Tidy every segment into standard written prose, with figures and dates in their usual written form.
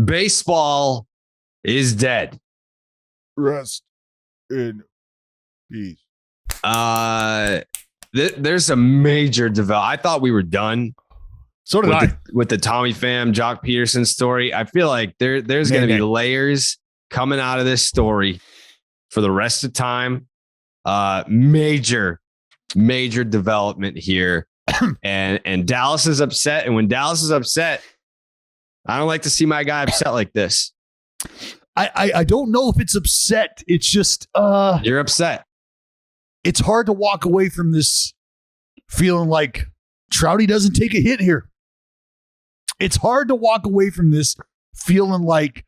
Baseball is dead. Rest in peace. There's a major development. I thought we were done. So did I. With the Tommy Pham, Jock Peterson story. I feel like there's going to be layers coming out of this story for the rest of time. Major development here. and Dallas is upset. And when Dallas is upset, I don't like to see my guy upset like this. I don't know if it's upset. It's just you're upset. It's hard to walk away from this feeling like Trouty doesn't take a hit here. It's hard to walk away from this feeling like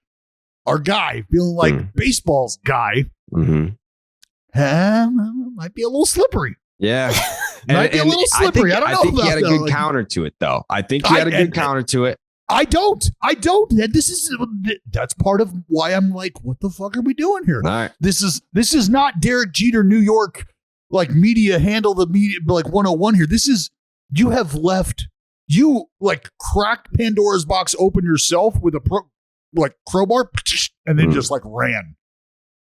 our guy, feeling like baseball's guy, might be a little slippery. Yeah. Might be a little slippery. I don't know. I think he had a good counter to it, though. I think he had a good counter to it. I don't. That's part of why I'm like, what the fuck are we doing here? All right. This is not Derek Jeter, New York, like media handle the media like 101 here. This is, you have left, you like cracked Pandora's box open yourself with a crowbar and then just like ran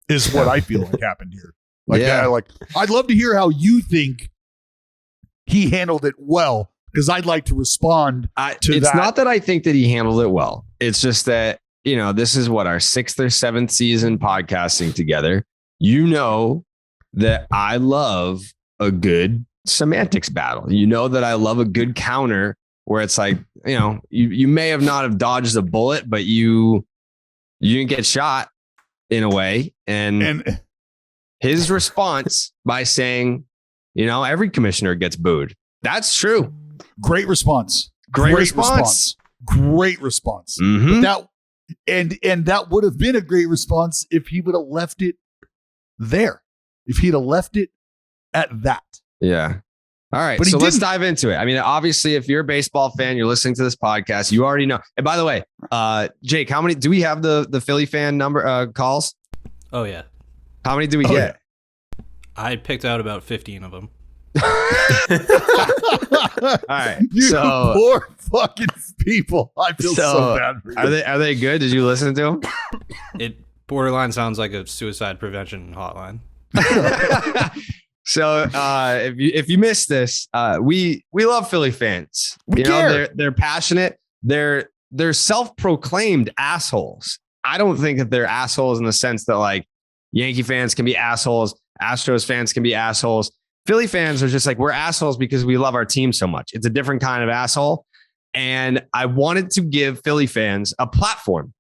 is what I feel like happened here. Like, yeah. I'd love to hear how you think he handled it well, because I'd like to respond to that. It's not that I think that he handled it well. It's just that, this is what, our 6th or 7th season podcasting together. You know that I love a good semantics battle. You know that I love a good counter where it's like, you may not have dodged a bullet, but you didn't get shot in a way. And his response by saying, every commissioner gets booed. That's true. Great response. Great response. Mm-hmm. But that would have been a great response if he would have left it there. If he'd have left it at that. Yeah. All right. So let's dive into it. I mean, obviously, if you're a baseball fan, you're listening to this podcast, you already know. And by the way, Jake, how many do we have the Philly fan number calls? Oh, yeah. How many do we get? Yeah. I picked out about 15 of them. All right. You poor fucking people. I feel so bad for you. Are they good? Did you listen to them? It borderline sounds like a suicide prevention hotline. So if you missed this, we love Philly fans. They're passionate. They're self-proclaimed assholes. I don't think that they're assholes in the sense that like Yankee fans can be assholes, Astros fans can be assholes. Philly fans are just like, we're assholes because we love our team so much. It's a different kind of asshole. And I wanted to give Philly fans a platform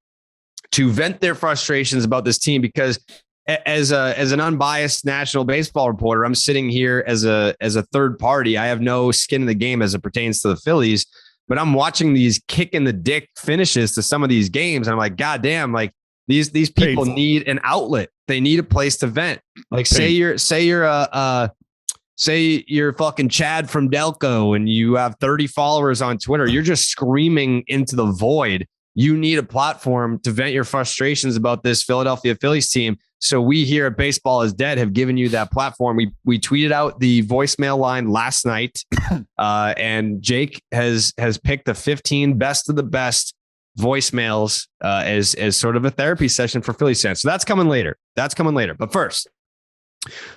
to vent their frustrations about this team, because as an unbiased national baseball reporter, I'm sitting here as a third party. I have no skin in the game as it pertains to the Phillies, but I'm watching these kick in the dick finishes to some of these games. And I'm like, God damn, like these people need an outlet. They need a place to vent. Like say you're fucking Chad from Delco and you have 30 followers on Twitter. You're just screaming into the void. You need a platform to vent your frustrations about this Philadelphia Phillies team. So we here at Baseball is Dead have given you that platform. We tweeted out the voicemail line last night, and Jake has picked the 15 best of the best voicemails as sort of a therapy session for Phillies fans. So that's coming later. But first,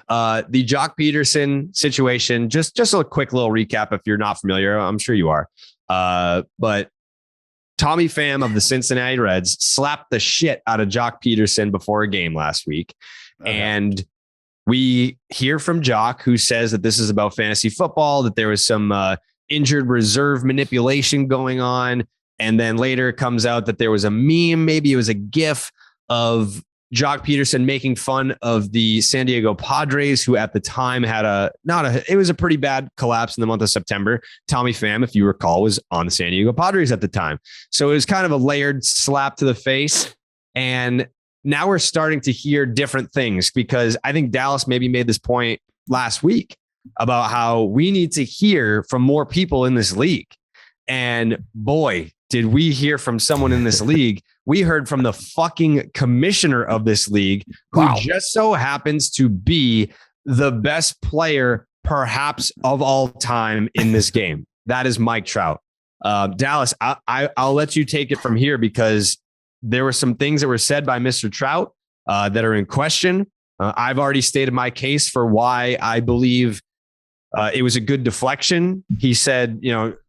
the Jock Peterson situation. Just a quick little recap if you're not familiar. I'm sure you are. But Tommy Pham of the Cincinnati Reds slapped the shit out of Jock Peterson before a game last week. Okay. And we hear from Jock, who says that this is about fantasy football, that there was some injured reserve manipulation going on. And then later it comes out that there was a meme, maybe it was a GIF of Jock Peterson making fun of the San Diego Padres, who at the time had it was a pretty bad collapse in the month of September. Tommy Pham, if you recall, was on the San Diego Padres at the time. So it was kind of a layered slap to the face. And now we're starting to hear different things, because I think Dallas maybe made this point last week about how we need to hear from more people in this league. And boy, did we hear from someone in this league. We heard from the fucking commissioner of this league, who just so happens to be the best player, perhaps of all time in this game. That is Mike Trout. Dallas, I'll let you take it from here, because there were some things that were said by Mr. Trout that are in question. I've already stated my case for why I believe it was a good deflection. He said,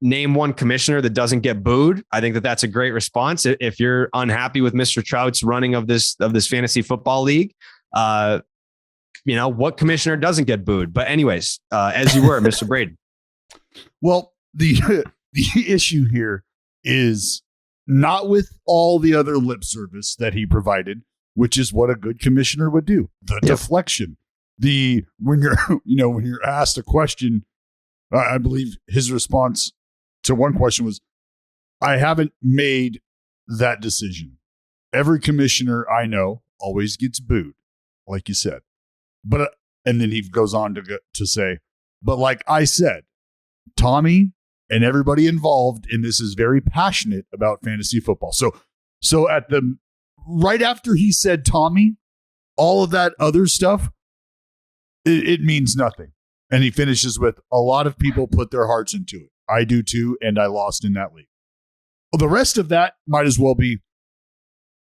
name one commissioner that doesn't get booed. I think that that's a great response. If you're unhappy with Mr. Trout's running of this fantasy football league, what commissioner doesn't get booed? But anyways, as you were, Mr. Braden. Well, the issue here is not with all the other lip service that he provided, which is what a good commissioner would do. The deflection. When you're asked a question, I believe his response to one question was, I haven't made that decision. Every commissioner I know always gets booed, like you said. But and then he goes on to say, but like I said, Tommy and everybody involved in this is very passionate about fantasy football. So at the right after he said Tommy, all of that other stuff, it means nothing. And he finishes with, a lot of people put their hearts into it. I do too, and I lost in that league. Well, the rest of that might as well be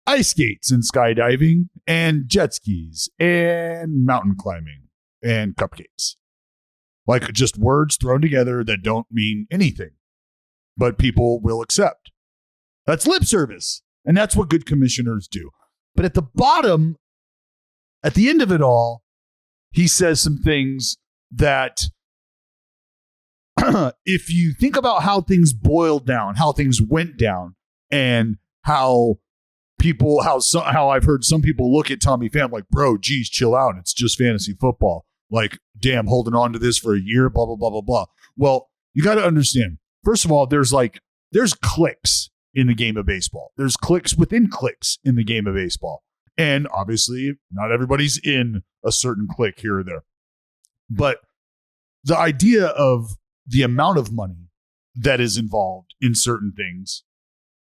ice skates and skydiving and jet skis and mountain climbing and cupcakes. Like just words thrown together that don't mean anything, but people will accept. That's lip service. And that's what good commissioners do. But at the bottom, at the end of it all, he says some things that if you think about how things boiled down, how things went down, and how I've heard some people look at Tommy Pham like, bro, geez, chill out. It's just fantasy football. Like, damn, holding on to this for a year, blah, blah, blah, blah, blah. Well, you got to understand, first of all, there's clicks in the game of baseball. There's clicks within clicks in the game of baseball. And obviously, not everybody's in a certain click here or there. But the idea of the amount of money that is involved in certain things,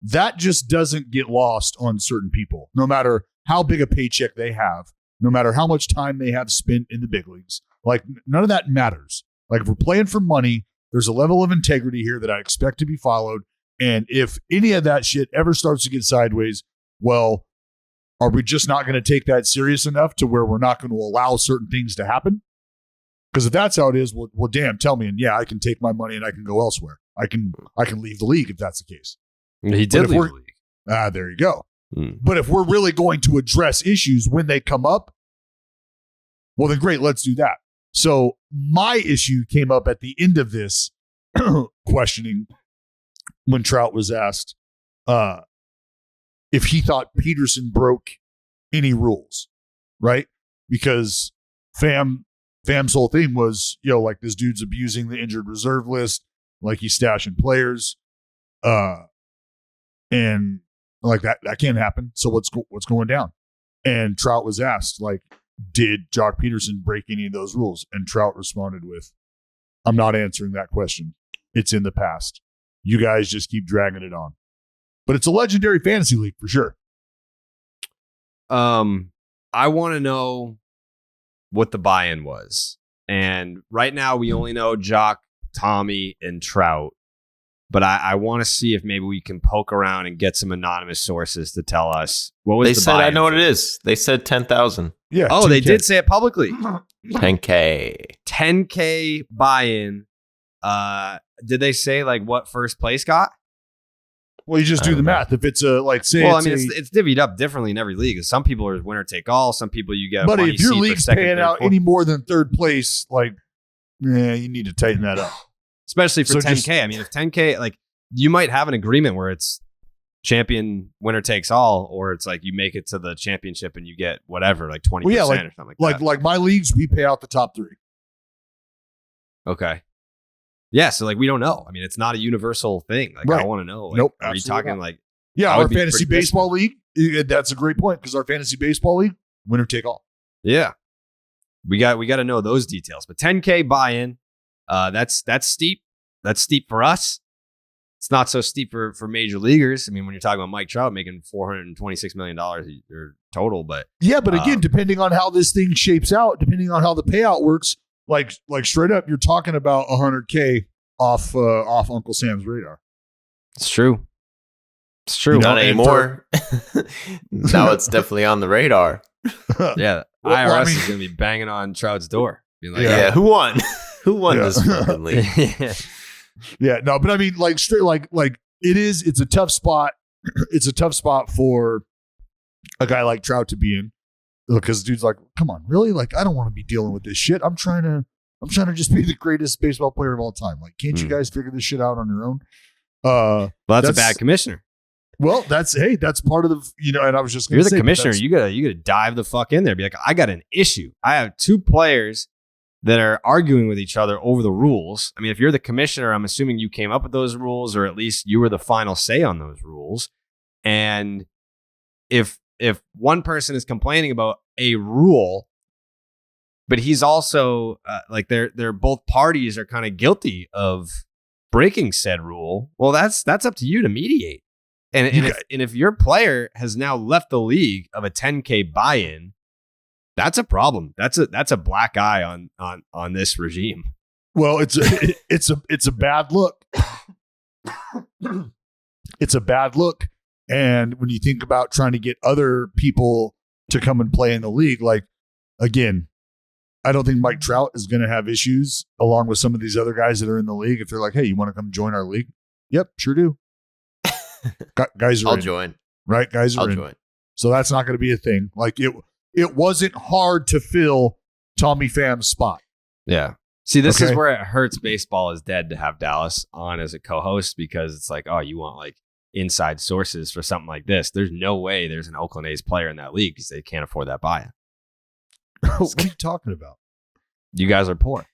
that just doesn't get lost on certain people, no matter how big a paycheck they have, no matter how much time they have spent in the big leagues. Like, none of that matters. Like, if we're playing for money, there's a level of integrity here that I expect to be followed. And if any of that shit ever starts to get sideways, well, are we just not going to take that serious enough to where we're not going to allow certain things to happen? Because if that's how it is, well, damn, tell me, and yeah, I can take my money and I can go elsewhere. I can leave the league if that's the case. He did leave the league. There you go. But if we're really going to address issues when they come up, well, then great, let's do that. So my issue came up at the end of this questioning when Trout was asked if he thought Peterson broke any rules, right? Because Pham's whole thing was, like, this dude's abusing the injured reserve list, like he's stashing players, and like that can't happen. So what's going down? And Trout was asked, like, did Jock Peterson break any of those rules? And Trout responded with, I'm not answering that question. It's in the past. You guys just keep dragging it on. But it's a legendary fantasy league for sure. I want to know what the buy-in was. And right now we only know Jock, Tommy, and Trout. But I want to see if maybe we can poke around and get some anonymous sources to tell us what was they the said. buy-in. I know what it is. They said 10,000. Yeah. Oh, 10K. they did say it publicly. 10K. 10K buy-in. Did they say like what first place got? Well, you just do the math. If it's it's divvied up differently in every league. Some people are winner take all. Some people you get. But money if your seat for league's second, paying third, out fourth. any more than third place, like, you need to tighten that up. Especially for So 10K. I mean, if 10K, like, you might have an agreement where it's champion winner takes all, or it's like you make it to the championship and you get whatever, like 20% or something like that. Like my leagues, we pay out the top three. Okay. Yeah, so like we don't know. I mean, it's not a universal thing. Like, Right. I want to know. Like, Nope, are you absolutely talking not. like Yeah, I our would be fantasy pretty baseball league, that's a great point, because our fantasy baseball league, winner take all. Yeah. We got to know those details. But 10K buy-in, that's steep. That's steep for us. It's not so steep for major leaguers. I mean, when you're talking about Mike Trout making $426 million total, but Yeah, but again, depending on how this thing shapes out, depending on how the payout works, like straight up, you're talking about $100K off Uncle Sam's radar. it's true. It's true. Not anymore. Now it's definitely on the radar. Yeah. Well, IRS I mean- is going to be banging on Trout's door. Being like, Yeah, who won? Who won Yeah. this fucking league? Yeah, no, but I mean, like straight, like it's a tough spot. It's a tough spot for a guy like Trout to be in, because dude's like, come on, really? Like, I don't want to be dealing with this shit. I'm trying to just be the greatest baseball player of all time. Like, can't you guys figure this shit out on your own? Well, that's a bad commissioner. Well, that's part of the, and I was just You're gonna the say, commissioner. You gotta dive the fuck in there. Be like, I got an issue. I have two players that are arguing with each other over the rules. I mean, if you're the commissioner, I'm assuming you came up with those rules, or at least you were the final say on those rules. And if one person is complaining about a rule, but he's also like they're both parties are kind of guilty of breaking said rule, well, that's up to you to mediate. And if your player has now left the league of a 10K buy-in, that's a problem. That's a black eye on this regime. Well, it's a bad look. It's a bad look. And when you think about trying to get other people to come and play in the league, like, again, I don't think Mike Trout is going to have issues along with some of these other guys that are in the league. If they're like, hey, you want to come join our league? Yep, sure do. Guys are I'll in, join. right? Guys are I'll in. join. So that's not going to be a thing. Like, it wasn't hard to fill Tommy Pham's spot. Yeah. See, this is Okay. where it hurts baseball is dead to have Dallas on as a co-host, because it's like, oh, you want like inside sources for something like this. There's no way there's an Oakland A's player in that league because they can't afford that buy-in. What are you talking about? You guys are poor.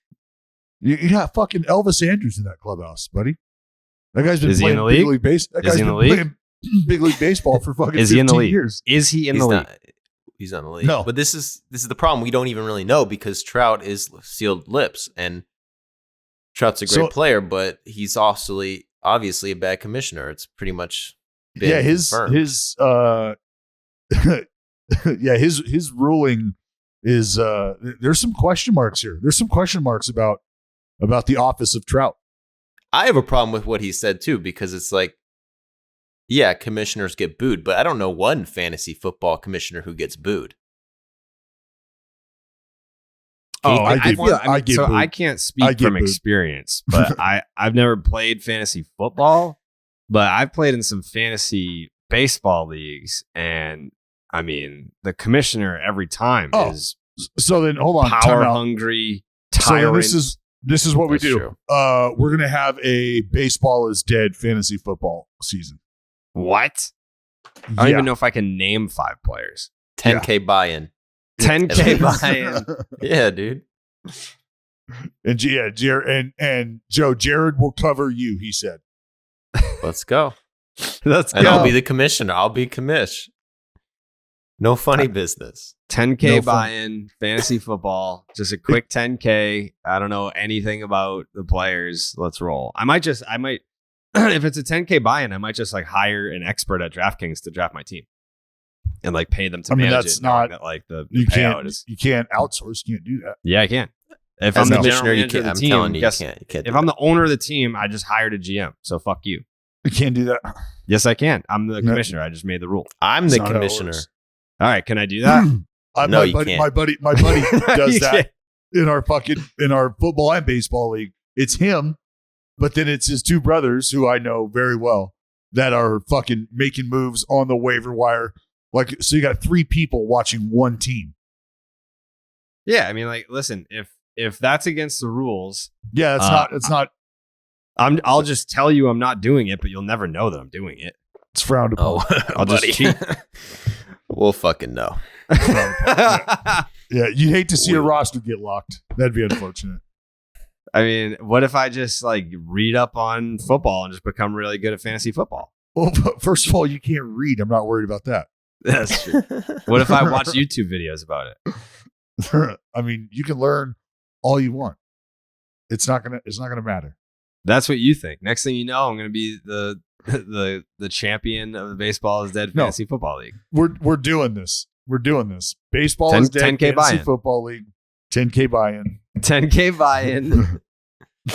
You got fucking Elvis Andrews in that clubhouse, buddy. That guy's been Is he in playing the big league? league base. That Is guy's he in been the league? playing big league baseball for fucking Is he in the 15 league? years. Is he in He's the league? not. He's on the league. No. But this is the problem. We don't even really know, because Trout is sealed lips, and Trout's a great player, but he's also obviously a bad commissioner. It's pretty much been confirmed. his his ruling is there's some question marks here. There's some question marks about the office of Trout. I have a problem with what he said too, because it's like, yeah, commissioners get booed, but I don't know one fantasy football commissioner who gets booed. Oh, I get booed. I can't speak from experience, but I've never played fantasy football, but I've played in some fantasy baseball leagues, and I mean, the commissioner every time is So then hold on, power hungry, tyrant. So this is what we That's do. true. We're gonna have a baseball is dead fantasy football season. What? I don't even know if I can name 5 players. 10K buy-in. 10K buy-in. Yeah, dude. And and Joe, Jared will cover you, he said. Let's go. Let's And go. I'll be the commissioner. I'll be commish. No funny business. 10K No fun. buy-in, fantasy football, just a quick 10K. I don't know anything about the players. Let's roll. I might, if it's a 10K buy-in, I might just like hire an expert at DraftKings to draft my team and like pay them to manage that's it. knowing not that, like the You payout can't is. you can't outsource. You can't do that. Yeah, I can. If As I'm a the commissioner, general you manager of can't. the I'm team, telling you, guess- you can't. if I'm the owner of the team, I just hired a GM. So fuck you. You can't do that. Yes, I can. I'm the No. commissioner. I just made the rule. I'm It's the not how it commissioner. works. All right, can I do that? No, you my can't. buddy does that in our football and baseball league. It's him, but then it's his 2 brothers who I know very well that are fucking making moves on the waiver wire. Like, so you got 3 people watching one team. Yeah, I mean, like, listen, if that's against the rules, Yeah, it's not. I'll just tell you I'm not doing it, but you'll never know that I'm doing it. It's frowned upon. Oh, I'll just buddy. cheat. We'll fucking know. Yeah, you'd hate to see a roster get locked. That'd be unfortunate. I mean, what if I just like read up on football and just become really good at fantasy football? Well, first of all, you can't read. I'm not worried about that. That's true. What if I watch YouTube videos about it? I mean, you can learn all you want. It's not gonna matter. That's what you think. Next thing you know, I'm going to be the champion of the Baseball is Dead No. Fantasy Football League. We're doing this. We're doing this. Baseball 10 is dead. 10K Fantasy buy-in. Football League. 10K buy-in. 10K buy-in,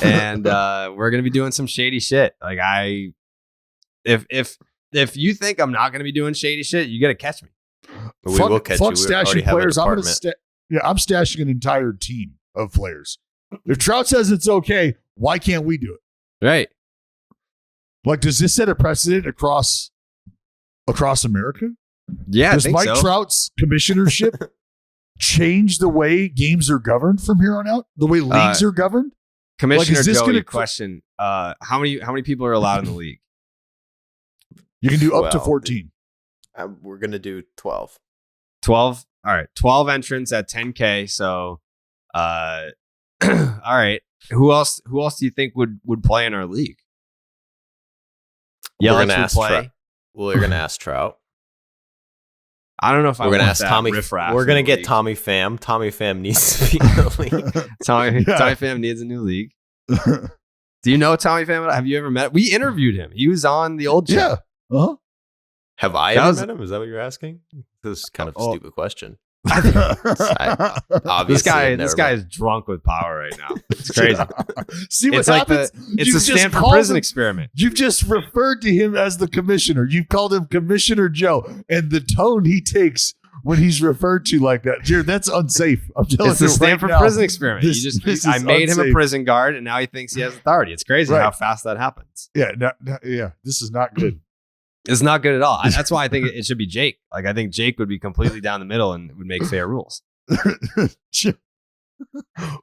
and we're going to be doing some shady shit. Like if if you think I'm not going to be doing shady shit, you got to catch me. We will catch you. We already have players. a I'm department. I'm stashing an entire team of players. If Trout says it's okay, why can't we do it? Right. Like, does this set a precedent across America? Yeah. Does I think Mike so. Trout's commissionership change the way games are governed from here on out? The way leagues are governed? Commissioner Like, is this Joey, gonna question: how many people are allowed in the league? You can do up to Well, 14. We're gonna do 12. 12. All right, 12 entrants at 10K. So, all right. Who else do you think would play in our league? We're Yelich gonna would ask play. Trout. We're gonna ask Trout. I don't know if We're I gonna want ask that Tommy. riffraff We're in gonna the get league. Tommy Pham. Tommy Pham needs to be in the league. Tommy Yeah. Pham needs a new league. Do you know Tommy Pham? Have you ever met? We interviewed him. He was on the old show. Yeah. Uh-huh. Have I That ever was- met him? Is that what you're asking? This is kind of a Oh. stupid question. This Obviously, guy, I've this never guy met- is drunk with power right now. It's crazy. See what It's like happens? it's You've a just Stanford called prison him- experiment. You've just referred to him as the commissioner. You've called him Commissioner Joe, and the tone he takes when he's referred to like that, Jared, that's unsafe. I'm telling It's you the Stanford right now, prison experiment. this I is made him a unsafe. prison guard, and now he thinks he has authority. It's crazy Right. how fast that happens. Yeah, yeah. This is not good. It's not good at all. That's why I think it should be Jake. Like, I think Jake would be completely down the middle and would make fair rules.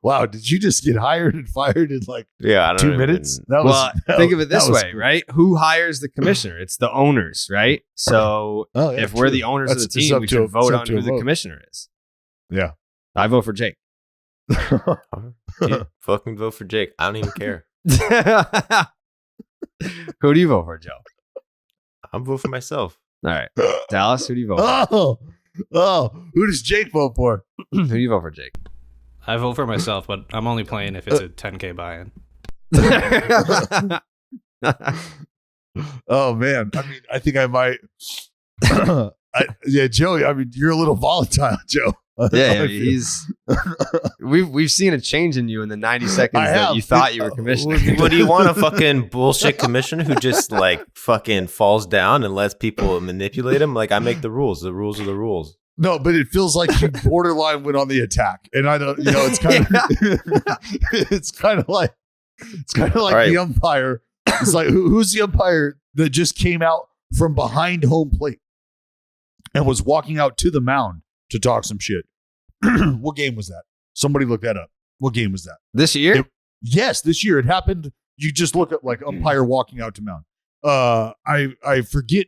Wow, did you just get hired and fired in like Yeah, I don't 2 even- minutes? Well, think of it this that was way, cool. right? Who hires the commissioner? It's the owners, right? So Oh, yeah, if we're true. the owners of That's- the it's team, up we to should a- vote it's up on to who a the vote. commissioner is. Yeah. I vote for Jake. Dude, fucking vote for Jake. I don't even care. Who do you vote for, Joe? I'm voting for myself. All right. Dallas, who do you vote for? Who does Jake vote for? Who do you vote for, Jake? I vote for myself, but I'm only playing if it's a 10K buy-in. Oh man, I mean, I think I might. Yeah, Joey. I mean, you're a little volatile, Joe. Yeah, I feel. he's. We've seen a change in you in the 90 seconds I that have. you thought you were commissioner. What do you want? A fucking bullshit commissioner who just like fucking falls down and lets people manipulate him? Like, I make the rules. The rules are the rules. No, but it feels like you borderline went on the attack, and I don't. You know, it's kind of. It's kind of like. It's kind of like All right. the umpire. It's like who's the umpire that just came out from behind home plate and was walking out to the mound to talk some shit. What game was that? Somebody look that up. What game was that? This year? Yes, this year it happened. You just look at like umpire walking out to mound. I forget.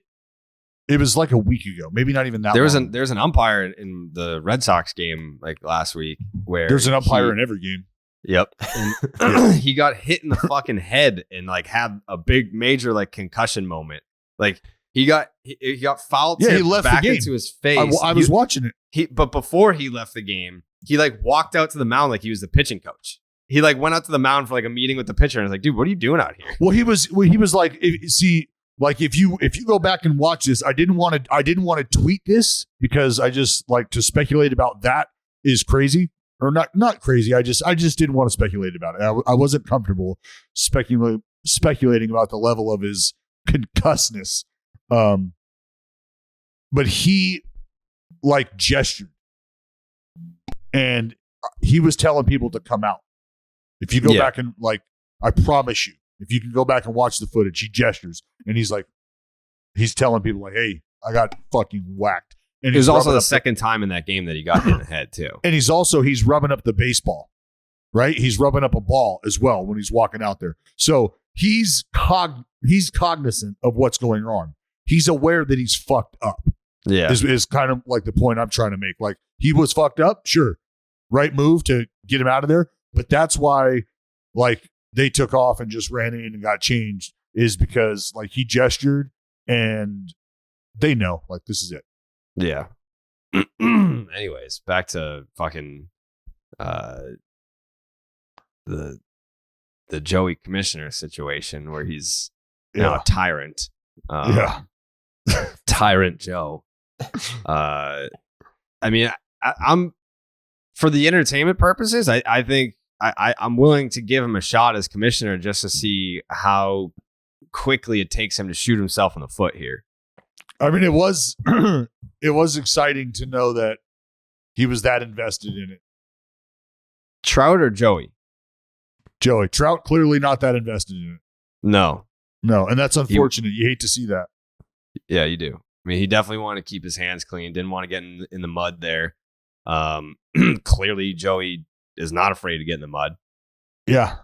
It was like a week ago, maybe not even that. long. There's an umpire in the Red Sox game like last week where There's an umpire in every game. Yep. And he got hit in the fucking head and like had a big major like concussion moment. Like he got foul Yeah, he tipped left the back game. into his face. I was watching it. But before he left the game, he like walked out to the mound like he was the pitching coach. He like went out to the mound for like a meeting with the pitcher and was like, dude, what are you doing out here? Well, he was like, if you go back and watch this, I didn't want to tweet this because I just like to speculate about that is crazy or not crazy. I just didn't want to speculate about it. I wasn't comfortable speculating about the level of his concussedness. But he like gestured and he was telling people to come out. If you go Yeah. back and like, I promise you, if you can go back and watch the footage, he gestures and he's telling people like, hey, I got fucking whacked. And It was he's also rubbing the up second time in that game that he got hit in the head too. and he's rubbing up the baseball, right? He's rubbing up a ball as well when he's walking out there. So he's cognizant of what's going on. He's aware that he's fucked up. Yeah. Is kind of like the point I'm trying to make. Like he was fucked up, sure. Right move to get him out of there. But that's why like they took off and just ran in and got changed is because like he gestured and they know like this is it. Yeah. Anyways, back to fucking the Joey Commissioner situation where he's now a tyrant. Yeah. Tyrant Joe. I mean, I'm for the entertainment purposes. I think I'm willing to give him a shot as commissioner just to see how quickly it takes him to shoot himself in the foot here. I mean, it was it was exciting to know that he was that invested in it. Trout or Joey? Joey. Trout clearly not that invested in it. No. And that's unfortunate. You hate to see that. Yeah, you do. I mean, he definitely wanted to keep his hands clean. Didn't want to get in the mud there. Clearly, Joey is not afraid to get in the mud. Yeah.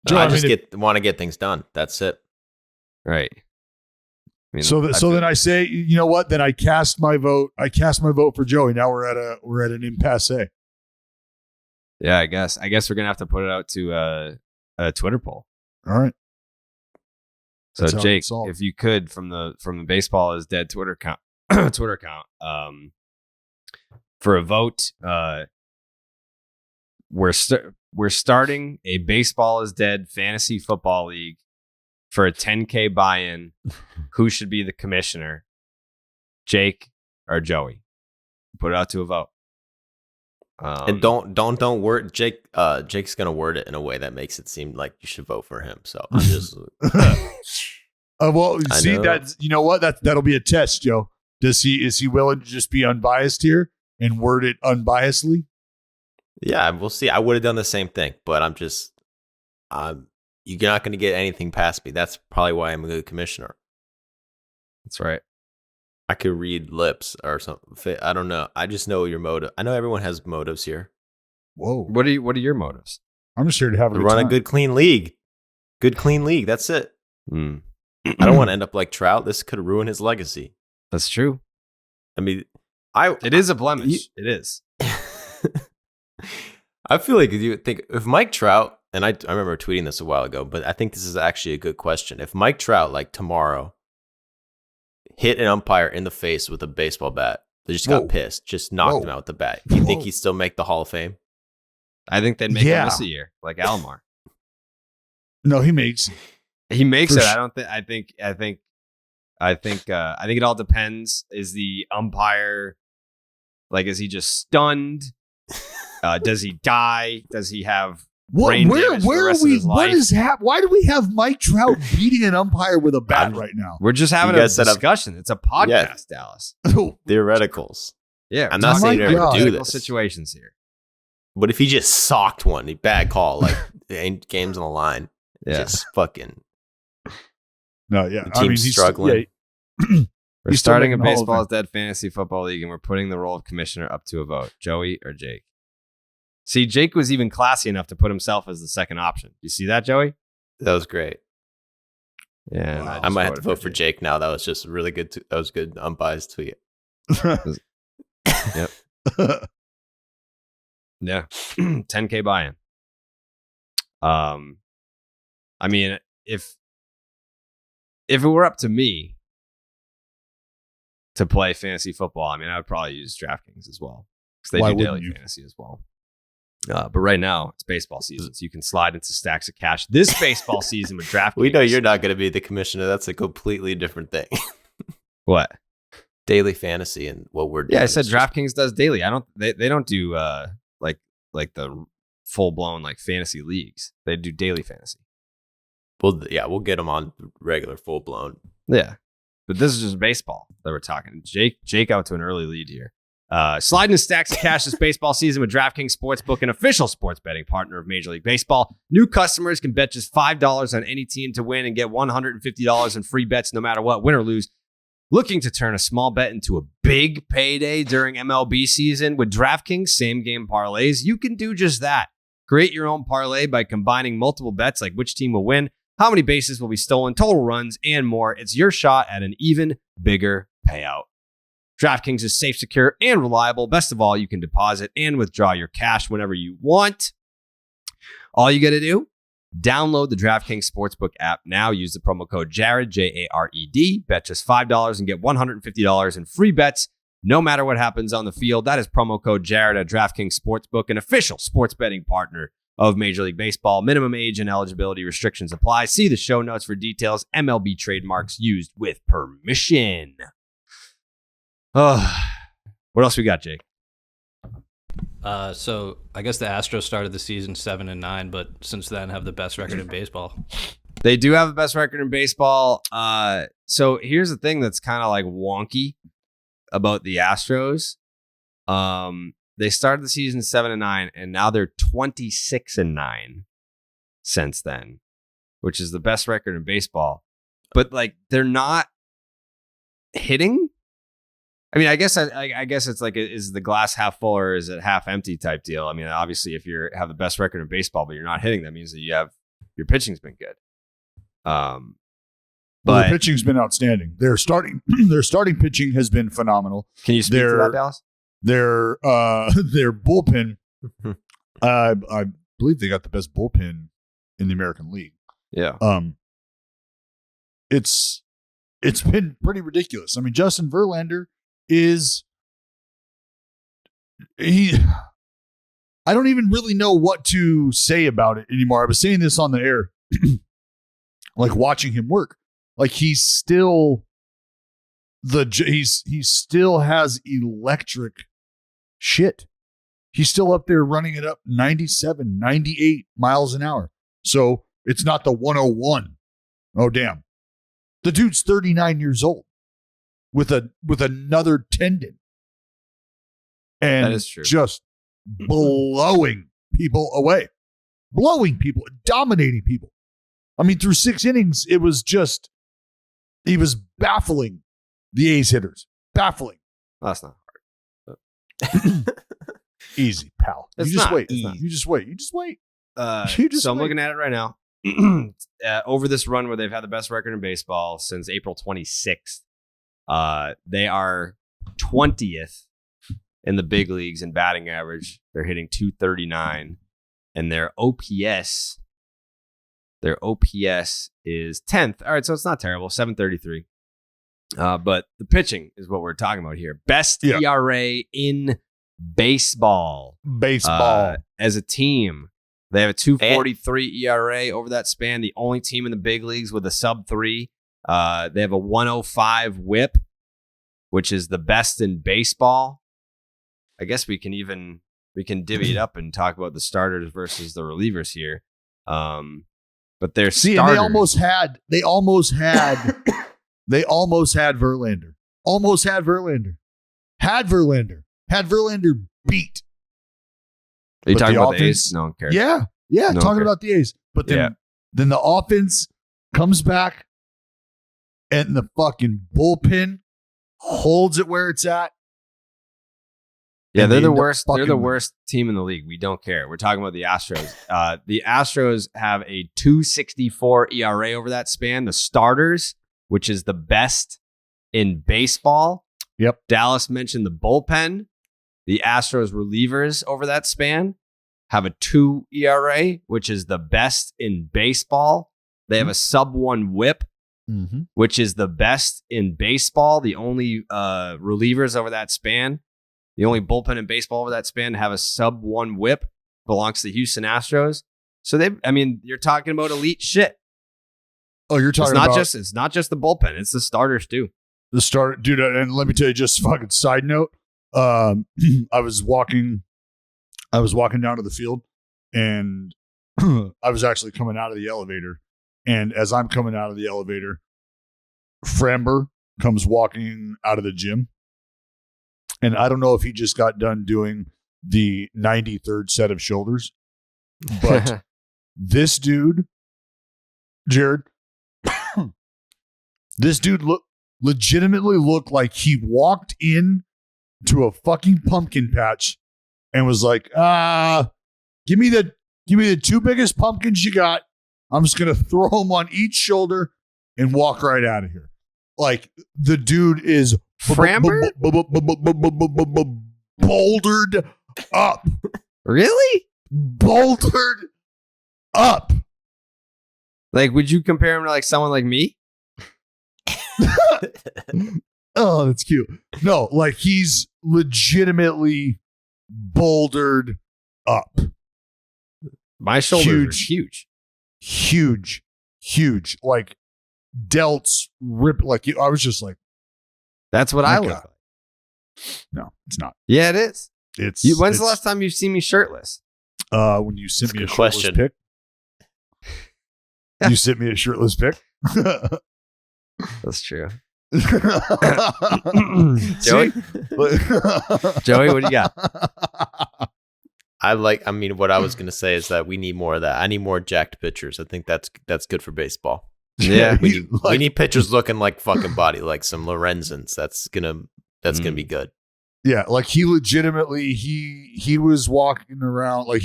I want to get things done. That's it. Right. I mean, so then I say, you know what? Then I cast my vote. I cast my vote for Joey. Now we're at an impasse. Yeah, I guess we're gonna have to put it out to a Twitter poll. All right. So Jake, if you could from the Baseball is Dead Twitter account, for a vote, we're starting a Baseball is Dead fantasy football league for a 10K buy-in. Who should be the commissioner, Jake or Joey? Put it out to a vote. And don't word Jake. Jake's gonna word it in a way that makes it seem like you should vote for him. So I'm just. Well, see that, you know what, that'll be a test, Joe. Is he willing to just be unbiased here and word it unbiasedly? Yeah, we'll see. I would have done the same thing, but I'm just, you're not going to get anything past me. That's probably why I'm a good commissioner. That's right. I could read lips or something. I don't know. I just know your motive. I know everyone has motives here. Whoa. What are your motives? I'm just here to have a good run time. A good clean league. Good clean league. That's it. I don't want to end up like Trout. This could ruin his legacy. That's true. I mean, it is a blemish. It is. I feel like you think if Mike Trout, and I remember tweeting this a while ago, but I think this is actually a good question. If Mike Trout, like tomorrow, hit an umpire in the face with a baseball bat, they just got pissed, just knocked him out with the bat, do you think he'd still make the Hall of Fame? I think they'd make him miss a year, like Alomar. No, he makes it. He makes it. I don't think. I think it all depends. Is the umpire is he just stunned? Does he die? Does he have brain damage for the rest of his life? What is happening? Why do we have Mike Trout beating an umpire with a bat right now? We're just having a discussion. It's a podcast, Dallas. Theoreticals. Yeah, I'm not saying you're ever do this. Situations here. But if he just socked one, bad call. Like the game's on the line. Yeah, just fucking. No, yeah. The team's struggling. We're starting a Baseball is Dead fantasy football league, and we're putting the role of commissioner up to a vote. Joey or Jake? See, Jake was even classy enough to put himself as the second option. You see that, Joey? That was great. Yeah, wow. I might have to vote for Jake now. That was just really good. That was good unbiased tweet. Yep. Yeah. 10K buy-in. I mean, if it were up to me to play fantasy football, I mean, I would probably use DraftKings as well because they do daily fantasy as well. But right now, it's baseball season, so you can slide into stacks of cash this baseball season with DraftKings. We know you're not going to be the commissioner. That's a completely different thing. What? Daily fantasy and what we're doing. Yeah, I said DraftKings does daily. They don't do like the full blown like fantasy leagues. They do daily fantasy. Well, yeah, we'll get them on regular full blown. Yeah, but this is just baseball that we're talking. Jake out to an early lead here. Sliding in stacks of cash this baseball season with DraftKings Sportsbook, an official sports betting partner of Major League Baseball. New customers can bet just $5 on any team to win and get $150 in free bets no matter what, win or lose. Looking to turn a small bet into a big payday during MLB season with DraftKings same-game parlays? You can do just that. Create your own parlay by combining multiple bets like which team will win, how many bases will be stolen, total runs, and more. It's your shot at an even bigger payout. DraftKings is safe, secure, and reliable. Best of all, you can deposit and withdraw your cash whenever you want. All you got to do, download the DraftKings Sportsbook app now. Use the promo code Jared, Jared. Bet just $5 and get $150 in free bets no matter what happens on the field. That is promo code Jared at DraftKings Sportsbook, an official sports betting partner of Major League Baseball. Minimum age and eligibility restrictions apply. See the show notes for details. MLB trademarks used with permission. What else we got, Jake? So I guess the Astros started the season 7-9, but since then have the best record in baseball. They do have the best record in baseball. So here's the thing that's kind of like wonky about the Astros. They started the season 7-9, and now they're 26-9 since then, which is the best record in baseball. But like, they're not hitting. I mean, I guess it's like, is the glass half full or is it half empty type deal? I mean, obviously, if you have the best record in baseball but you're not hitting, that means that your pitching's been good. But the pitching's been outstanding. Their starting pitching has been phenomenal. Can you speak to that, Dallas? Their bullpen, I believe they got the best bullpen in the American League. Yeah. It's been pretty ridiculous. I mean, Justin Verlander I don't even really know what to say about it anymore. I was saying this on the air, like watching him work. Like he still has electric shit. He's still up there running it up 97, 98 miles an hour. So it's not the 101. Oh, damn. The dude's 39 years old with another tendon. And that is true. Just blowing people away. Blowing people, dominating people. I mean, through 6 innings, he was baffling the A's hitters. Baffling. That's not hard. Easy, pal. It's you just not wait. easy. You just wait. So I'm looking at it right now. Over this run where they've had the best record in baseball since April 26th, they are 20th in the big leagues in batting average. They're hitting .239, and their OPS is 10th. All right, so it's not terrible, 733. But the pitching is what we're talking about here. Best ERA in baseball. As a team. They have a 2.43 ERA over that span. The only team in the big leagues with a sub-3. They have a 105 WHIP, which is the best in baseball. I guess we can divvy it up and talk about the starters versus the relievers here. But they're starters. And they almost had Verlander. Almost had Verlander. Had Verlander beat. Are you talking about offense, the A's? No one cares. Yeah. No talking about the A's. But then the offense comes back and the fucking bullpen holds it where it's at. Yeah, they're the worst. They're the worst team in the league. We don't care. We're talking about the Astros. The Astros have a 2.64 ERA over that span. The starters, which is the best in baseball. Yep. Dallas mentioned the bullpen. The Astros relievers over that span have a 2 ERA, which is the best in baseball. They have a sub-1 WHIP, which is the best in baseball. The only relievers over that span, the only bullpen in baseball over that span have a sub-1 WHIP, belongs to the Houston Astros. So you're talking about elite shit. Oh, you're talking it's not just the bullpen, it's the starters too. The starter, dude, and let me tell you, just fucking side note. I was walking down to the field, and I was actually coming out of the elevator. And as I'm coming out of the elevator, Framber comes walking out of the gym. And I don't know if he just got done doing the 93rd set of shoulders, but this dude, Jared, this dude legitimately looked like he walked in to a fucking pumpkin patch and was like, give me the 2 biggest pumpkins you got. I'm just going to throw them on each shoulder and walk right out of here. Like, the dude is Framber? Bouldered up. Really? Bouldered up. Like, would you compare him to like someone like me? Oh, that's cute. No, like he's legitimately bouldered up. My shoulders are huge. Like delts rip. Like I was just like, that's what I look like. No, it's not. Yeah, it is. When's the last time you've seen me shirtless? When you sent me a shirtless pic. You sent me a shirtless pic. That's true. Joey? Joey, what do you got? What I was going to say is that we need more of that. I need more jacked pitchers. I think that's good for baseball. Yeah. We need pitchers looking like fucking body, like some Lorenzens. That's gonna be good. Yeah, like he legitimately he was walking around like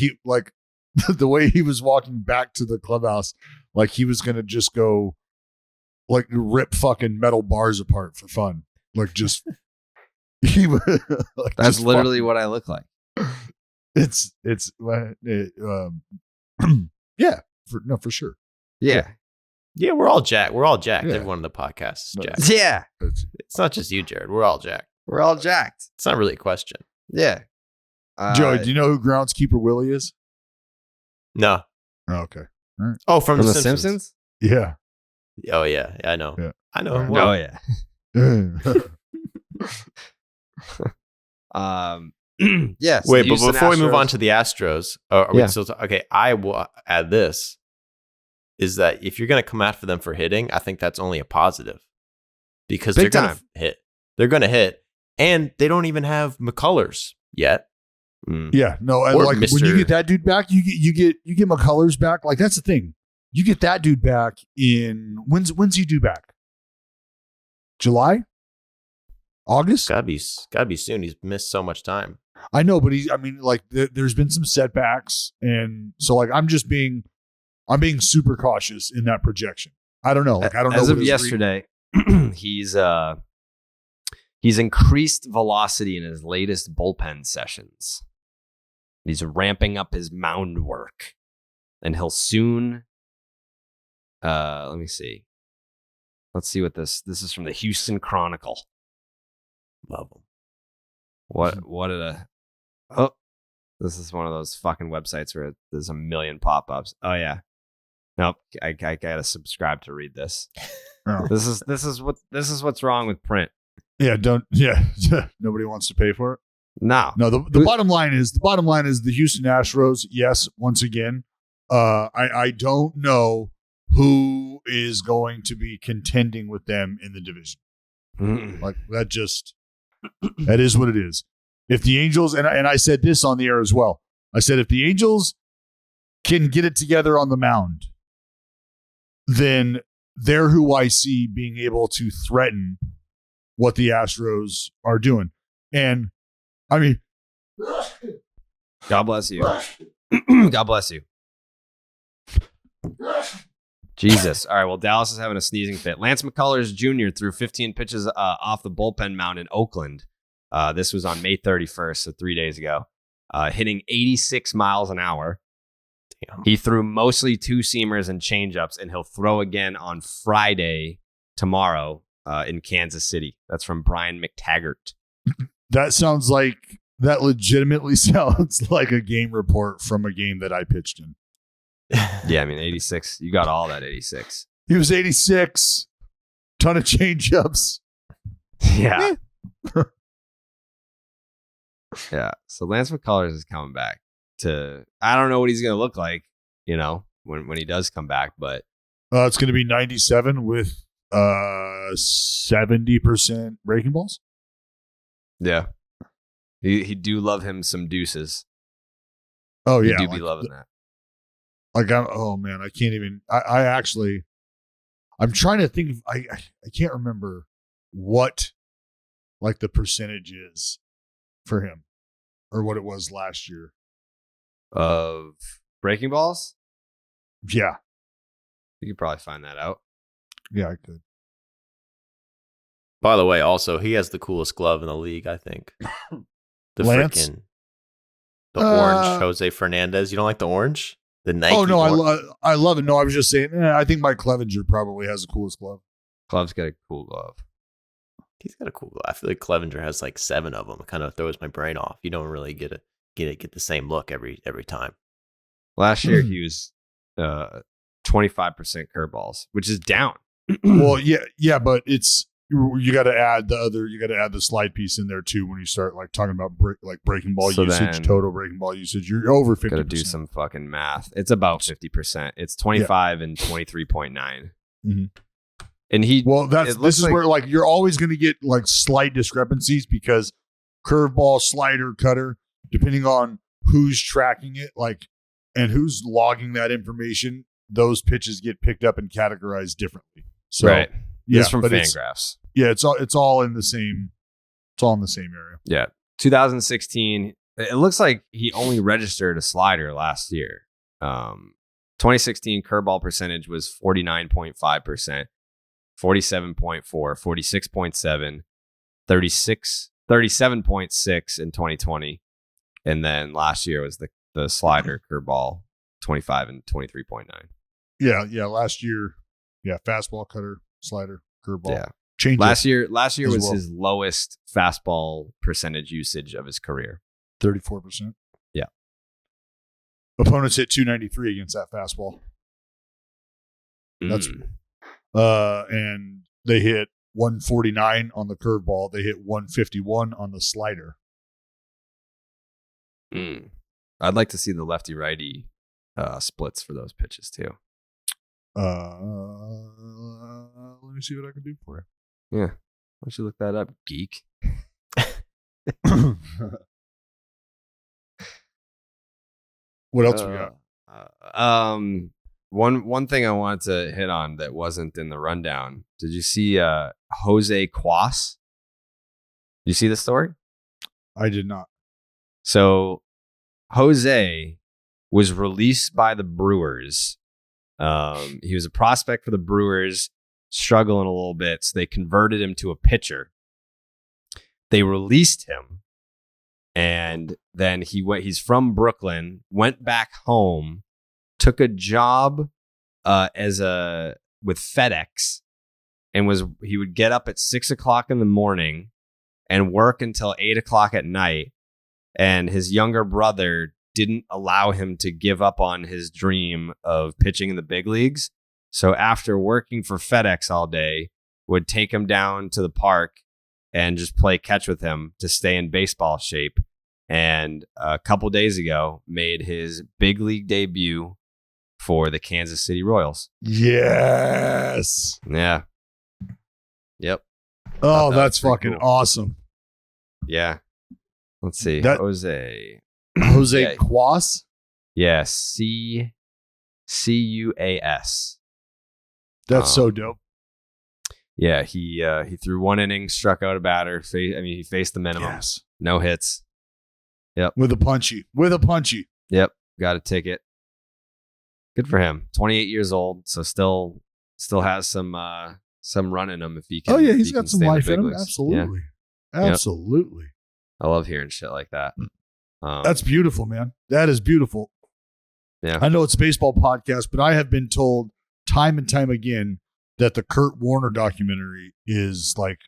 the way he was walking back to the clubhouse, like he was gonna just go like rip fucking metal bars apart for fun. Like just he was like, that's literally what I look like. It's yeah, for sure. Yeah. Yeah, we're all jacked. We're all jacked. Yeah. Everyone on the podcast is jacked. Yeah. It's not just you, Jared. We're all jacked. We're all jacked. It's not really a question. Yeah. Joey, do you know who groundskeeper Willie is? No. Oh, okay. All right. Oh, from the the Simpsons? Yeah. Oh, yeah. I know. Yeah. I know him well. Oh yeah. Yes. Wait, but before we move on to the Astros, are we still okay? I will add this: is that if you're going to come after them for hitting, I think that's only a positive because they're going to hit. They're going to hit, and they don't even have McCullers yet. Yeah, no, and like when you get that dude back, you get McCullers back. Like that's the thing. You get that dude back in when's he due back? July? August? Gotta be soon. He's missed so much time. I know, but there's been some setbacks, and so like I'm being super cautious in that projection. I don't know. Like I don't know. As of yesterday, he's increased velocity in his latest bullpen sessions. He's ramping up his mound work, and he'll soon. Let me see. Let's see what this is from the Houston Chronicle. Love him. What did this is one of those fucking websites where there's a million pop-ups. Oh yeah. Nope. I gotta subscribe to read this. Oh. This is what's wrong with print. Yeah, nobody wants to pay for it. No. The bottom line is the Houston Astros. Yes, once again, I don't know who is going to be contending with them in the division. Like that is what it is. If the Angels and I said this on the air as well. I said if the Angels can get it together on the mound, then they're who I see being able to threaten what the Astros are doing. And I mean, God bless you. God bless you. Jesus. All right. Well, Dallas is having a sneezing fit. Lance McCullers Jr. threw 15 pitches off the bullpen mound in Oakland. This was on May 31st, so 3 days ago, hitting 86 miles an hour. Damn. He threw mostly two-seamers and changeups, and he'll throw again on Friday, tomorrow, in Kansas City. That's from Brian McTaggart. That legitimately sounds like a game report from a game that I pitched in. Yeah, I mean, 86. You got all that 86. He was 86. Ton of changeups. Yeah. Yeah. So Lance McCullers is coming back I don't know what he's going to look like, when he does come back, but it's going to be 97 with 70% breaking balls. Yeah. He do love him some deuces. Oh yeah. He do be loving that. Like, oh man, I can't even. I'm trying to think. I can't remember what, like, the percentage is for him, or what it was last year of breaking balls. Yeah, you could probably find that out. Yeah, I could. By the way, also he has the coolest glove in the league. I think the Lance? orange Jose Fernandez. You don't like the orange? The Nike. Oh no, I love it. No, I was just saying. I think Mike Clevenger probably has the coolest glove. Cleve's got a cool glove. He's got a cool glove. I feel like Clevenger has like 7 of them. It kind of throws my brain off. You don't really get the same look every time. Last year he was 25% curveballs, which is down. Well, yeah, but it's you got to add the slide piece in there too when you start like talking about breaking ball usage, total breaking ball usage. You're over 50%. Got to do some fucking math. It's about 50%. It's 25 and 23.9. Mm-hmm. And this is where like you're always going to get like slight discrepancies because curveball, slider, cutter, depending on who's tracking it, like, and who's logging that information, those pitches get picked up and categorized differently. So, right. Yeah, it's from Fangraphs. It's all in the same. It's all in the same area. Yeah. 2016. It looks like he only registered a slider last year. 2016 curveball percentage was 49.5%, 47.4, 46.7, 37.6 in 2020. And then last year was the slider curveball 25 and 23.9. Yeah. Last year, fastball, cutter, slider, curveball. Yeah. Change last year was his lowest fastball percentage usage of his career. 34%. Yeah. Opponents hit 293 against that fastball. That's and they hit 149 on the curveball. They hit 151 on the slider. I'd like to see the lefty righty splits for those pitches too. Let me see what I can do for you. Yeah. Why don't you look that up, geek? What else we got? One thing I wanted to hit on that wasn't in the rundown. Did you see Jose Cuas? Did you see the story? I did not. So Jose was released by the Brewers. He was a prospect for the Brewers, struggling a little bit, so they converted him to a pitcher. They released him, and then he's from Brooklyn, went back home, took a job with FedEx, and he would get up at 6:00 in the morning and work until 8:00 at night. And his younger brother didn't allow him to give up on his dream of pitching in the big leagues. So after working for FedEx all day, would take him down to the park and just play catch with him to stay in baseball shape. And a couple days ago, made his big league debut for the Kansas City Royals. Yes. Yeah. Yep. Oh, that's fucking cool. Awesome. Yeah. Let's see. Jose Cuas? Yeah. Cuas. That's so dope. Yeah. He threw one inning, struck out a batter. He faced the minimum. Yes. No hits. Yep. With a punchy. Yep. Got a ticket. Good for him. 28 years old. So still has some run in him if he can. Oh yeah. He's got some life in him. Absolutely. Yeah. Absolutely. Yep. I love hearing shit like that. That's beautiful, man. That is beautiful. Yeah. I know it's a baseball podcast, but I have been told time and time again that the Kurt Warner documentary is like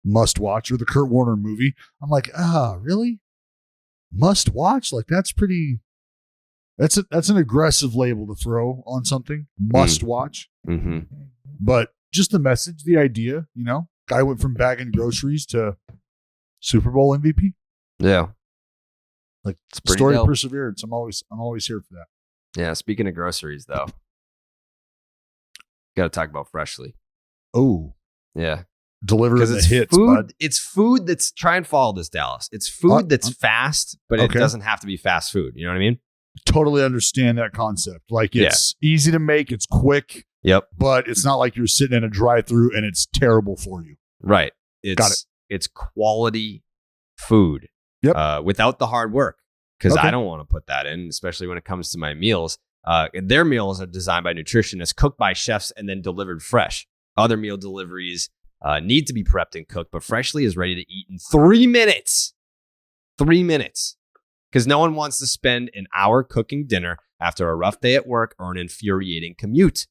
must watch, or the Kurt Warner movie. I'm like, really? Must watch? Like that's an aggressive label to throw on something. Must watch. Mm-hmm. But just the message, the idea, guy went from bagging groceries to Super Bowl MVP. Yeah. Like story of perseverance. I'm always here for that. Yeah. Speaking of groceries though, got to talk about Freshly. Oh. Yeah. Delivering the hits, food, bud. It's food that's, try and follow this, Dallas. It's food that's fast, but it doesn't have to be fast food. You know what I mean? Totally understand that concept. Like it's easy to make, it's quick. Yep. But it's not like you're sitting in a drive-through and it's terrible for you. Right. Got it. It's quality food. Yep. Without the hard work. Because I don't want to put that in, especially when it comes to my meals. Their meals are designed by nutritionists, cooked by chefs, and then delivered fresh. Other meal deliveries need to be prepped and cooked, but Freshly is ready to eat in 3 minutes. 3 minutes. Because no one wants to spend an hour cooking dinner after a rough day at work or an infuriating commute.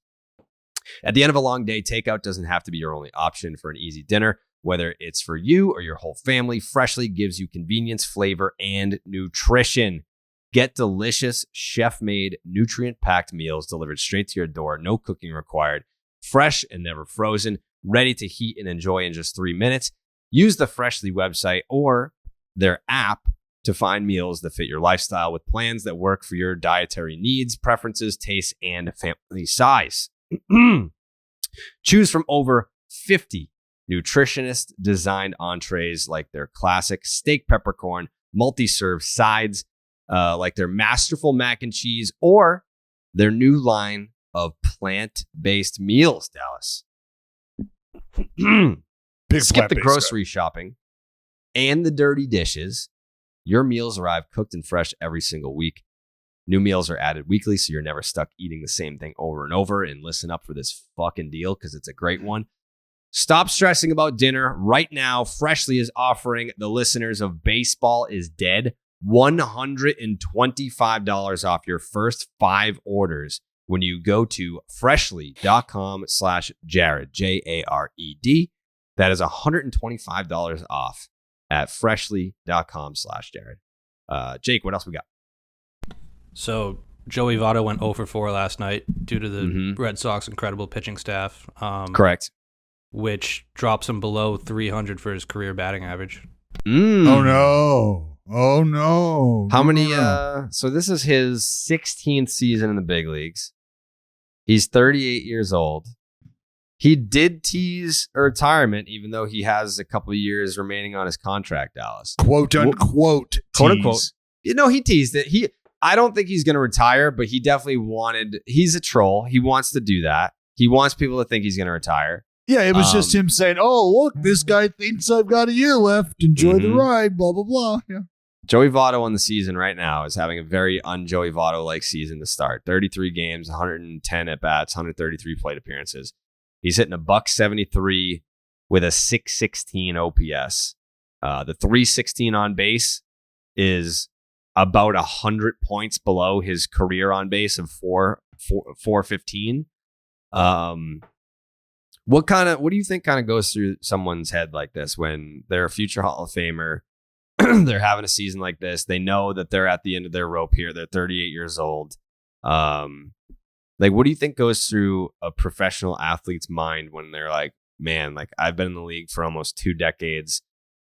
At the end of a long day, takeout doesn't have to be your only option for an easy dinner. Whether it's for you or your whole family, Freshly gives you convenience, flavor, and nutrition. Get delicious, chef-made, nutrient-packed meals delivered straight to your door. No cooking required. Fresh and never frozen. ready to heat and enjoy in just 3 minutes. Use the Freshly website or their app to find meals that fit your lifestyle with plans that work for your dietary needs, preferences, tastes, and family size. Choose from over 50 nutritionist designed entrees like their classic steak peppercorn, multi-serve sides like their masterful mac and cheese, or their new line of plant-based meals, Dallas. Skip the grocery shopping and the dirty dishes. Your meals arrive cooked and fresh every single week. New meals are added weekly, so you're never stuck eating the same thing over and over. And listen up for this fucking deal because it's a great one. Stop stressing about dinner. Right now, Freshly is offering the listeners of Baseball is Dead $125 off your first 5 orders when you go to freshly.com/Jared, Jared. That is $125 off at freshly.com/Jared. Jake, what else we got? So Joey Votto went 0 for 4 last night due to the Red Sox incredible pitching staff. Correct. Which drops him below 300 for his career batting average. Oh no. How many? So this is his 16th season in the big leagues. He's 38 years old. He did tease a retirement, even though he has a couple of years remaining on his contract, Dallas. Quote unquote. Quote unquote. You know, he teased it. I don't think he's going to retire, but he definitely wanted. He's a troll. He wants to do that. He wants people to think he's going to retire. Yeah, it was just him saying, "Oh, look, this guy thinks I've got a year left. Enjoy the ride." Blah blah blah. Yeah. Joey Votto on the season right now is having a very un-Joey Votto-like season to start. 33 games, 110 at-bats, 133 plate appearances. He's hitting a .173 with a .616 OPS. The .316 on base is about 100 points below his career on base of 415. What do you think kind of goes through someone's head like this when they're a future Hall of Famer? They're having a season like this. They know that they're at the end of their rope here. They're 38 years old. Like, what do you think goes through a professional athlete's mind when they're like, man, like I've been in the league for almost 2 decades.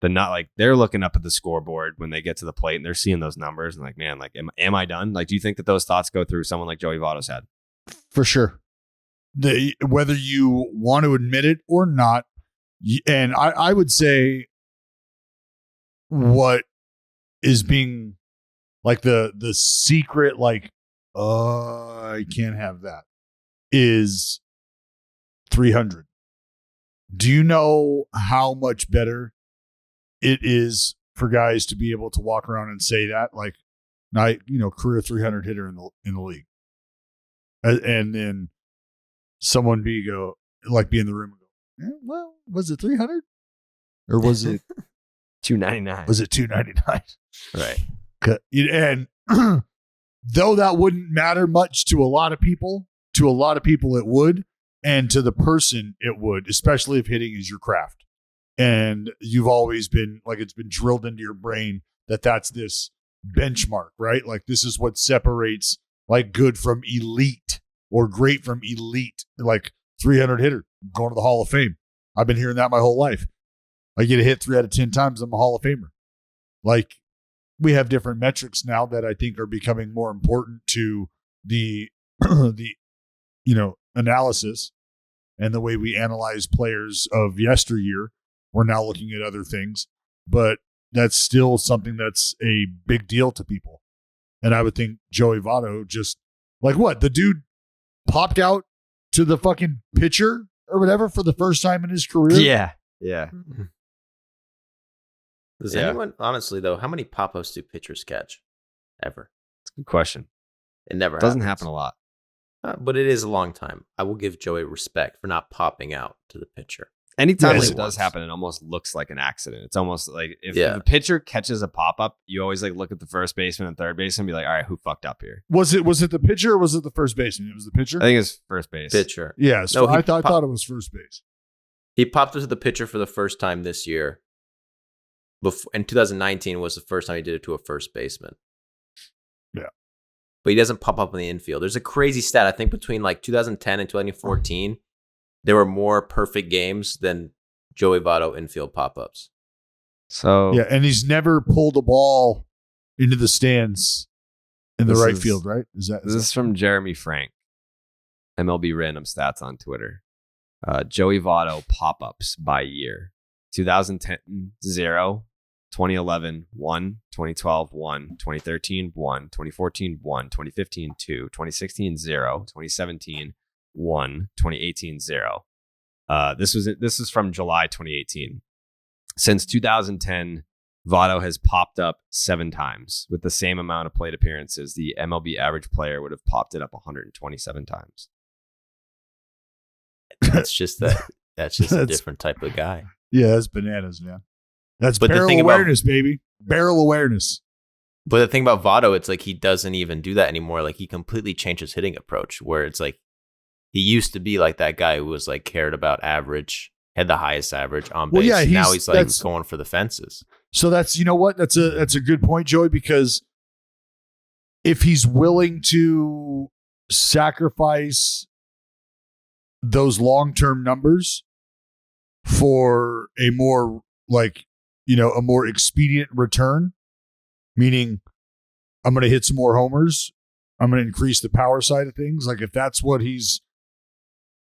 They're looking up at the scoreboard when they get to the plate and they're seeing those numbers and like, man, like, am I done? Like, do you think that those thoughts go through someone like Joey Votto's head? For sure. Whether you want to admit it or not. And I would say what is being like the secret, like, I can't have that, is 300. Do you know how much better it is for guys to be able to walk around and say that? Like, career 300 hitter in the league. And then someone be in the room and go, well, was it 300? Or was it 299? Was it 299? Right. And though that wouldn't matter much to a lot of people it would, and to the person it would, especially if hitting is your craft. And you've always been like, it's been drilled into your brain that that's this benchmark, right? Like, this is what separates like good from elite or great from elite. Like 300 hitter going to the Hall of Fame. I've been hearing that my whole life. I get a hit 3 out of 10 times, I'm a Hall of Famer. Like, we have different metrics now that I think are becoming more important to the analysis and the way we analyze players of yesteryear. We're now looking at other things, but that's still something that's a big deal to people. And I would think Joey Votto just, like, what? The dude popped out to the fucking pitcher or whatever for the first time in his career? Yeah. Does anyone, honestly, though, how many pop-ups do pitchers catch ever? It's a good question. It never doesn't happens. happen a lot. But it is a long time. I will give Joey respect for not popping out to the pitcher. Anytime it does happen, it almost looks like an accident. It's almost like if the pitcher catches a pop-up, you always like look at the first baseman and third baseman and be like, all right, who fucked up here? Was it the pitcher or was it the first baseman? It was the pitcher? I think it's first base. Pitcher. Yeah, so I thought it was first base. He popped it to the pitcher for the first time this year. In 2019 was the first time he did it to a first baseman. Yeah. But he doesn't pop up in the infield. There's a crazy stat, I think, between like 2010 and 2014. there were more perfect games than Joey Votto infield pop-ups. So yeah, and he's never pulled a ball into the stands in the right field, right? This is from Jeremy Frank, MLB Random Stats on Twitter. Joey Votto pop-ups by year: 2010 0, 2011 1, 2012 1, 2013 1, 2014 1, 2015 2, 2016 0, 2017 1, 2018 0. This is from July 2018. Since 2010, Votto has popped up 7 times with the same amount of plate appearances. The MLB average player would have popped it up 127 times. That's just a different type of guy. Yeah, that's bananas, man. That's but barrel awareness, baby. Barrel awareness. But the thing about Votto, it's like he doesn't even do that anymore. Like he completely changed his hitting approach, where it's like he used to be like that guy who was like cared about average, had the highest average on base. Well, yeah, now he's like going for the fences. So that's, you know what? That's a good point, Joey, because if he's willing to sacrifice those long-term numbers for a more a more expedient return, meaning I'm going to hit some more homers, I'm going to increase the power side of things. Like if that's what he's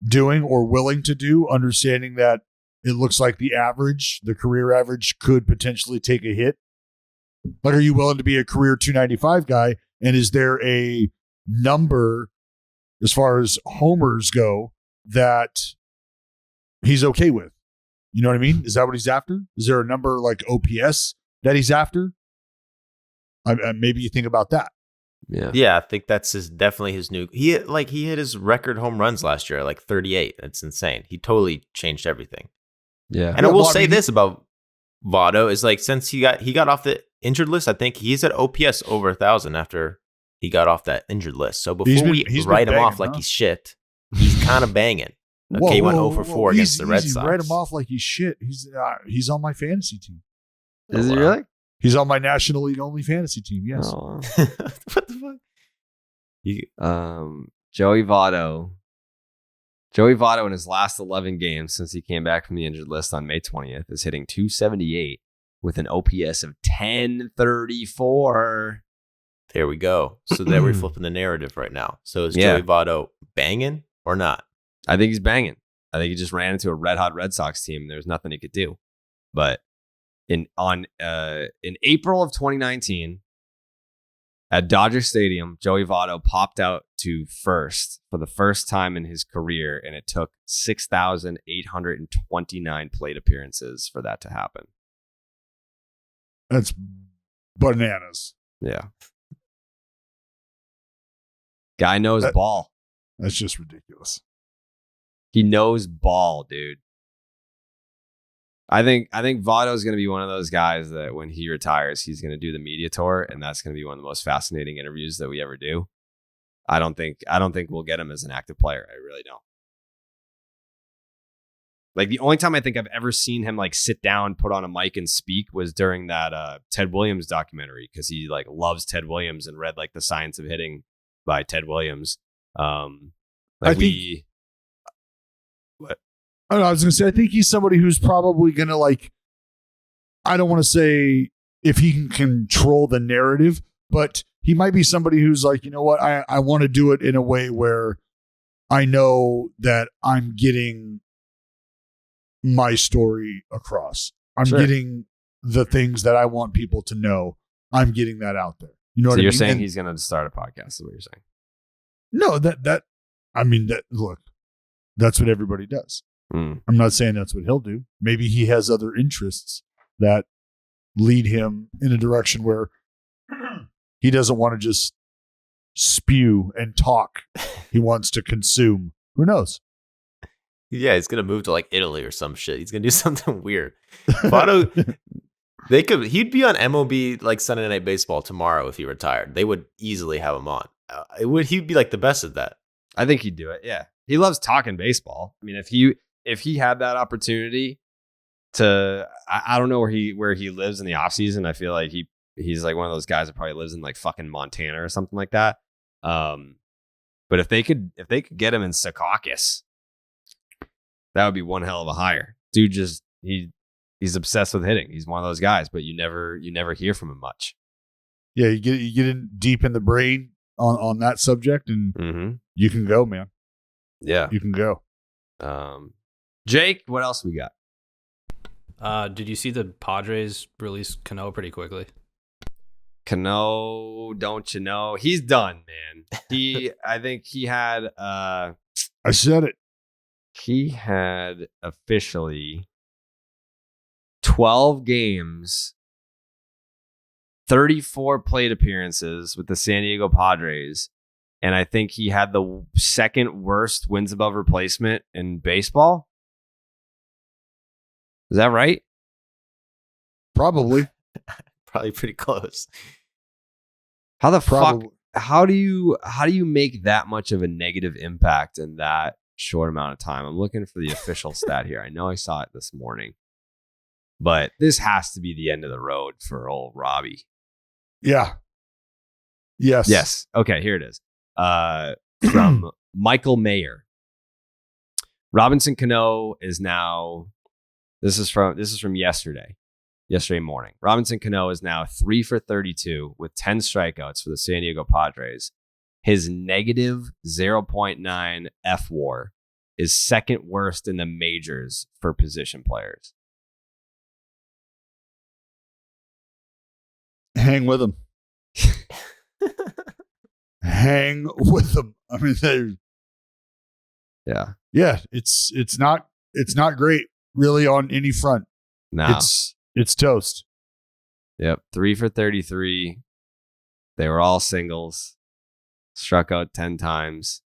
doing or willing to do, understanding that it looks like the career average could potentially take a hit. Like, are you willing to be a career 295 guy? And is there a number as far as homers go that he's okay with? You know what I mean? Is that what he's after? Is there a number like OPS that he's after? Maybe you think about that. Yeah, I think that's definitely his new. He hit his record home runs last year, like 38. That's insane. He totally changed everything. Yeah, and I will say this about Votto is like since he got off the injured list, I think he's at OPS over 1,000 after he got off that injured list. So before we write him off like he's shit, he's kind of banging. Okay, he went 0 for 4 against the Red Sox. Write him off like he's shit. He's on my fantasy team. Is he really? He's on my National League only fantasy team. Yes. Oh. What the fuck? Joey Votto. Joey Votto in his last 11 games since he came back from the injured list on May 20th is hitting .278 with an OPS of 1034. There we go. So there we're flipping the narrative right now. So is Joey Votto banging or not? I think he's banging. I think he just ran into a red-hot Red Sox team. There's nothing he could do. But in April of 2019, at Dodger Stadium, Joey Votto popped out to first for the first time in his career, and it took 6,829 plate appearances for that to happen. That's bananas. Yeah. Guy knows ball. That's just ridiculous. He knows ball, dude. I think Votto is going to be one of those guys that when he retires, he's going to do the media tour, and that's going to be one of the most fascinating interviews that we ever do. I don't think we'll get him as an active player. I really don't. Like the only time I think I've ever seen him like sit down, put on a mic, and speak was during that Ted Williams documentary, because he like loves Ted Williams and read like The Science of Hitting by Ted Williams. I don't know, I was going to say, I think he's somebody who's probably going to like, I don't want to say if he can control the narrative, but he might be somebody who's like, you know what, I want to do it in a way where I know that I'm getting my story across. I'm getting the things that I want people to know. I'm getting that out there. You know what I mean? You're saying he's going to start a podcast is what you're saying? No, look, that's what everybody does. I'm not saying that's what he'll do. Maybe he has other interests that lead him in a direction where he doesn't want to just spew and talk. He wants to consume. Who knows? Yeah, he's gonna move to like Italy or some shit. He's gonna do something weird. Votto, he'd be on MLB like Sunday Night Baseball tomorrow if he retired. They would easily have him on. He'd be like the best at that. I think he'd do it. Yeah, he loves talking baseball. I mean, if he had that opportunity to, I don't know where he lives in the off season. I feel like he's like one of those guys that probably lives in like fucking Montana or something like that. But if they could get him in Secaucus, That would be one hell of a hire. Dude, he's obsessed with hitting. He's one of those guys, but you never hear from him much. Yeah, you get in deep in the brain on that subject, and you can go, man. Yeah, you can go. Jake, what else we got? Did you see the Padres release Cano pretty quickly? Cano, don't you know? He's done, man. I think he had I said it. He had officially 12 games, 34 plate appearances with the San Diego Padres, and I think he had the second worst wins above replacement in baseball. Is that right? Probably. Probably pretty close. How the fuck? How do you make that much of a negative impact in that short amount of time? I'm looking for the official stat here. I know I saw it this morning, but this has to be the end of the road for old Robbie. Yeah. Yes. Yes. Okay. Here it is. From Michael Mayer. Robinson Cano is now. This is from yesterday morning. Robinson Cano is now 3 for 32 with 10 strikeouts for the San Diego Padres. His negative 0.9 F-WAR is second worst in the majors for position players. Hang with him. Hang with them. I mean, yeah. It's not great really on any front. No, it's toast. Yep, 3 for 33. They were all singles. Struck out 10 times.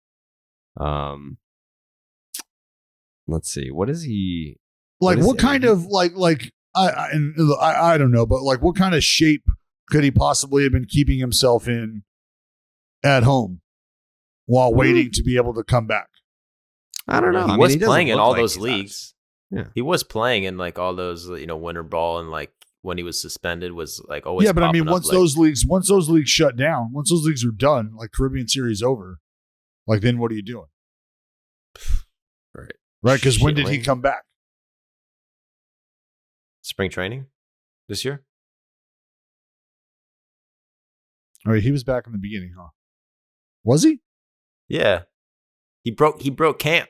Let's see. What is he? Like what kind of I don't know, but like what kind of shape could he possibly have been keeping himself in at home while waiting to be able to come back? I don't know. He was playing in all like those leagues. Yeah. He was playing in like all those, winter ball, and like when he was suspended was like always. Yeah, but I mean, once those leagues shut down, once those leagues are done, like Caribbean Series over, like then what are you doing? Right. Because when did he come back? Spring training this year. All right, he was back in the beginning, huh? Was he? Yeah, he broke camp.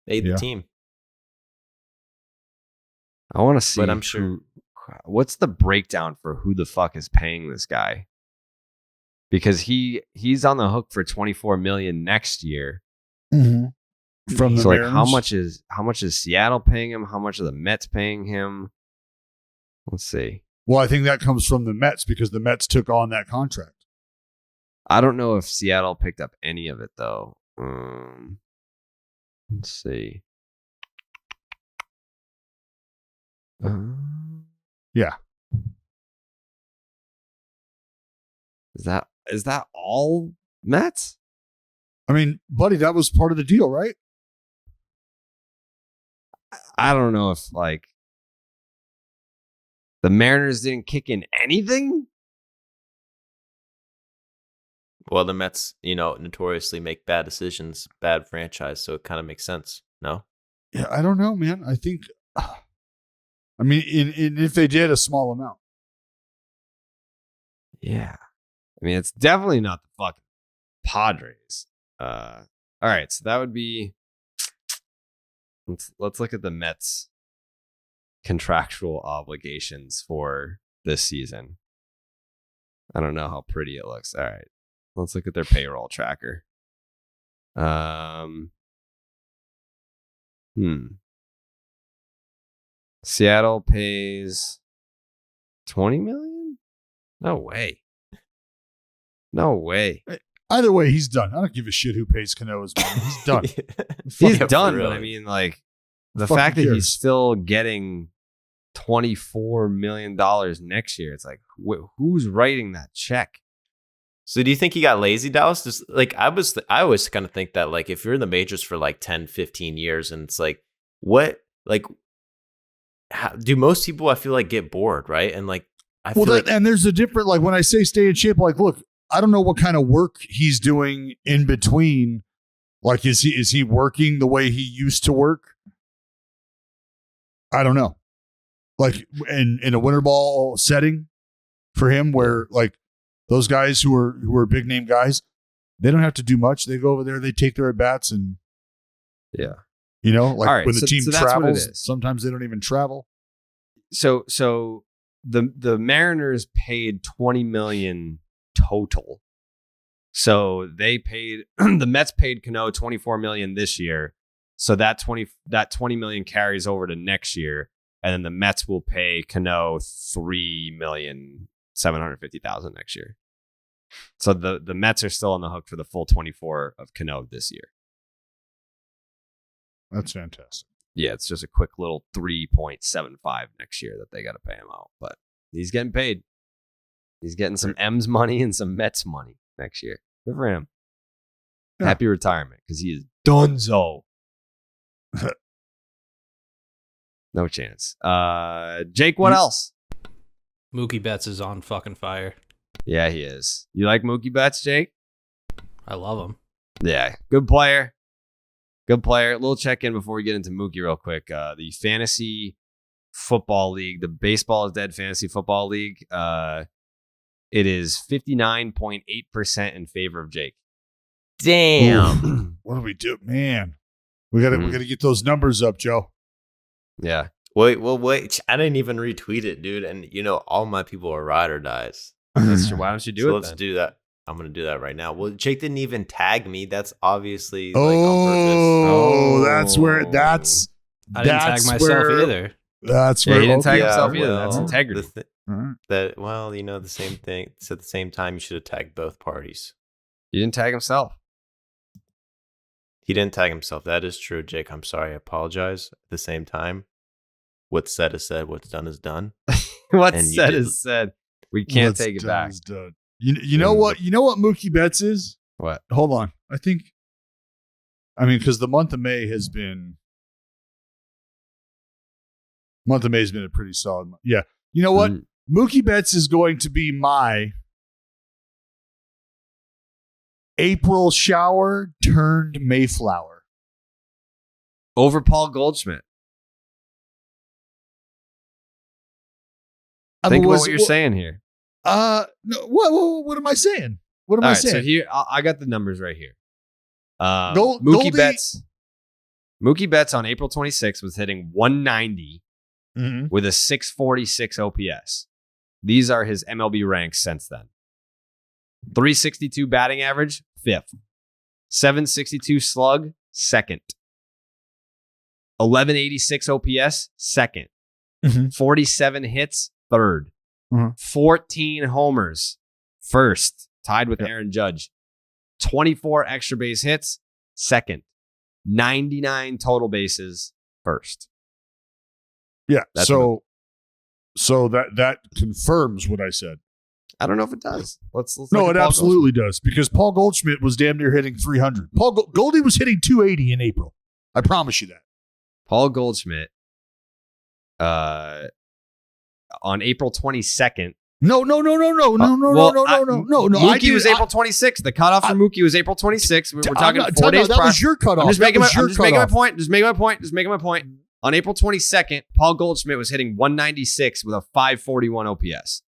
Made the team. I want to see. But I'm sure. What's the breakdown for who the fuck is paying this guy? Because he's on the hook for $24 million next year. Mm-hmm. From the Mariners. How much is Seattle paying him? How much are the Mets paying him? Let's see. Well, I think that comes from the Mets because the Mets took on that contract. I don't know if Seattle picked up any of it though. Let's see. Yeah. Is that all Mets? I mean, buddy, that was part of the deal, right? I don't know if like the Mariners didn't kick in anything. Well, the Mets, notoriously make bad decisions, bad franchise, so it kind of makes sense. No? Yeah, I don't know, man. I think, I mean, if they did a small amount. Yeah. I mean, it's definitely not the fucking Padres. All right, so that would be. Let's look at the Mets' contractual obligations for this season. I don't know how pretty it looks. All right, let's look at their payroll tracker. Seattle pays $20 million? No way. No way. Either way, he's done. I don't give a shit who pays Cano's money. He's done. He's done, but I mean, like, the fact that he's still getting $24 million next year, it's like, who's writing that check? So do you think he got lazy, Dallas? Just like I always kind of think that like if you're in the majors for like 10, 15 years and it's like, do most people I feel like get bored, right? And like I feel and there's a different, like when I say stay in shape, like look, I don't know what kind of work he's doing in between. Like is he working the way he used to work? I don't know. Like in a winter ball setting for him, where like those guys who are big name guys, they don't have to do much. They go over there, they take their at bats, and like when the team travels, sometimes they don't even travel. So the Mariners paid $20 million total. So they paid the Mets paid Cano $24 million this year. So that $20 million carries over to next year. And then the Mets will pay Cano $3,750,000 next year. So the Mets are still on the hook for the full 24 of Cano this year. That's fantastic. Yeah, it's just a quick little 3.75 next year that they got to pay him out. But he's getting paid. He's getting some M's money and some Mets money next year. Good for him. Yeah. Happy retirement because he is donezo. No chance. Jake, what else? Mookie Betts is on fucking fire. Yeah, he is. You like Mookie Betts, Jake? I love him. Yeah, good player. Good player. A little check-in before we get into Mookie real quick. The Fantasy Football League, the Baseball is Dead Fantasy Football League, it is 59.8% in favor of Jake. Damn. What do we do? Man, we gotta get those numbers up, Joe. Yeah. Wait. I didn't even retweet it, dude. And all my people are ride or dies. That's true. Why don't you do it? Let's do that. I'm gonna do that right now. Well, Jake didn't even tag me. That's obviously on purpose. That's where I didn't tag myself either. That's where he didn't tag himself either. That's integrity. The same thing. It's at the same time, you should have tagged both parties. He didn't tag himself. He didn't tag himself. That is true, Jake. I'm sorry. I apologize. At the same time, what's said is said. What's done is done. What's said is said. We can't take it back. You know what? You know what Mookie Betts is? What? Hold on. Because the month of May has been a pretty solid month. Yeah. You know what? Mookie Betts is going to be my April shower turned Mayflower. Over Paul Goldschmidt. Think about what you're saying here. No, what am I saying? What am I saying? So here, I got the numbers right here. Mookie Betts on April 26th was hitting 190 with a 646 OPS. These are his MLB ranks since then. 362 batting average, 5th. 762 slug, 2nd. 1186 OPS, 2nd. 47 hits, 3rd. 14 homers, 1st, tied with Aaron Judge. 24 extra base hits, 2nd. 99 total bases, 1st. Yeah. So that confirms what I said. I don't know if it does. Let's no, it absolutely does, because Paul Goldschmidt was damn near hitting 300. Goldie was hitting 280 in April. I promise you that. Paul Goldschmidt, on April 22nd. No. Mookie was April 26th. The cutoff for Mookie was April 26th. We're talking 4 days prior. That was your cutoff. I'm just making my point. On April 22nd, Paul Goldschmidt was hitting 196 with a 541 OPS.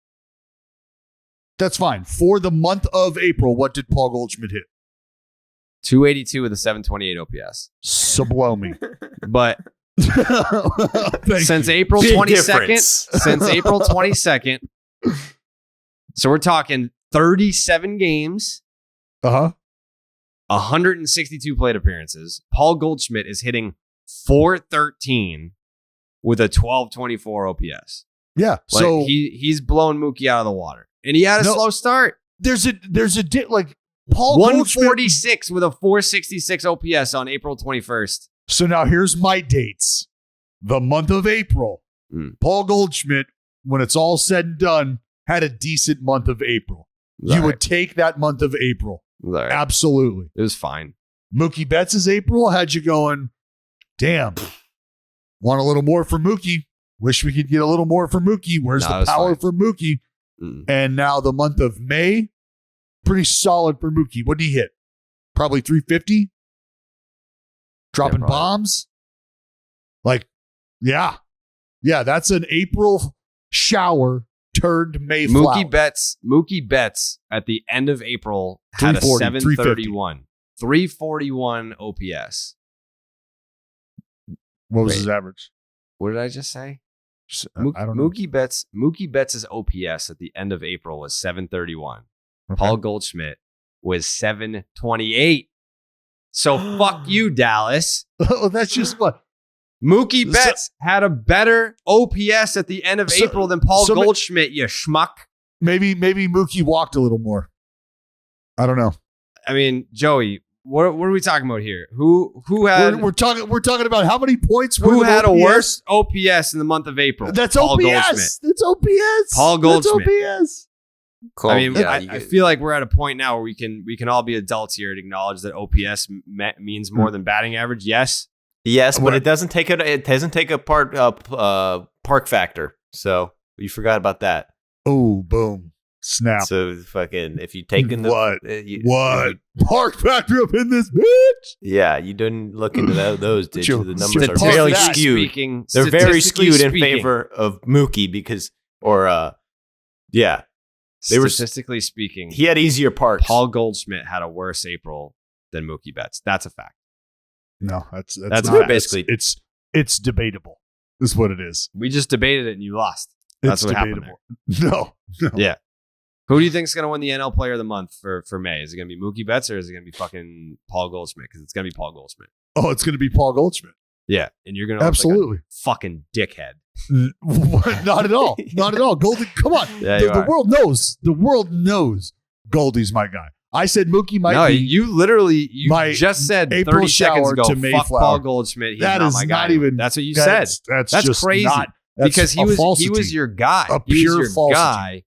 That's fine. For the month of April, what did Paul Goldschmidt hit? 282 with a 728 OPS. Sublime. But since April 22nd, so we're talking 37 games, 162 plate appearances. Paul Goldschmidt is hitting 413 with a 1224 OPS. Yeah, like so he's blown Mookie out of the water, and he had a slow start. There's a like Paul 146 with a 466 OPS on April 21st. So now here's my dates. The month of April, Paul Goldschmidt, when it's all said and done, had a decent month of April. You would take that month of April. Absolutely. It was fine. Mookie Betts' April had you going, damn, want a little more for Mookie. Wish we could get a little more for Mookie. Where's the power for Mookie? And now the month of May, pretty solid for Mookie. What did he hit? Probably 350? Dropping bombs? Like, yeah. Yeah, that's an April shower turned May flower. Mookie Betts at the end of April had a 731. 341 OPS. What was his average? What did I just say? I don't know. Mookie Betts' OPS at the end of April was 731. Okay. Paul Goldschmidt was 728. So fuck you, Dallas. Well, that's just what Mookie Betts had a better OPS at the end of April than Paul Goldschmidt, you schmuck. Maybe Mookie walked a little more. I don't know. I mean, Joey, what are we talking about here? Who had we're talking about how many points who had a worse OPS in the month of April? That's Paul OPS. Goldschmidt. That's OPS. Paul Goldschmidt. That's OPS. Cool. I mean, I feel like we're at a point now where we can all be adults here and acknowledge that OPS means more than batting average. Yes, but it doesn't take a park factor. So you forgot about that. Oh, boom. Snap. So fucking if you take in the what park factor up in this bitch? Yeah, you didn't look into those, did you? The numbers are very very skewed. They're very skewed in favor of Mookie they were statistically speaking. He had easier parks. Paul Goldschmidt had a worse April than Mookie Betts. That's a fact. No, that's not, basically it's debatable. Is what it is. We just debated it and you lost. That's what happened there. No. Yeah. Who do you think is going to win the NL Player of the Month for May? Is it going to be Mookie Betts or is it going to be fucking Paul Goldschmidt? Because it's going to be Paul Goldschmidt. Oh, it's going to be Paul Goldschmidt. Yeah, and you're going to absolutely look like a fucking dickhead. Not at all. Not at all. Goldie, come on. Yeah, the world knows. The world knows Goldie's my guy. I said Mookie might be. You just said April 30 seconds ago. To fuck Mayflower. Paul Goldschmidt. He's that not is my guy. not even. That's what you said. That's just crazy. Because he was your guy. A pure falsity. Guy.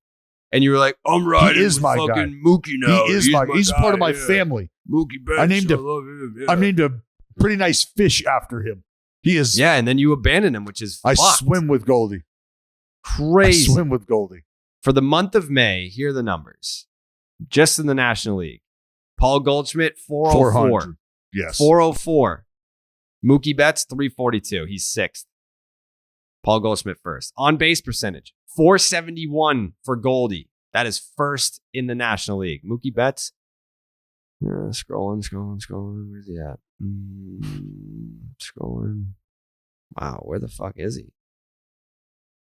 And you were like, I'm riding he is my fucking guy. Mookie now. He's guy, part of my family. Mookie Betts. I named a pretty nice fish after him. He is. Yeah, and then you abandoned him, which is I swim with Goldie. Crazy. I swim with Goldie. For the month of May, here are the numbers. Just in the National League. Paul Goldschmidt, 404. Yes. 404. Mookie Betts, 342. He's sixth. Paul Goldschmidt first. On base percentage, 471 for Goldie. That is first in the National League. Mookie Betts, scrolling. Where's he at? Scrolling. Wow, where the fuck is he?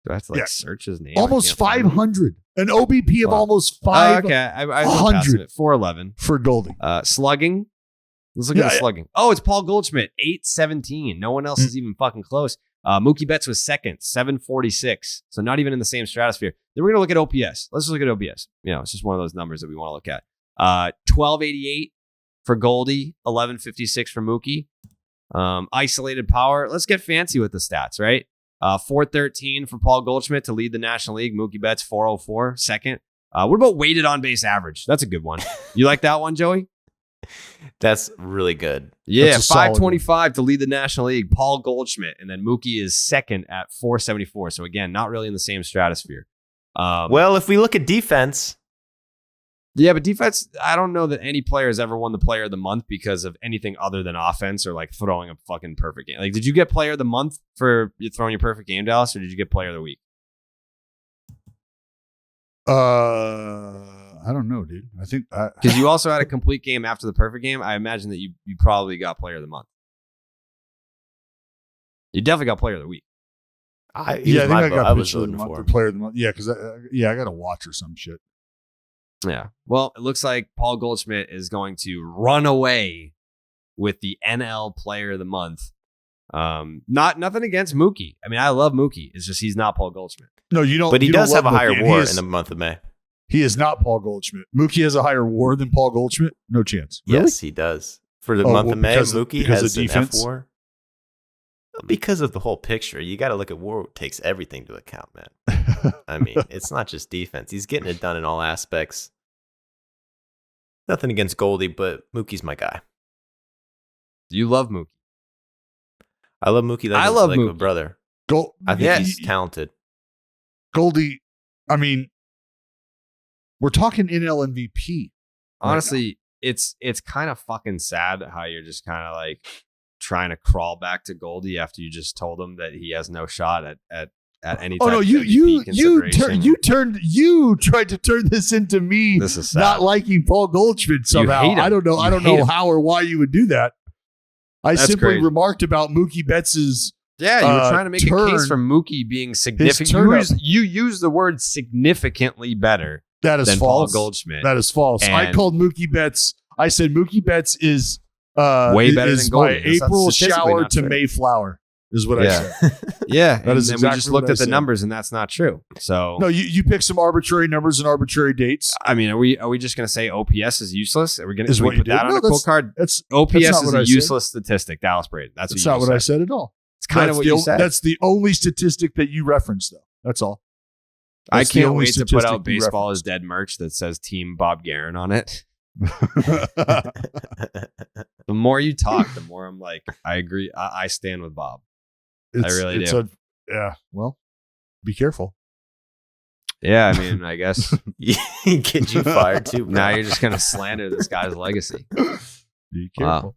Do I have to search his name? Almost 500. An OBP of almost 500. Okay, I 411 for Goldie. Slugging. Let's look at the slugging. Oh, it's Paul Goldschmidt, 817. No one else is even fucking close. Mookie Betts was second, 746. So not even in the same stratosphere. Then we're going to look at OPS. Let's just look at OPS. It's just one of those numbers that we want to look at. 1288 for Goldie, 1156 for Mookie. Isolated power. Let's get fancy with the stats, right? 413 for Paul Goldschmidt to lead the National League. Mookie Betts, 404, second. What about weighted on base average? That's a good one. You like that one, Joey? That's really good. Yeah, 525 to lead the National League. Paul Goldschmidt. And then Mookie is second at 474. So again, not really in the same stratosphere. Well, if we look at defense. Yeah, but defense, I don't know that any player has ever won the Player of the Month because of anything other than offense or like throwing a fucking perfect game. Like, did you get Player of the Month for you throwing your perfect game, Dallas, or did you get Player of the Week? I don't know, dude. I think because you also had a complete game after the perfect game. I imagine that you probably got Player of the Month. You definitely got Player of the Week. I think I got Pitcher of the Month or Player of the Month. Yeah, because I got to watch or some shit. Yeah. Well, it looks like Paul Goldschmidt is going to run away with the NL Player of the Month. Nothing against Mookie. I mean, I love Mookie. It's just he's not Paul Goldschmidt. No, you don't. But he does have a higher Mookie. WAR in the month of May. He is not Paul Goldschmidt. Mookie has a higher WAR than Paul Goldschmidt. No chance. Really? Yes, he does. For the month of May, Mookie has an F-WAR. Because of the whole picture, you got to look at WAR. Takes everything to account, man. I mean, it's not just defense. He's getting it done in all aspects. Nothing against Goldie, but Mookie's my guy. You love Mookie. I love Mookie. I love Mookie. My brother. I think he's talented. Goldie, I mean, we're talking NL MVP. Honestly, it's kind of fucking sad how you're just kind of like trying to crawl back to Goldie after you just told him that he has no shot at any Oh type no, of you consideration. you tried to turn this into me This is sad. not liking Paul Goldschmidt somehow. hate him. I don't know. You I don't hate know him. how or why you would do that. I That's simply crazy. remarked about Mookie Betts's. Yeah, you were trying to make a turn- case for Mookie being significant. turn You use the word significantly better That is than false. Paul Goldschmidt. That is false. I And- called Mookie Betts. I said Mookie Betts is Way better is than Goldie. my That's not April statistically shower not to true. Mayflower is what I Yeah. said. Yeah, That and is then exactly we just what looked I at the said. numbers, and that's not true. So No, you picked some arbitrary numbers and arbitrary dates. I mean, are we just going to say OPS is useless? Are we going Is to what you put that did? on No, a cool that's- card? That's OPS that's not is what I a said. useless statistic. Dallas Braden. That's That's what not you what said. I said at all. It's kind of what you said. That's the only statistic that you referenced, though. That's all. I That's the can't only wait to put statistic out you baseball referenced. is dead merch that says Team Bob Guerin on it. The more you talk, the more I'm like, I agree. I stand with Bob. really do. Yeah. Well, be careful. Yeah, I mean, I guess Get you fired too. Bro. now you're just going to slander this guy's legacy. Be Wow.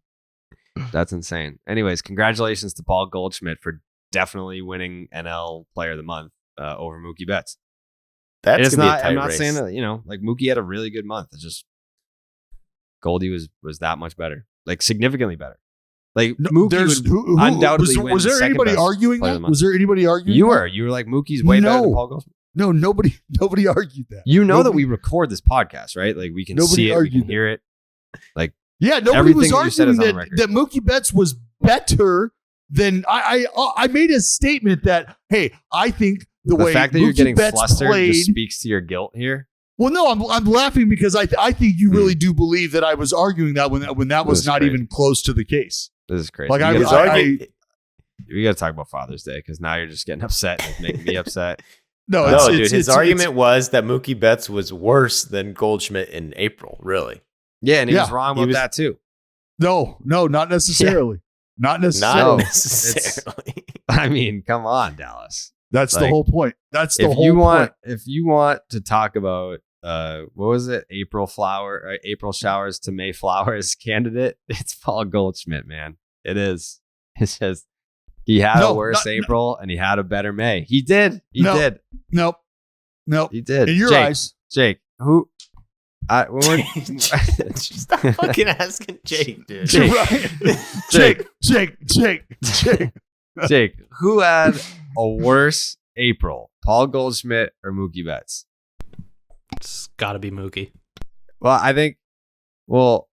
careful. That's insane. Anyways, congratulations to Paul Goldschmidt for definitely winning NL Player of the Month over Mookie Betts. That's It's gonna not. be a tight I'm not race. saying that like Mookie had a really good month. It's just Goldie was that much better, like significantly better. Like No, Mookie there's would undoubtedly win was there second anybody best arguing player of that? the month. Was there anybody arguing? You that? were like Mookie's way better than No. Paul Goldschmidt. No, nobody argued that. You know that Nobody- we record this podcast, right? Like we can Nobody see it, we argued can hear it. Yeah, nobody Everything was that you said arguing is on that, the record. that Mookie Betts was better than I made a statement that, hey, I think the way fact that Mookie you're getting Betts flustered played. just speaks to your guilt here. Well, no, I'm laughing because I think you really do believe that I was arguing that when that was This is not crazy. even close to the case. This is crazy. Like, We I- gotta His talk- argument- we got to talk about Father's Day because now you're just getting upset and it's making me upset. No, No, it's, dude. His it's, argument was that Mookie Betts was worse than Goldschmidt in April. Really? Yeah, and he was Yeah, wrong he about was- that too. No, not necessarily. Not necessarily. Not No, necessarily. I mean, come on, Dallas. That's the like, whole point. That's the If whole you point. want to talk about what was it, April showers to May flowers candidate, it's Paul Goldschmidt, man. It is. It's just he had No, a worse not- April and he had a better May. He did. He No. did. Nope. He did. In your Jake, eyes. Jake, who? When we're, Stop fucking asking Jake, dude. Jake. Jake, Jake, who had a worse April, Paul Goldschmidt or Mookie Betts? It's got to be Mookie. Well, I think. Well,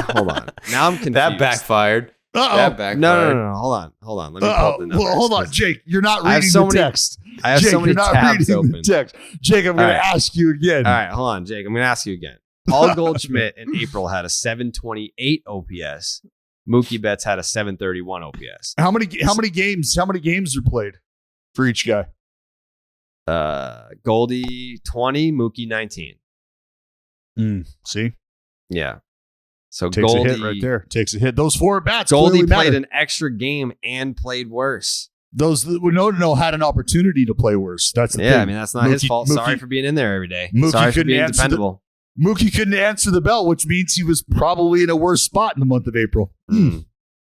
hold on. Now I'm confused. That backfired. That Uh-oh. backfired. No. Hold on. Let me pull up the numbers. Well, hold on, Jake. You're not I have reading so the many- text. I have Jake, so many you're not tabs reading open. the text. Jake, I'm going All to right. ask you again. All right, hold on, Jake. I'm going to ask you again. Paul Goldschmidt in April had a 728 OPS. Mookie Betts had a 731 OPS. How many games are played for each guy? Goldie 20, Mookie 19. See, Yeah. So takes Goldie a hit right there. Takes a hit. Those four at bats. Goldie clearly played matter. an extra game and played worse. Those no had an opportunity to play worse. That's the thing. I mean that's not his Mookie- fault. Sorry Mookie- for being in there every day. Mookie Sorry for couldn't being answer the- dependable. Mookie couldn't answer the bell, which means he was probably in a worse spot in the month of April. Mm.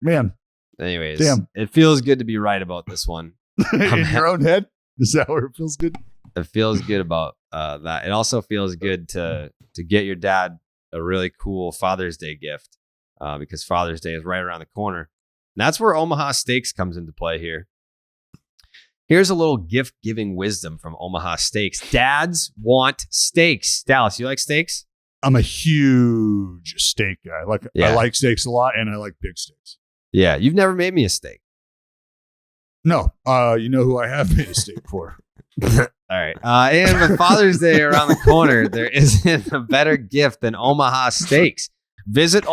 Man, Anyways, Damn. it feels good to be right about this one. in your own head, is that where it feels good? It feels good about that. It also feels good to get your dad a really cool Father's Day gift because Father's Day is right around the corner. And that's where Omaha Steaks comes into play here. Here's a little gift giving wisdom from Omaha Steaks. Dads want steaks. Dallas, you like steaks? I'm a huge steak guy. Yeah. I like steaks a lot, and I like big steaks. Yeah, you've never made me a steak. No, you know who I have made a steak for? All right. And with Father's Day around the corner, there isn't a better gift than Omaha Steaks. Visit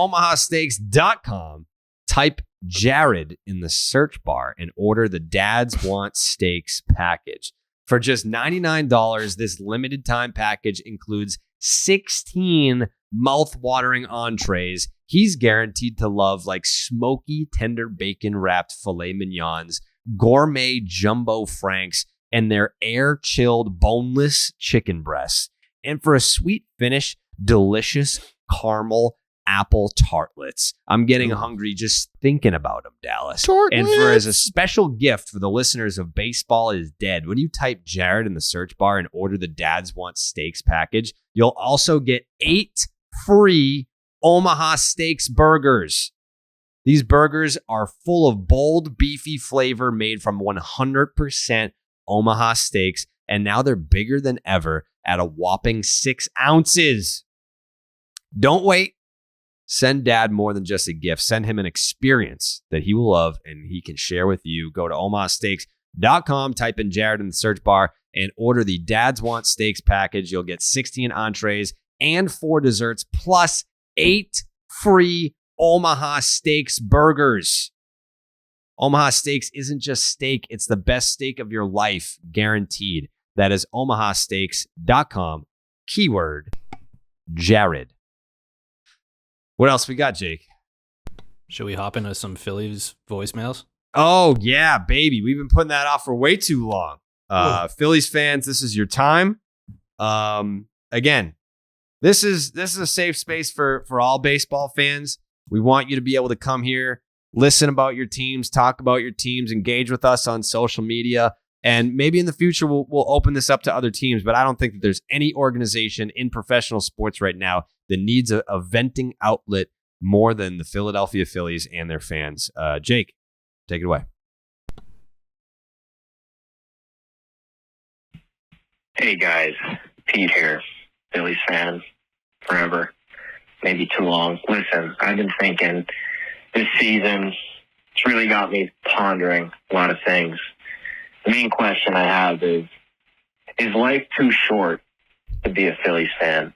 omahasteaks.com, type Jared in the search bar, and order the Dads Want Steaks package. For just $99, this limited time package includes 16 mouth-watering entrees he's guaranteed to love, like smoky, tender bacon-wrapped filet mignons, gourmet jumbo franks, and their air-chilled boneless chicken breasts. And for a sweet finish, delicious caramel apple tartlets. I'm getting hungry just thinking about them, Dallas. Tartlets. And as a special gift for the listeners of Baseball is Dead, when you type Jared in the search bar and order the Dads Want Steaks package, you'll also get 8 free Omaha Steaks burgers. These burgers are full of bold, beefy flavor made from 100% Omaha steaks, and now they're bigger than ever at a whopping 6 ounces. Don't wait. Send Dad more than just a gift. Send him an experience that he will love and he can share with you. Go to omahasteaks.com, type in Jared in the search bar, and order the Dads Want Steaks package. You'll get 16 entrees and 4 desserts, plus 8 free Omaha Steaks burgers. Omaha Steaks isn't just steak, it's the best steak of your life, guaranteed. That is omahasteaks.com, keyword Jared. What else we got, Jake? Should we hop into some Phillies voicemails? Oh, yeah, baby. We've been putting that off for way too long. Phillies fans, this is your time. Again, this is a safe space for all baseball fans. We want you to be able to come here, listen about your teams, talk about your teams, engage with us on social media. And maybe in the future, we'll open this up to other teams. But I don't think that there's any organization in professional sports right now that needs a venting outlet more than the Philadelphia Phillies and their fans. Jake, take it away. Hey, guys. Pete here. Phillies fan forever. Maybe too long. Listen, I've been thinking this season, it's really got me pondering a lot of things. The main question I have is life too short to be a Phillies fan?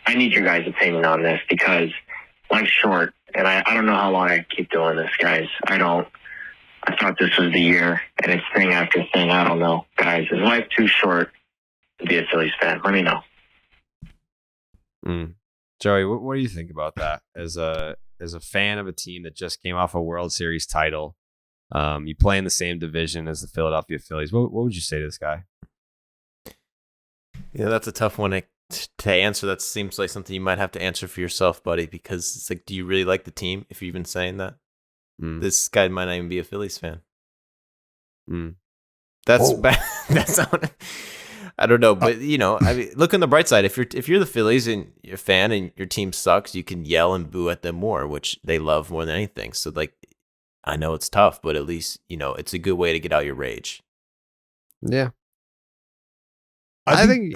I need your guys' opinion on this because life's short, and I don't know how long I keep doing this, guys. I thought this was the year, and it's thing after thing. I don't know. Guys, is life too short to be a Phillies fan? Let me know. Joey, what do you think about that as a fan of a team that just came off a World Series title? You play in the same division as the Philadelphia Phillies. What would you say to this guy? Yeah, that's a tough one to answer. That seems like something you might have to answer for yourself, buddy, because it's like, do you really like the team if you're even saying that? This guy might not even be a Phillies fan. That's bad. That's not, I don't know, but I mean, look on the bright side. If you're the Phillies and you're a fan and your team sucks, you can yell and boo at them more, which they love more than anything. So like, I know it's tough, but at least it's a good way to get out your rage. Yeah, I think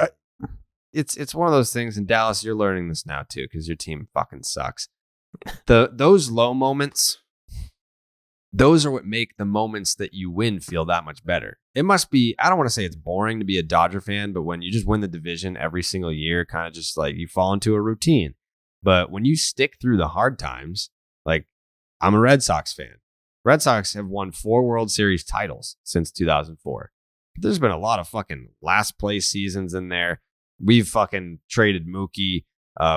it's one of those things. In Dallas, you're learning this now too because your team fucking sucks. Those low moments, those are what make the moments that you win feel that much better. It must be, I don't want to say it's boring to be a Dodger fan, but when you just win the division every single year, kind of just like you fall into a routine. But when you stick through the hard times, like I'm a Red Sox fan. Red Sox have won 4 World Series titles since 2004. There's been a lot of fucking last place seasons in there. We've fucking traded Mookie.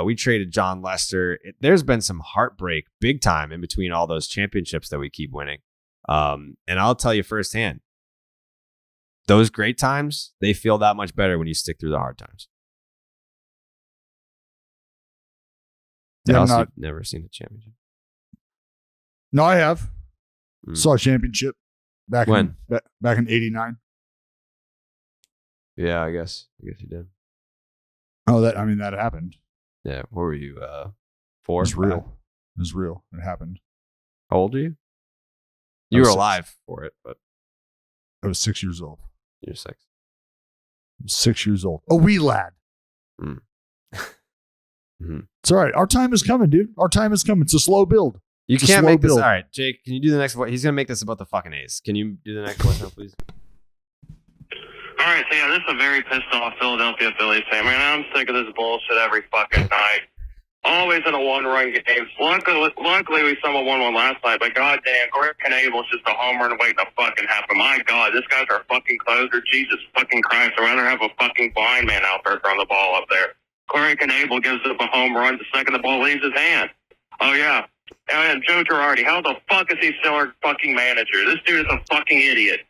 We traded John Lester. There's been some heartbreak big time in between all those championships that we keep winning. And I'll tell you firsthand, those great times, they feel that much better when you stick through the hard times. Yeah, I've never seen a championship. No, I have. Saw a championship back in '89. Yeah, I guess you did. Oh, that happened. Yeah, what were you? 4? It was real. It was real. It happened. How old are you? You were alive for it, but I was 6 years old. You're 6. I was 6 years old. A wee lad. It's all right. Our time is coming, dude. Our time is coming. It's a slow build. You can't make this. All right, Jake, can you do the next one? He's going to make this about the fucking A's. Can you do the next one now, please? All right, so yeah, this is a very pissed off Philadelphia Phillies fan. Man, I'm sick of this bullshit every fucking night. Always in a one-run game. Luckily, we somehow won one last night, but goddamn, Canable's just a home run waiting to fucking happen. My God, this guy's our fucking closer. Jesus fucking Christ, I'd rather have a fucking blind man out there throwing the ball up there. Corey Canable gives up a home run the second the ball leaves his hand. Oh, yeah. And Joe Girardi, how the fuck is he still our fucking manager? This dude is a fucking idiot.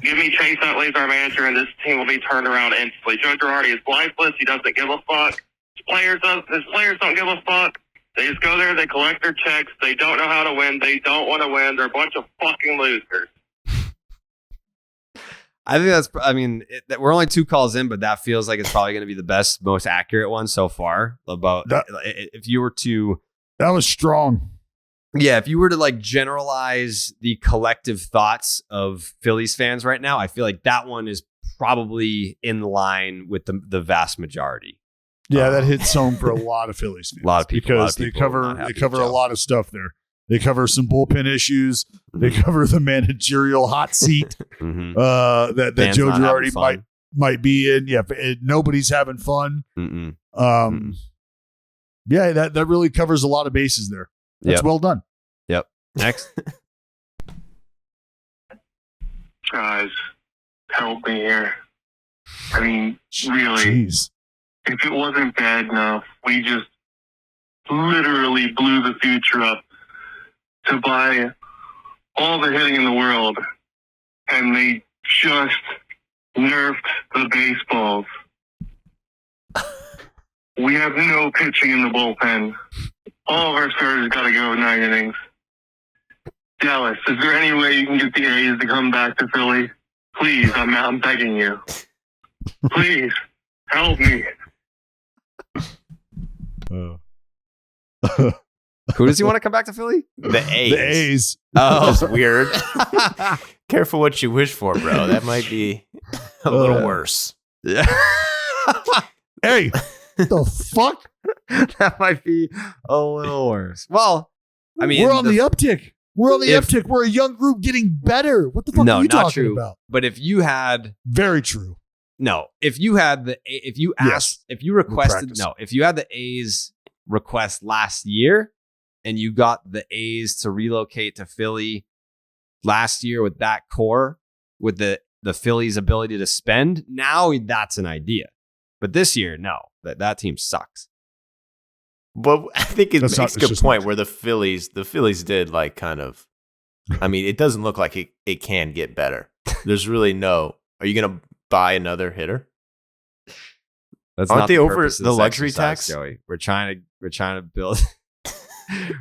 Give me Chase Utley's our manager, and this team will be turned around instantly. Joe Girardi is lifeless. He doesn't give a fuck. players don't give a fuck. They just go there, they collect their checks. They don't know how to win. They don't want to win. They're a bunch of fucking losers. I think we're only 2 calls in, but that feels like it's probably going to be the best, most accurate one so far. About that, if you were to, that was strong. Yeah, if you were to like generalize the collective thoughts of Phillies fans right now, I feel like that one is probably in line with the vast majority. Yeah, that hits home for a lot of Phillies fans. A lot of people, because they cover a lot of stuff there. They cover some bullpen issues. They cover the managerial hot seat that Joe Girardi might be in. Yeah, nobody's having fun. Yeah, that really covers a lot of bases there. That's well done. Yep. Next. Guys, help me here. I mean, really, jeez. If it wasn't bad enough, we just literally blew the future up to buy all the hitting in the world, and they just nerfed the baseballs. We have no pitching in the bullpen. All of our starters got to go 9 innings. Dallas, is there any way you can get the A's to come back to Philly? Please, I'm begging you. Please, help me. Who does he want to come back to Philly? The A's. The A's. Oh, that's weird. Careful what you wish for, bro. That might be a little worse. Yeah. Hey, the fuck? That might be a little worse. Well, I mean, we're on the uptick. We're on the uptick. We're a young group getting better. What the fuck are you talking about? But if you had, very true. No, if you had if you had the A's request last year and you got the A's to relocate to Philly last year with that core, with the Phillies' ability to spend, now that's an idea. But this year, no, that team sucks. But I think it makes a good point where the Phillies did like kind of, I mean, it doesn't look like it can get better. There's really no, are you going to buy another hitter? Aren't they over the luxury tax? Joey, we're trying to build,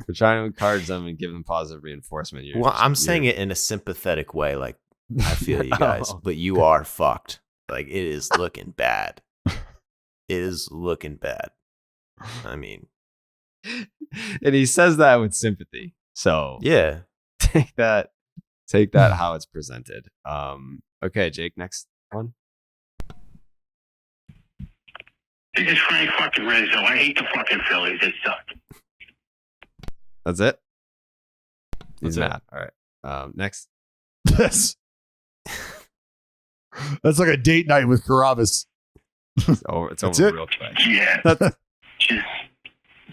we're trying to encourage them and give them positive reinforcement. I'm saying it in a sympathetic way. Like, I feel you guys, but you are fucked. Like, it is looking bad. It is looking bad. I mean, and he says that with sympathy. So yeah, take that how it's presented. Okay, Jake, next one. This is Frank fucking Rizzo. I hate the fucking Phillies. They suck. That's it? He's mad. All right. Next. That's like a date night with Carrabis. It's over real quick. Yeah. Just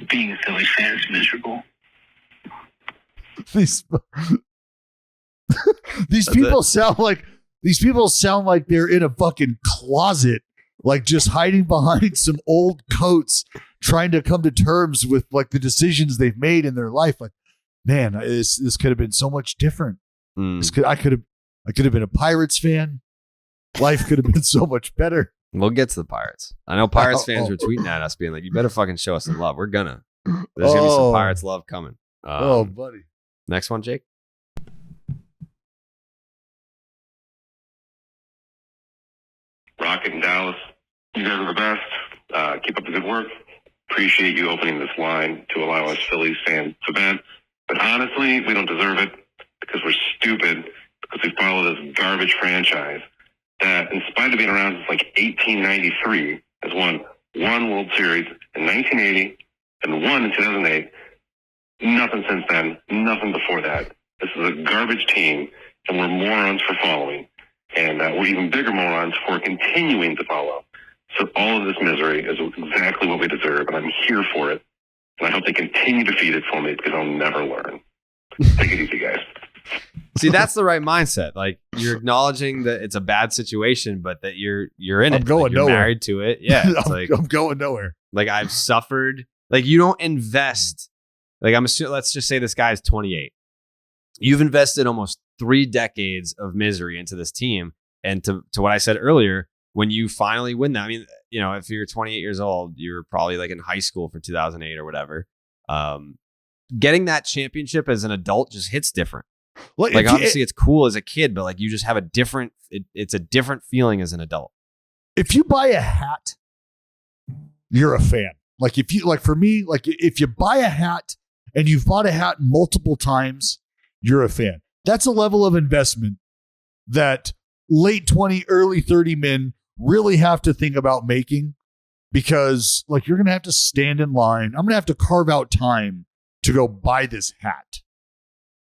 being a Phillies fan is miserable. These people sound like they're in a fucking closet, like just hiding behind some old coats, trying to come to terms with like the decisions they've made in their life. Like, man, this could have been so much different. I could have been a Pirates fan. Life could have been so much better. We'll get to the Pirates. I know Pirates fans were tweeting at us being like, you better fucking show us some love. We're gonna. There's going to be some Pirates love coming. Buddy. Next one, Jake. Rocket and Dallas, you guys are the best. Keep up the good work. Appreciate you opening this line to allow us Phillies fans to vent. But honestly, we don't deserve it because we're stupid, because we follow this garbage franchise that, in spite of being around since like 1893, has won one World Series in 1980 and one in 2008. Nothing since then. Nothing before that. This is a garbage team, and we're morons for following. And we're even bigger morons for continuing to follow. So all of this misery is exactly what we deserve, and I'm here for it. And I hope they continue to feed it for me because I'll never learn. Take it easy, guys. See, that's the right mindset. Like, you're acknowledging that it's a bad situation, but that you're in it. I'm going like, you're nowhere. Married to it. Yeah. I'm going nowhere. Like, I've suffered. Like, you don't invest. Like, let's just say this guy is 28. You've invested almost 3 decades of misery into this team. And to what I said earlier, when you finally win that, I mean, if you're 28 years old, you're probably like in high school for 2008 or whatever. Getting that championship as an adult just hits different. Like obviously it's cool as a kid, but like you just have a different, it's a different feeling as an adult. If you buy a hat, you're a fan. Like for me, like if you buy a hat and you've bought a hat multiple times, you're a fan. That's a level of investment that late 20, early 30 men really have to think about making, because like you're going to have to stand in line. I'm going to have to carve out time to go buy this hat.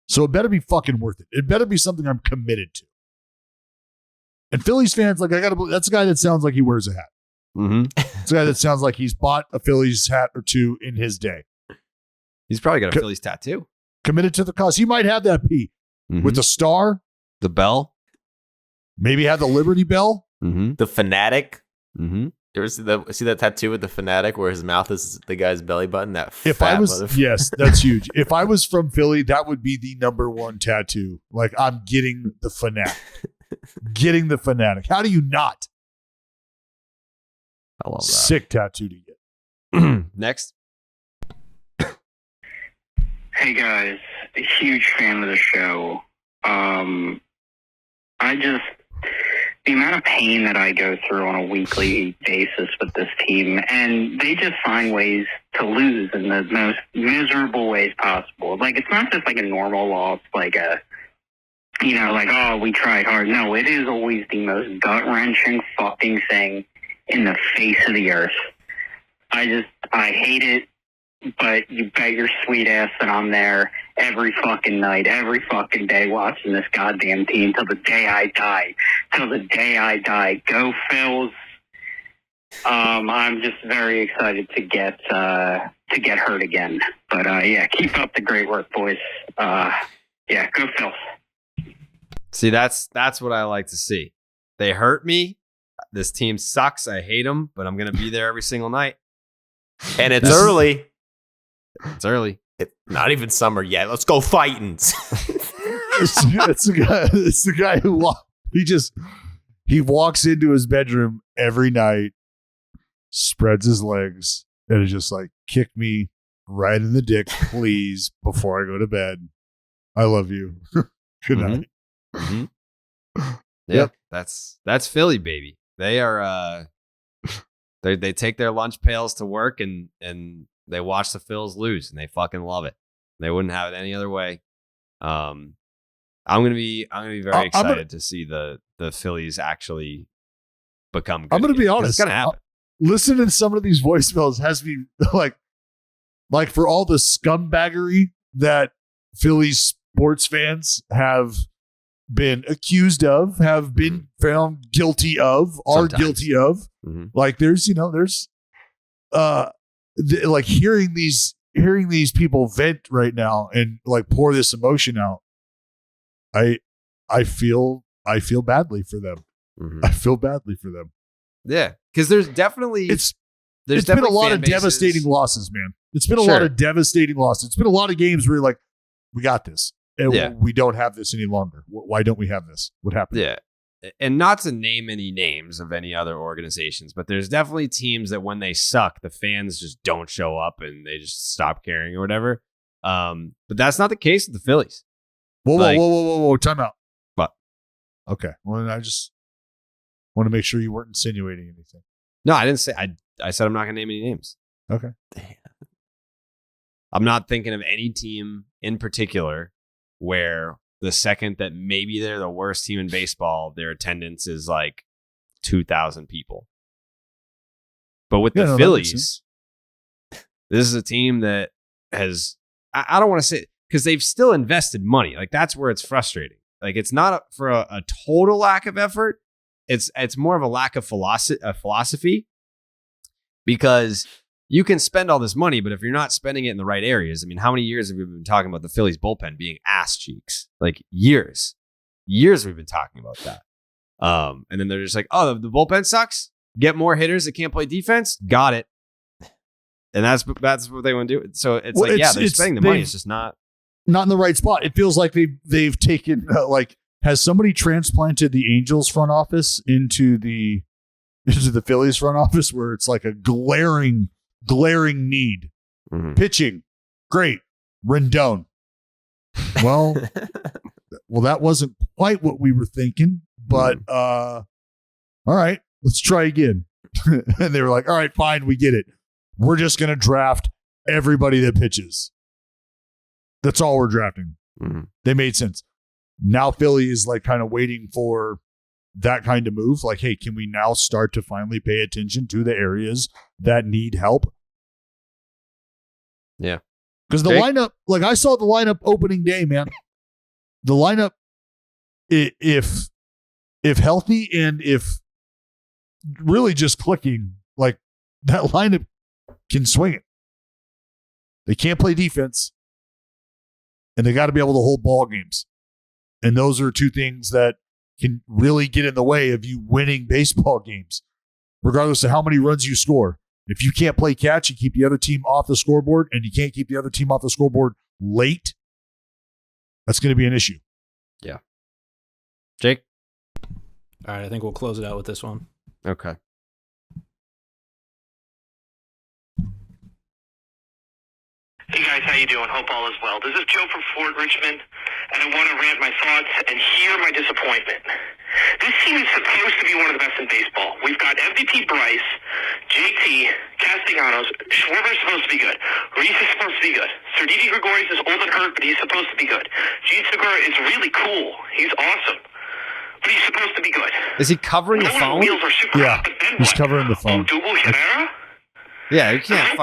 So it better be fucking worth it. It better be something I'm committed to. And Phillies fans, like that's a guy that sounds like he wears a hat. Mm-hmm. It's a guy that sounds like he's bought a Phillies hat or two in his day. He's probably got a Phillies tattoo. Committed to the cause. He might have that P with the star, the bell, maybe have the Liberty Bell, the Fanatic. Mm-hmm. You ever see that tattoo with the Fanatic where his mouth is the guy's belly button? That if I was, yes, that's huge. If I was from Philly, that would be the number one tattoo. Like I'm getting the Fanatic, getting the Fanatic. How do you not? I love that. Sick tattoo to get. Next. Hey guys, a huge fan of the show. The amount of pain that I go through on a weekly basis with this team, and they just find ways to lose in the most miserable ways possible. Like, it's not just like a normal loss, like oh, we tried hard. No, it is always the most gut-wrenching fucking thing in the face of the earth. I hate it, but you bet your sweet ass that I'm there every fucking night, every fucking day watching this goddamn team till the day I die. Till the day I die. Go Phils. I'm just very excited to get hurt again. But yeah, keep up the great work, boys. Yeah, go Phils. See, that's what I like to see. They hurt me. This team sucks. I hate them, but I'm going to be there every single night. And it's early. It's early. It's not even summer yet. Let's go Fightins. It's the guy who he walks into his bedroom every night, spreads his legs, and is just like, kick me right in the dick, please, before I go to bed. I love you. Good night. Mm-hmm. Yep. That's Philly, baby. They are they take their lunch pails to work and they watch the Phils lose and they fucking love it. They wouldn't have it any other way. I'm gonna be very excited to see the Phillies actually become good. I'm gonna be honest. It's gonna happen. Listening to some of these voicemails has me like for all the scumbaggery that Phillies sports fans have been accused of, have been found guilty of, are guilty of. Mm-hmm. Like there's like hearing these people vent right now and like pour this emotion out. I feel badly for them. Mm-hmm. I feel badly for them. Yeah, because there's definitely been a lot of devastating losses, man. It's been a lot of devastating losses. It's been a lot of games where you're like, we got this. And we don't have this any longer. Why don't we have this? What happened? Yeah. And not to name any names of any other organizations, but there's definitely teams that when they suck, the fans just don't show up and they just stop caring or whatever. But that's not the case with the Phillies. Whoa. Time out. What? Okay. Well, I just want to make sure you weren't insinuating anything. No, I didn't say. I said I'm not going to name any names. Okay. I'm not thinking of any team in particular where the second that maybe they're the worst team in baseball, their attendance is like 2,000 people. But with the Phillies, this is a team that has, I don't want to say, because they've still invested money. Like that's where it's frustrating. Like it's not for a total lack of effort. It's more of a lack of philosophy, because you can spend all this money, but if you're not spending it in the right areas, I mean, how many years have we been talking about the Phillies bullpen being ass cheeks? Like years we've been talking about that. And then they're just like, oh, the bullpen sucks. Get more hitters that can't play defense. Got it. And that's what they want to do. So it's they're spending the money. It's just not in the right spot. It feels like they've taken has somebody transplanted the Angels front office into the into the Phillies front office where it's like a glaring need. Mm-hmm. Pitching, great. Rendon. Well, that wasn't quite what we were thinking, but all right, let's try again. And they were like, all right, fine, we get it. We're just going to draft everybody that pitches. That's all we're drafting. Mm-hmm. They made sense. Now Philly is like kind of waiting for that kind of move. Like, hey, can we now start to finally pay attention to the areas that need help? Yeah. Because the lineup, like I saw the lineup opening day, man. The lineup, if healthy and if really just clicking, like that lineup can swing it. They can't play defense, and they got to be able to hold ball games. And those are two things that can really get in the way of you winning baseball games, regardless of how many runs you score. If you can't play catch, you keep the other team off the scoreboard, and you can't keep the other team off the scoreboard late, that's going to be an issue. Yeah. Jake? All right, I think we'll close it out with this one. Okay. Hey guys, how you doing? Hope all is well. This is Joe from Fort Richmond, and I want to rant my thoughts and hear my disappointment. This team is supposed to be one of the best in baseball. We've got MVP Bryce, JT, Castellanos, Schwarber's supposed to be good. Reese is supposed to be good. Serditi Gregorius is old and hurt, but he's supposed to be good. Gene Segura is really cool. He's awesome. But he's supposed to be good. Is he covering the phone? Wheels are super Yeah, hot, but then he's what? covering the phone. Odubel Herrera? Yeah, you can't.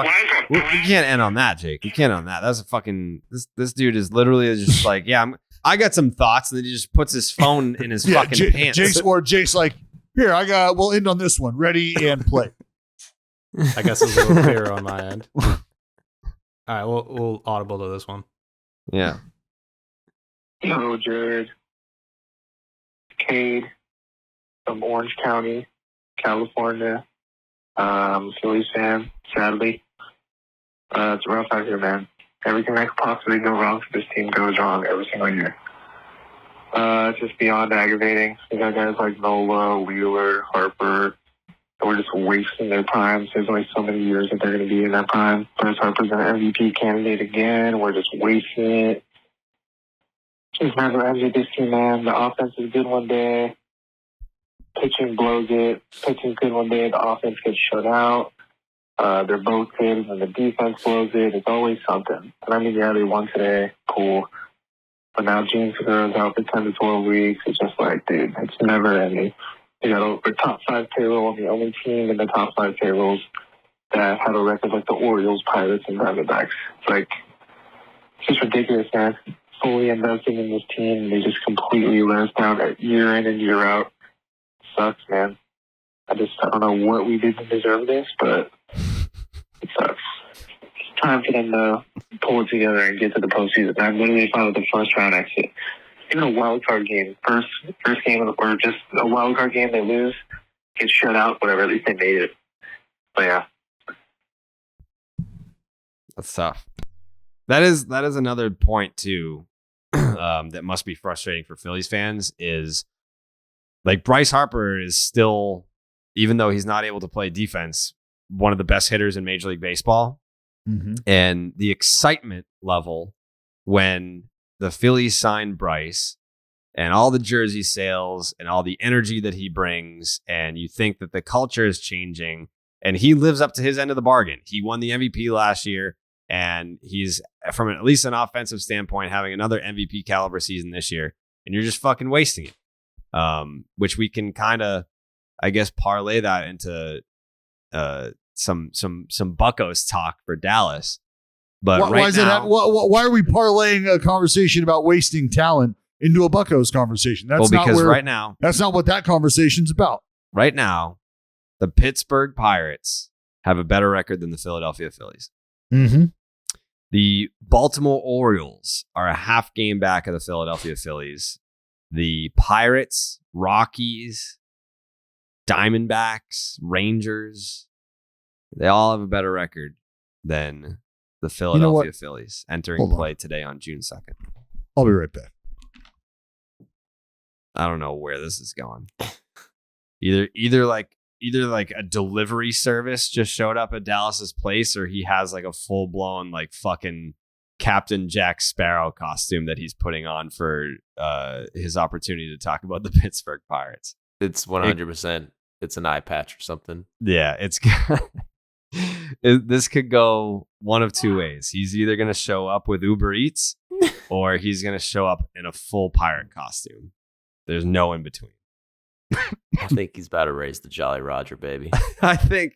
You You can't end on that, Jake. You can't end on that. That's a fucking. This dude is literally just like, yeah, I got some thoughts, and then he just puts his phone in his fucking pants. Jake's like, here, we'll end on this one. Ready and play. I guess it's a little clearer on my end. All right, we'll audible to this one. Yeah. Hello, Jared. Cade from Orange County, California. Phillies fan, sadly. It's rough out here, man. Everything that could possibly go wrong for this team goes wrong every single year. It's just beyond aggravating. We got guys like Nola, Wheeler, Harper. We're just wasting their primes. There's only so many years that they're going to be in that prime. Bryce Harper's an MVP candidate again. We're just wasting it. Just never ended this team, man. The offense is good one day. Pitching blows it. Pitching's good one day. The offense gets shut out. They're both good, and the defense blows it. It's always something. And I mean, yeah, they won today. Cool. But now Gene Segura's out for 10 to 12 weeks. It's just like, dude, it's never ending. You got over top 5 payroll, the only team in the top 5 payrolls that have a record like the Orioles, Pirates, and Diamondbacks. It's like, it's just ridiculous, man. Fully investing in this team, and they just completely let us down year in and year out. Sucks, man. I don't know what we did to deserve this, but it sucks. It's time for them to pull it together and get to the postseason. I'm literally fine with the first round exit. Even a wild card game, first game, or just a wild card game, they lose, get shut out, whatever. At least they made it. But yeah, That's tough. That is another point too. That must be frustrating for Phillies fans is. Like Bryce Harper is still, even though he's not able to play defense, one of the best hitters in Major League Baseball. Mm-hmm. And the excitement level when the Phillies signed Bryce and all the jersey sales and all the energy that he brings, and you think that the culture is changing, and he lives up to his end of the bargain. He won the MVP last year, and he's, from at least an offensive standpoint, having another MVP caliber season this year, and you're just fucking wasting it. Which we can kind of, I guess, parlay that into some Buccos talk for Dallas. But why are we parlaying a conversation about wasting talent into a Buccos conversation? That's right now, that's not what that conversation's about. Right now, the Pittsburgh Pirates have a better record than the Philadelphia Phillies. Mm-hmm. The Baltimore Orioles are a half game back of the Philadelphia Phillies. The Pirates, Rockies, Diamondbacks, Rangers, they all have a better record than the Philadelphia Phillies entering play today on June 2nd. I'll be right back. I don't know where this is going. Either either like a delivery service just showed up at Dallas's place, or he has like a full blown like fucking Captain Jack Sparrow costume that he's putting on for his opportunity to talk about the Pittsburgh Pirates. It's 100%. It's an eye patch or something. Yeah, this could go one of two ways. He's either going to show up with Uber Eats or he's going to show up in a full pirate costume. There's no in between. I think he's about to raise the Jolly Roger, baby. I think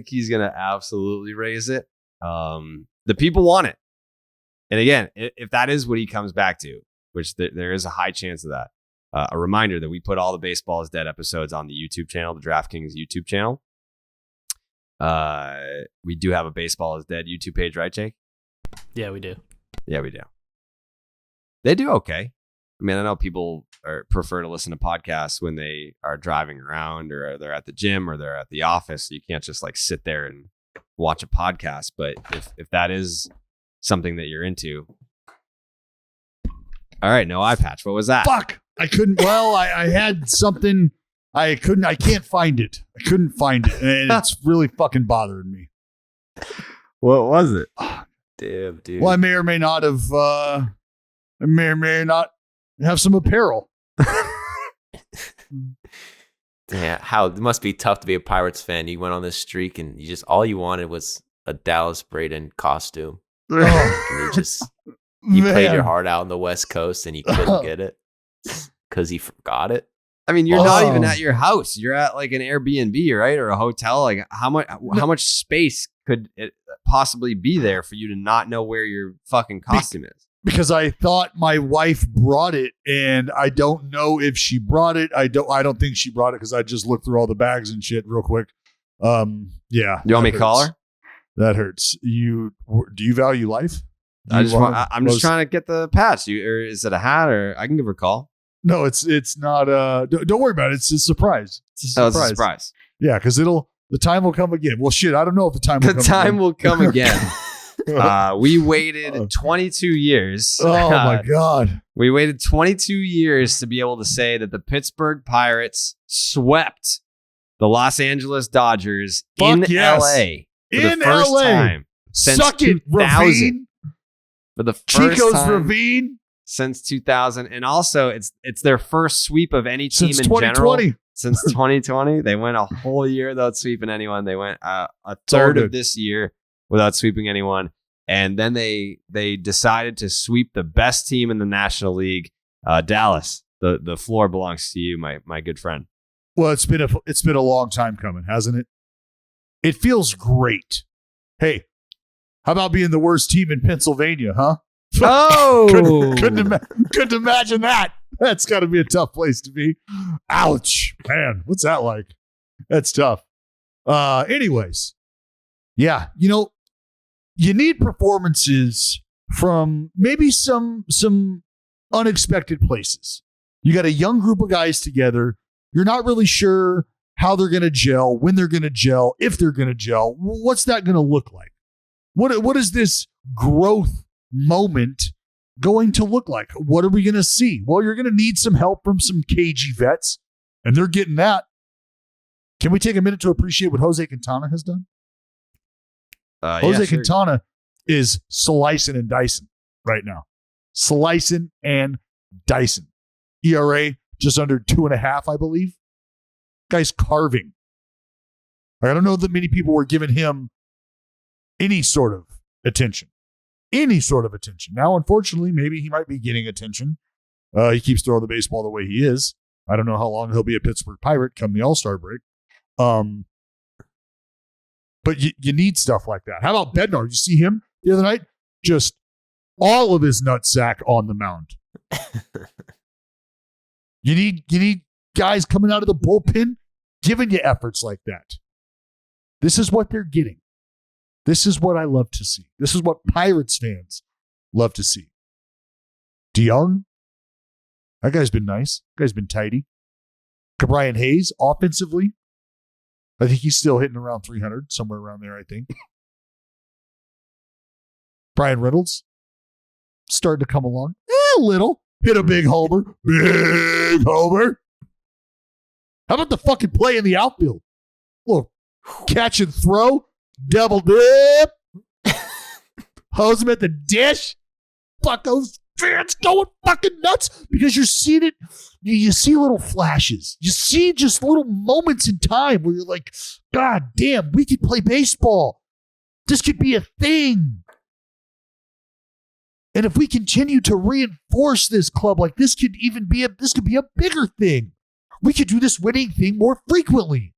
he's going to absolutely raise it. The people want it. And again, if that is what he comes back to, which there is a high chance of that, a reminder that we put all the Baseball is Dead episodes on the YouTube channel, the DraftKings YouTube channel. We do have a Baseball is Dead YouTube page, right, Jake? Yeah, we do. Yeah, we do. They do okay. I mean, I know people prefer to listen to podcasts when they are driving around or they're at the gym or they're at the office. You can't just like sit there and watch a podcast. But if that is something that you're into, all right, no eye patch. What was that? Fuck! I couldn't. Well, I had something. I can't find it. I couldn't find it, and it's really fucking bothering me. What was it? Damn, dude. Well, I may or may not have. I may or may not have some apparel. Damn, it must be tough to be a Pirates fan. You went on this streak, and all you wanted was a Dallas Braden costume. Oh, And you played your heart out on the West Coast, and you couldn't get it because you forgot it. I mean, you're not even at your house. You're at like an Airbnb, right? Or a hotel. Like how much space could it possibly be there for you to not know where your fucking costume is? Because I thought my wife brought it, and I don't know if she brought it. I don't think she brought it because I just looked through all the bags and shit real quick. Yeah. You want me to call her? That hurts. Do you value life? I'm just trying to get the patch. Or is it a hat? Or I can give her a call. No, it's not. Don't worry about it. It's a surprise. It's a surprise. Yeah, because the time will come again. Well, shit, I don't know if the time will come again. The time will come again. We waited 22 years. Oh my God. We waited 22 years to be able to say that the Pittsburgh Pirates swept the Los Angeles Dodgers in LA for the first time since Suck it, 2000. Ravine. For the first Chico's time Ravine. Since 2000. And also it's their first sweep of any team Since in 2020. General. Since 2020. They went a whole year without sweeping anyone. They went a third of this year without sweeping anyone. And then they decided to sweep the best team in the National League, Dallas. The floor belongs to you, my good friend. Well, it's been a long time coming, hasn't it? It feels great. Hey, how about being the worst team in Pennsylvania, huh? Oh, couldn't imagine that. That's got to be a tough place to be. Ouch, man. What's that like? That's tough. Anyways, yeah, you need performances from maybe some unexpected places. You got a young group of guys together. You're not really sure how they're going to gel, when they're going to gel, if they're going to gel. What's that going to look like? What is this growth moment going to look like? What are we going to see? Well, you're going to need some help from some cagey vets, and they're getting that. Can we take a minute to appreciate what Jose Quintana has done? Jose Quintana is slicing and dicing right now. Slicing and dicing. ERA just under 2.5, I believe. Guy's carving. I don't know that many people were giving him any sort of attention. Now, unfortunately, maybe he might be getting attention. He keeps throwing the baseball the way he is. I don't know how long he'll be a Pittsburgh Pirate come the All-Star break. But you need stuff like that. How about Bednar? You see him the other night? Just all of his nutsack on the mound. You need guys coming out of the bullpen giving you efforts like that. This is what they're getting. This is what I love to see. This is what Pirates fans love to see. DeYoung, that guy's been nice. That guy's been tidy. Brian Hayes, offensively, I think he's still hitting around 300, somewhere around there, I think. Brian Reynolds, starting to come along. A little. Hit a big homer. Big homer. How about the fucking play in the outfield? Little catch and throw, double dip, hose him at the dish. Fuck those fans going fucking nuts because you're seeing it. You see little flashes. You see just little moments in time where you're like, God damn, we could play baseball. This could be a thing. And if we continue to reinforce this club, like this could be a bigger thing. We could do this winning thing more frequently.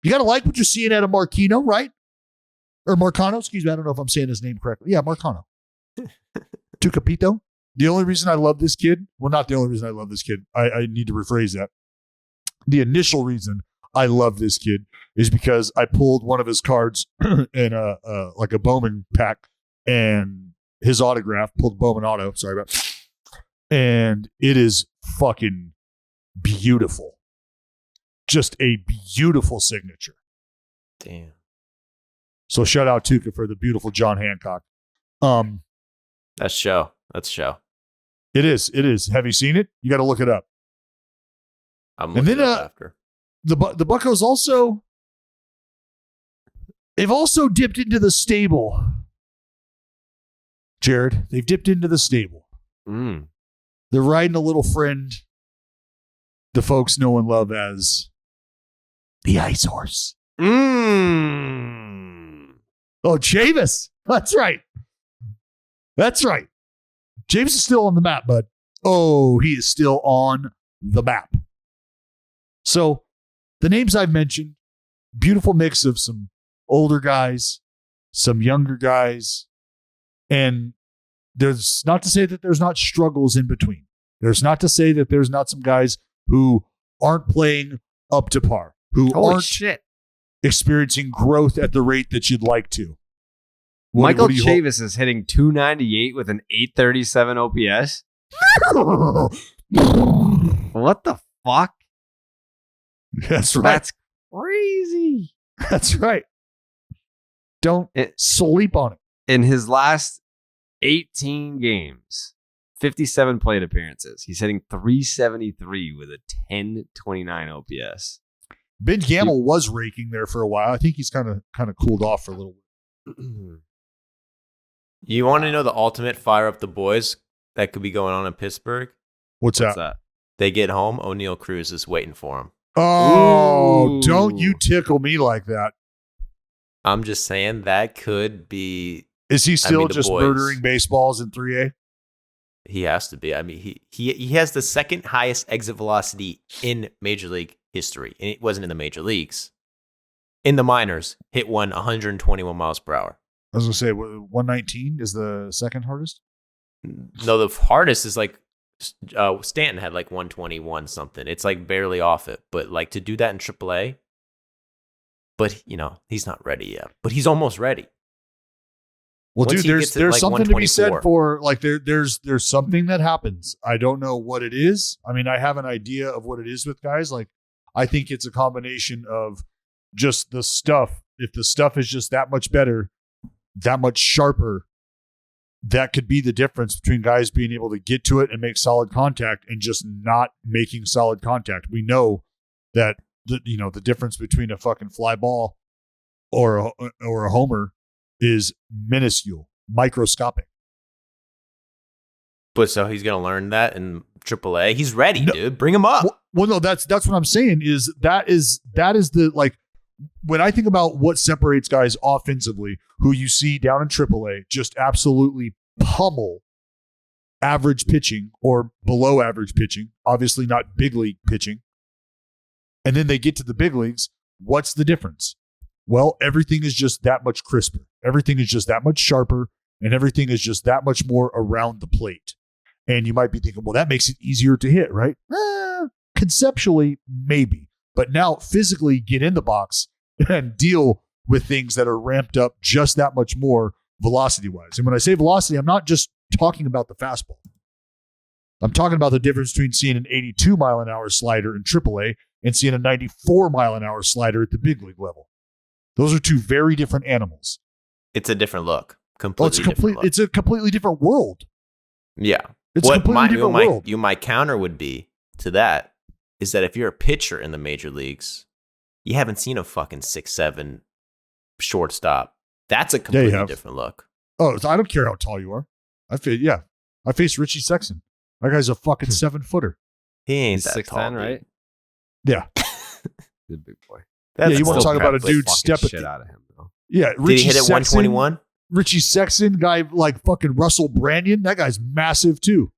You got to like what you're seeing out of Marquino, right? Or Marcano, excuse me. I don't know if I'm saying his name correctly. Yeah, Marcano. Tucapito. The only reason I love this kid, well, not the only reason I love this kid. I need to rephrase that. The initial reason I love this kid is because I pulled one of his cards in like a Bowman pack and his autograph, pulled Bowman auto, sorry about that. And it is fucking beautiful. Just a beautiful signature. Damn. So shout out Tuca for the beautiful John Hancock. That's show. It is. Have you seen it? You got to look it up. I'm looking it up after. The Buccos they've also dipped into the stable. Jared, they've dipped into the stable. They're riding a little friend the folks know and love as the Ice Horse. Oh, Chavis. That's right. James is still on the map, bud. Oh, he is still on the map. So the names I've mentioned, beautiful mix of some older guys, some younger guys, and there's not to say that there's not struggles in between. There's not to say that there's not some guys who aren't playing up to par, who aren't experiencing growth at the rate that you'd like to. Michael Chavis is hitting 298 with an 837 OPS. What the fuck? That's right. That's crazy. That's right. Don't sleep on it. In his last 18 games, 57 plate appearances, he's hitting 373 with a 1029 OPS. Ben Gamel was raking there for a while. I think he's kind of cooled off for a little bit. You want to know the ultimate fire up the boys that could be going on in Pittsburgh? What's that? They get home, O'Neal Cruz is waiting for them. Oh, don't you tickle me like that. I'm just saying that could be. Is he still just murdering baseballs in 3A? He has to be. I mean, he has the second highest exit velocity in Major League history. And it wasn't in the major leagues. In the minors, hit 121 miles per hour. I was going to say, 119 is the second hardest? No, the hardest is like Stanton had like 121 something. It's like barely off it. But like to do that in AAA, but he's not ready yet. But he's almost ready. Well, dude, there's like something to be said for like there's something that happens. I don't know what it is. I mean, I have an idea of what it is with guys. Like, I think it's a combination of just the stuff. If the stuff is just that much better, that much sharper, that could be the difference between guys being able to get to it and make solid contact and just not making solid contact. We know that the difference between a fucking fly ball or a homer is minuscule, microscopic. But so he's going to learn that in AAA. He's ready, dude. Bring him up. Well, no, that's what I'm saying is that is the, like, when I think about what separates guys offensively who you see down in AAA just absolutely pummel average pitching or below average pitching, obviously not big league pitching, and then they get to the big leagues, what's the difference? Well, everything is just that much crisper. Everything is just that much sharper, and everything is just that much more around the plate. And you might be thinking, well, that makes it easier to hit, right? Conceptually, maybe. But now physically get in the box and deal with things that are ramped up just that much more velocity-wise. And when I say velocity, I'm not just talking about the fastball. I'm talking about the difference between seeing an 82-mile-an-hour slider in AAA and seeing a 94-mile-an-hour slider at the big league level. Those are two very different animals. It's a different look. It's a completely different world. Yeah. It's a completely different world. My counter would be to that is that if you're a pitcher in the major leagues, you haven't seen a fucking 6'7" shortstop. That's a completely different look. Oh, I don't care how tall you are. I faced Richie Sexton. That guy's a fucking 7-footer. He ain't He's that 6'10", tall, right? Yeah. He's a big boy. Yeah, you want to talk about a dude stepping shit out of him, though. Yeah, Did he hit at 121? Richie Sexton, guy like fucking Russell Brandon. That guy's massive too.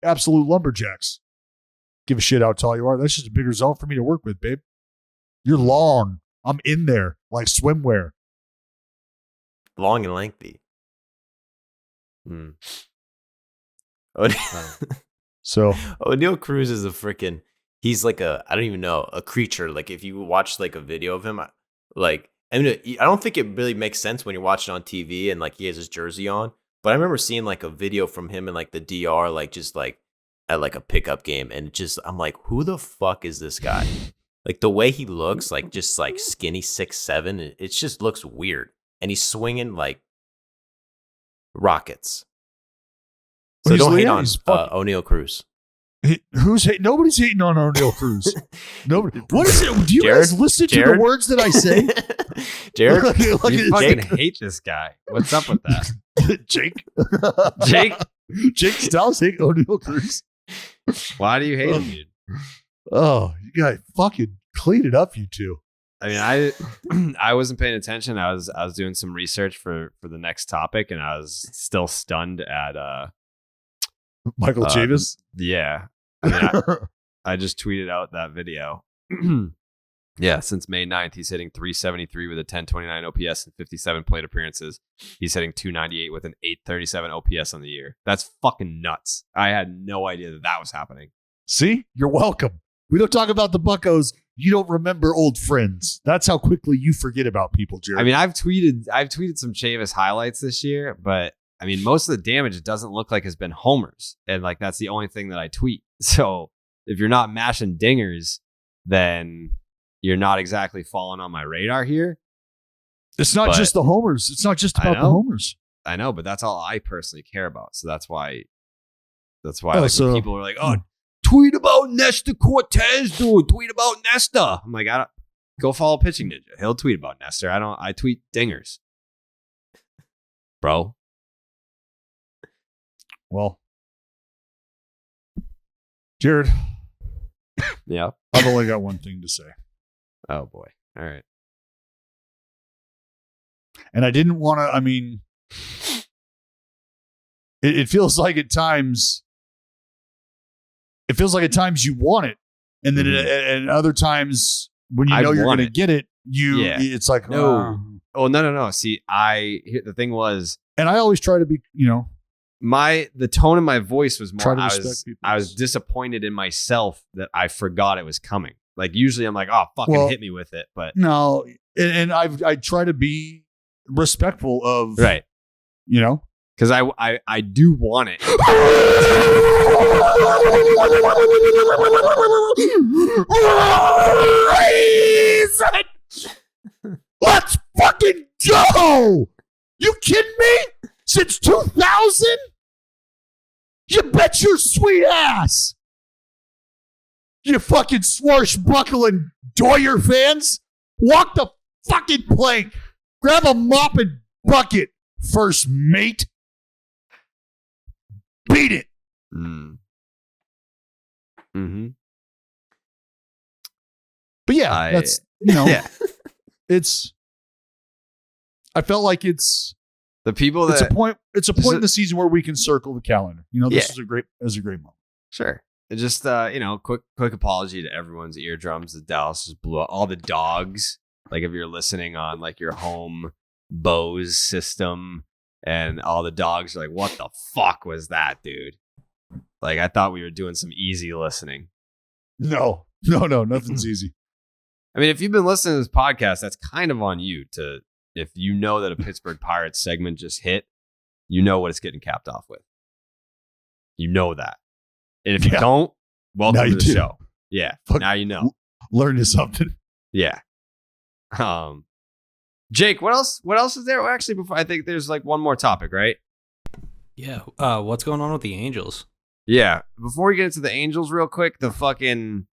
Absolute lumberjacks. Give a shit how tall you are. That's just a bigger zone for me to work with, babe. You're long. I'm in there like swimwear. Long and lengthy. So O'Neal Cruz is a freaking. He's like I don't even know, a creature. Like if you watch like a video of him, like I mean, I don't think it really makes sense when you're watching on TV and like he has his jersey on. But I remember seeing like a video from him in like the DR, like just like at like a pickup game, and I'm like, who the fuck is this guy? Like the way he looks, like just like skinny 6'7", it just looks weird, and he's swinging like rockets. So don't hate on O'Neal Cruz. Who's hating? Nobody's hating on O'Neal Cruz. Nobody. What is it? Do you guys listen to the words that I say? Jared, you fucking hate this guy. What's up with that? Jake Styles hate O'Neal Cruz. Why do you hate him, dude? Oh, you guys fucking clean it up, you two. I mean, I wasn't paying attention. I was doing some research for the next topic, and I was still stunned at Michael Chavis. Yeah, I mean, I just tweeted out that video. Yeah, since May 9th, he's hitting 373 with a 1029 OPS and 57 plate appearances. He's hitting 298 with an 837 OPS on the year. That's fucking nuts. I had no idea that was happening. See, you're welcome. We don't talk about the Buccos. You don't remember old friends. That's how quickly you forget about people, Jared. I mean, I've tweeted some Chavis highlights this year, but I mean, most of the damage it doesn't look like has been homers, and like that's the only thing that I tweet. So if you're not mashing dingers, then you're not exactly falling on my radar here. It's not just the homers. It's not just about the homers. I know, but that's all I personally care about. So that's why when people are like, "Oh, tweet about Nestor Cortez, dude. Tweet about Nestor." I'm like, go follow Pitching Ninja. He'll tweet about Nestor. I tweet dingers, bro. Well, Jared. Yeah, I've only got one thing to say. Oh boy. All right. And I didn't want to, I mean, it feels like at times you want it. And then and other times when you know you're going to get it, it's like, no. Oh, no. See, the thing was, and I always try to be, the tone of my voice was more, I was disappointed in myself that I forgot it was coming. Like usually I'm like, oh, fucking hit me with it. But no. And I try to be respectful of, right. Because I do want it. Let's fucking go! You kidding me? Since 2000? You bet your sweet ass! You fucking swashbuckling Doyer fans! Walk the fucking plank! Grab a mop and bucket, first mate! Beat it! Mm-hmm. But yeah, that's, yeah. I felt like it's the people that it's a point in the season where we can circle the calendar. This is a great moment. Sure. Just quick apology to everyone's eardrums. The Dallas just blew out all the dogs. Like if you're listening on like your home Bose system, and all the dogs are like, "What the fuck was that, dude?" Like I thought we were doing some easy listening. No, nothing's easy. I mean, if you've been listening to this podcast, that's kind of on you to. If you know that a Pittsburgh Pirates segment just hit, you know what it's getting capped off with. You know that. And if you don't, welcome to the show. Yeah. Now you know. Learn you something. Yeah. Jake, what else is there? Well, actually, before I think there's like one more topic, right? Yeah. What's going on with the Angels? Yeah. Before we get into the Angels real quick, the fucking,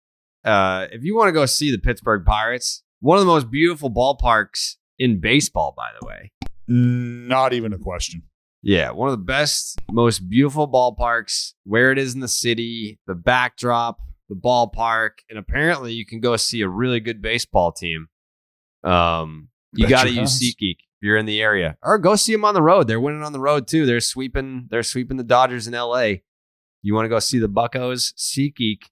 if you want to go see the Pittsburgh Pirates, one of the most beautiful ballparks in baseball, by the way. Not even a question. Yeah. One of the best, most beautiful ballparks, where it is in the city, the backdrop, the ballpark, and apparently you can go see a really good baseball team. You got to use SeatGeek if you're in the area, or go see them on the road. They're winning on the road too. They're sweeping the Dodgers in LA. You want to go see the Buccos? SeatGeek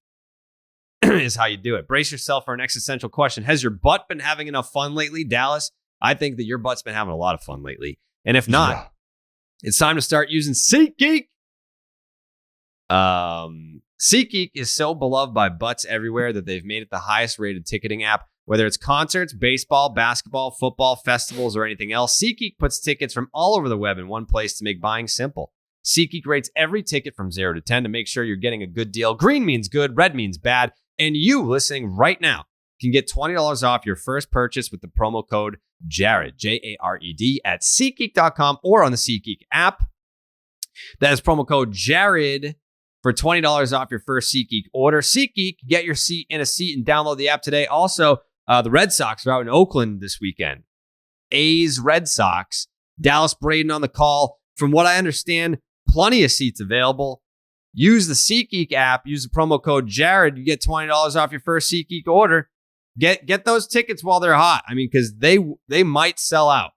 is how you do it. Brace yourself for an existential question. Has your butt been having enough fun lately, Dallas? I think that your butt's been having a lot of fun lately. And if not, it's time to start using SeatGeek. SeatGeek is so beloved by butts everywhere that they've made it the highest rated ticketing app. Whether it's concerts, baseball, basketball, football, festivals, or anything else, SeatGeek puts tickets from all over the web in one place to make buying simple. SeatGeek rates every ticket from 0 to 10 to make sure you're getting a good deal. Green means good, red means bad. And you listening right now can get $20 off your first purchase with the promo code Jared, Jared, at SeatGeek.com or on the SeatGeek app. That is promo code Jared for $20 off your first SeatGeek order. SeatGeek, get your seat in a seat and download the app today. Also, the Red Sox are out in Oakland this weekend. A's Red Sox. Dallas Braden on the call. From what I understand, plenty of seats available. Use the SeatGeek app. Use the promo code Jared. You get $20 off your first SeatGeek order. Get those tickets while they're hot. I mean, because they might sell out.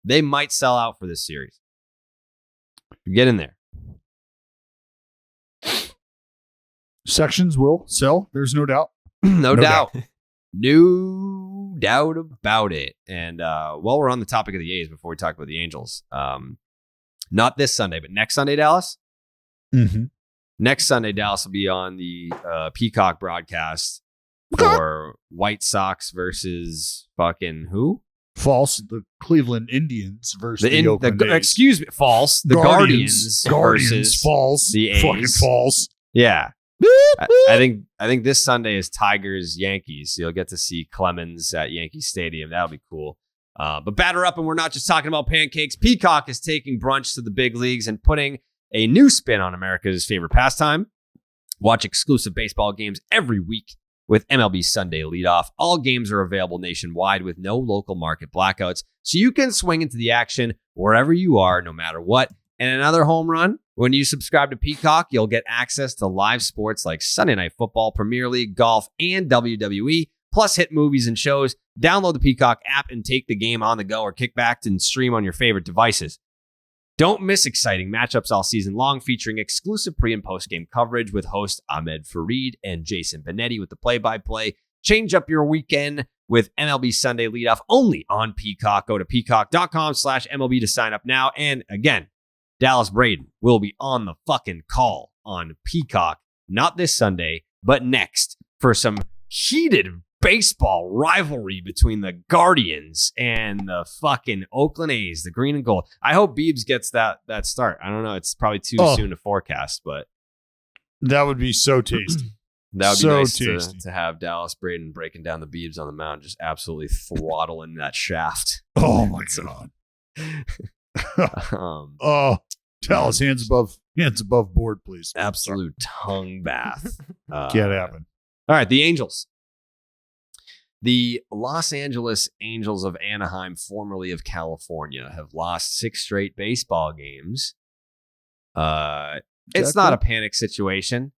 They might sell out for this series. Get in there. Sections will sell. There's no doubt. No doubt. No doubt about it. And while we're on the topic of the A's, before we talk about the Angels, not this Sunday, but next Sunday, Dallas. Mm-hmm. Next Sunday, Dallas will be on the Peacock broadcast for White Sox versus fucking who? False. The Cleveland Indians versus the Oakland A's. Excuse me. False. The Guardians versus false. The A's. Fucking false. Yeah. I think this Sunday is Tigers Yankees. You'll get to see Clemens at Yankee Stadium. That'll be cool. But batter up, and we're not just talking about pancakes. Peacock is taking brunch to the big leagues and putting a new spin on America's favorite pastime. Watch exclusive baseball games every week with MLB Sunday Leadoff. All games are available nationwide with no local market blackouts, so you can swing into the action wherever you are, no matter what. And another home run, when you subscribe to Peacock, you'll get access to live sports like Sunday Night Football, Premier League, golf, and WWE, plus hit movies and shows. Download the Peacock app and take the game on the go or kick back and stream on your favorite devices. Don't miss exciting matchups all season long, featuring exclusive pre- and post-game coverage with host Ahmed Fareed and Jason Benetti with the play-by-play. Change up your weekend with MLB Sunday Leadoff only on Peacock. Go to peacock.com/MLB to sign up now. And again, Dallas Braden will be on the fucking call on Peacock, not this Sunday, but next for some heated baseball rivalry between the Guardians and the fucking Oakland A's, the green and gold. I hope Biebs gets that start. I don't know. It's probably too soon to forecast, but that would be so tasty. That would be nice to have Dallas Braden breaking down the Biebs on the mound, just absolutely throttling that shaft. Oh my God. Dallas, hands above board, please. Absolute tongue bath. Can't happen. All right, the Angels. The Los Angeles Angels of Anaheim, formerly of California, have lost 6 straight baseball games. It's not a panic situation.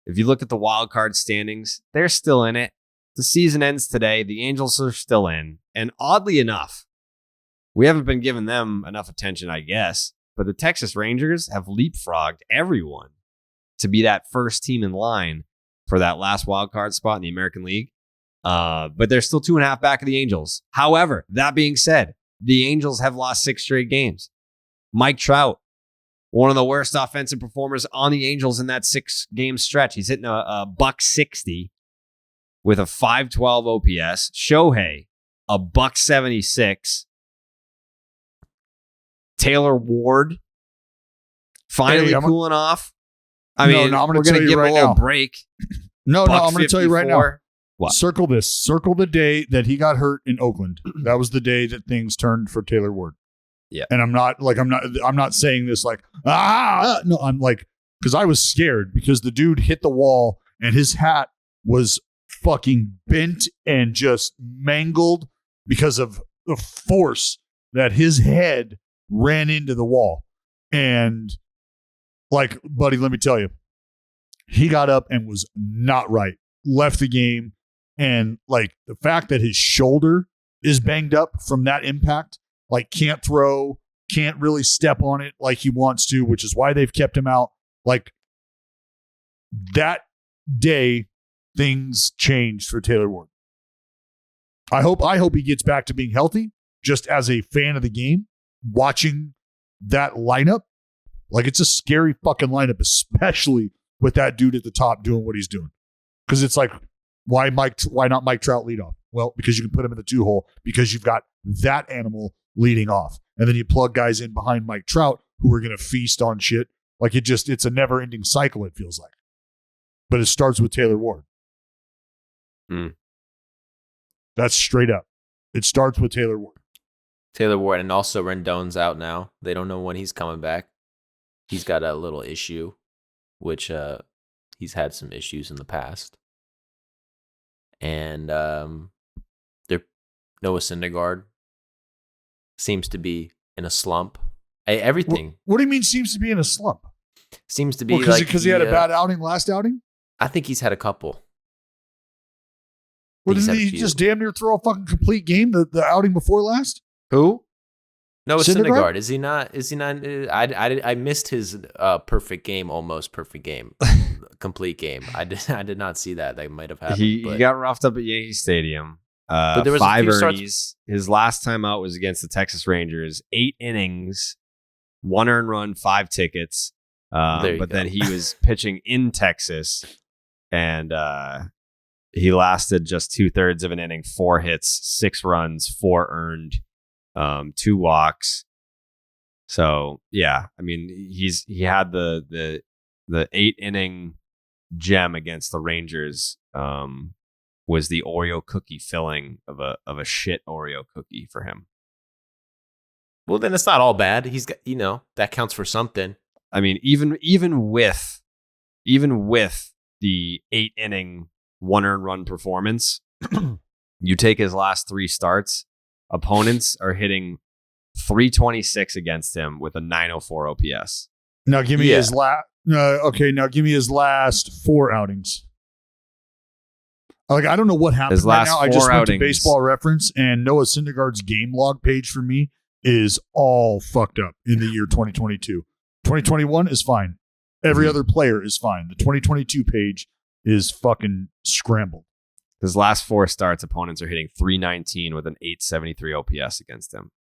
If you look at the wild card standings, they're still in it. The season ends today. The Angels are still in. And oddly enough, we haven't been giving them enough attention, I guess. But the Texas Rangers have leapfrogged everyone to be that first team in line for that last wild card spot in the American League. But they're still 2.5 back of the Angels. However, that being said, the Angels have lost 6 straight games. Mike Trout, one of the worst offensive performers on the Angels in that 6-game stretch. He's hitting a $160 with a .512 OPS. Shohei, a $176. Taylor Ward, finally cooling off. I mean, we're going to give him a little break. No, I'm going to tell you right now. What? Circle this. Circle the day that he got hurt in Oakland. That was the day that things turned for Taylor Ward. Yeah. And I'm not saying this like, no, I'm like, because I was scared because the dude hit the wall and his hat was fucking bent and just mangled because of the force that his head ran into the wall. And like, buddy, let me tell you, he got up and was not right, left the game. And like the fact that his shoulder is banged up from that impact, like can't throw, can't really step on it like he wants to, which is why they've kept him out. Like that day, things changed for Taylor Ward. I hope he gets back to being healthy. Just as a fan of the game, watching that lineup, like it's a scary fucking lineup, especially with that dude at the top doing what he's doing. Because it's like, why not Mike Trout lead off? Well, because you can put him in the 2-hole because you've got that animal leading off. And then you plug guys in behind Mike Trout who are going to feast on shit. Like it's a never ending cycle, it feels like. But it starts with Taylor Ward. That's straight up. It starts with Taylor Ward. Taylor Ward, and also Rendon's out now. They don't know when he's coming back. He's got a little issue, which he's had some issues in the past. And Noah Syndergaard seems to be in a slump. Everything. What do you mean seems to be in a slump? Seems to be because he had a bad outing last outing? I think he's had a couple. What didn't he just damn near throw a fucking complete game the outing before last? Who? Noah Syndergaard? Syndergaard. Is he not? I missed his perfect game, almost perfect game, complete game. I did not see that. That might have happened. He got roughed up at Yankee Stadium. But there was 5 a few earnings. His last time out was against the Texas Rangers. 8 innings, 1 earned run, 5 tickets. Then he was pitching in Texas, and he lasted just 2/3 of an inning, 4 hits, 6 runs, 4 earned, 2 walks. So yeah, I mean he had the 8 inning gem against the Rangers. Was the Oreo cookie filling of a shit Oreo cookie for him. Well, then it's not all bad. He's got, that counts for something. I mean, even with the 8 inning 1 earned run performance, you take his last 3 starts, opponents are hitting .326 against him with a .904 OPS. Now give me his last. Now give me his last 4 outings. Like, I don't know what happened right now. I just went to Baseball Reference, and Noah Syndergaard's game log page for me is all fucked up in the year 2022. 2021 is fine. Every other player is fine. The 2022 page is fucking scrambled. His last 4 starts, opponents are hitting .319 with an .873 OPS against him.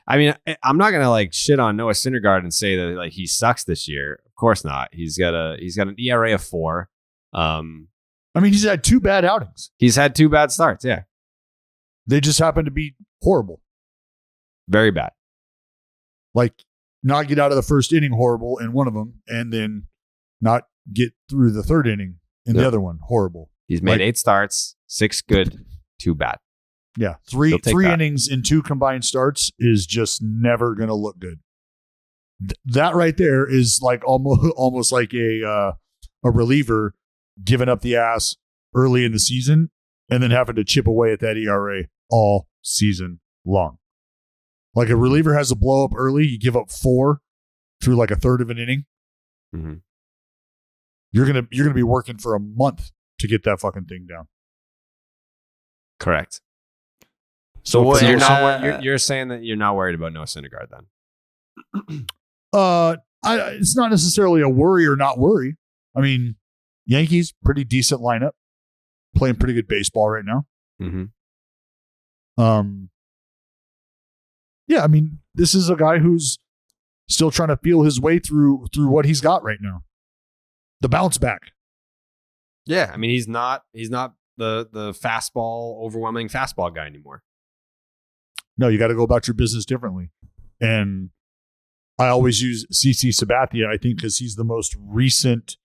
I mean, I'm not gonna like shit on Noah Syndergaard and say that like he sucks this year. Of course not. He's got an ERA of 4. I mean, he's had 2 bad outings. He's had 2 bad starts. Yeah, they just happen to be horrible, very bad. Like not get out of the first inning horrible in one of them, and then not get through the 3rd inning in the other one horrible. He's made 8 starts, 6 good, 2 bad. Yeah, three innings in 2 combined starts is just never going to look good. That right there is like almost like a reliever giving up the ass early in the season and then having to chip away at that ERA all season long. Like a reliever has a blow up early, you give up 4 through like a 1/3 of an inning. Mm-hmm. You're gonna be working for a month to get that fucking thing down. Correct. So you're saying that you're not worried about Noah Syndergaard then? It's not necessarily a worry or not worry. I mean, Yankees, pretty decent lineup, playing pretty good baseball right now. Mm-hmm. Yeah, I mean, this is a guy who's still trying to feel his way through what he's got right now. The bounce back. Yeah, I mean, he's not the fastball, overwhelming fastball guy anymore. No, you got to go about your business differently. And I always use CC Sabathia, I think, because he's the most recent,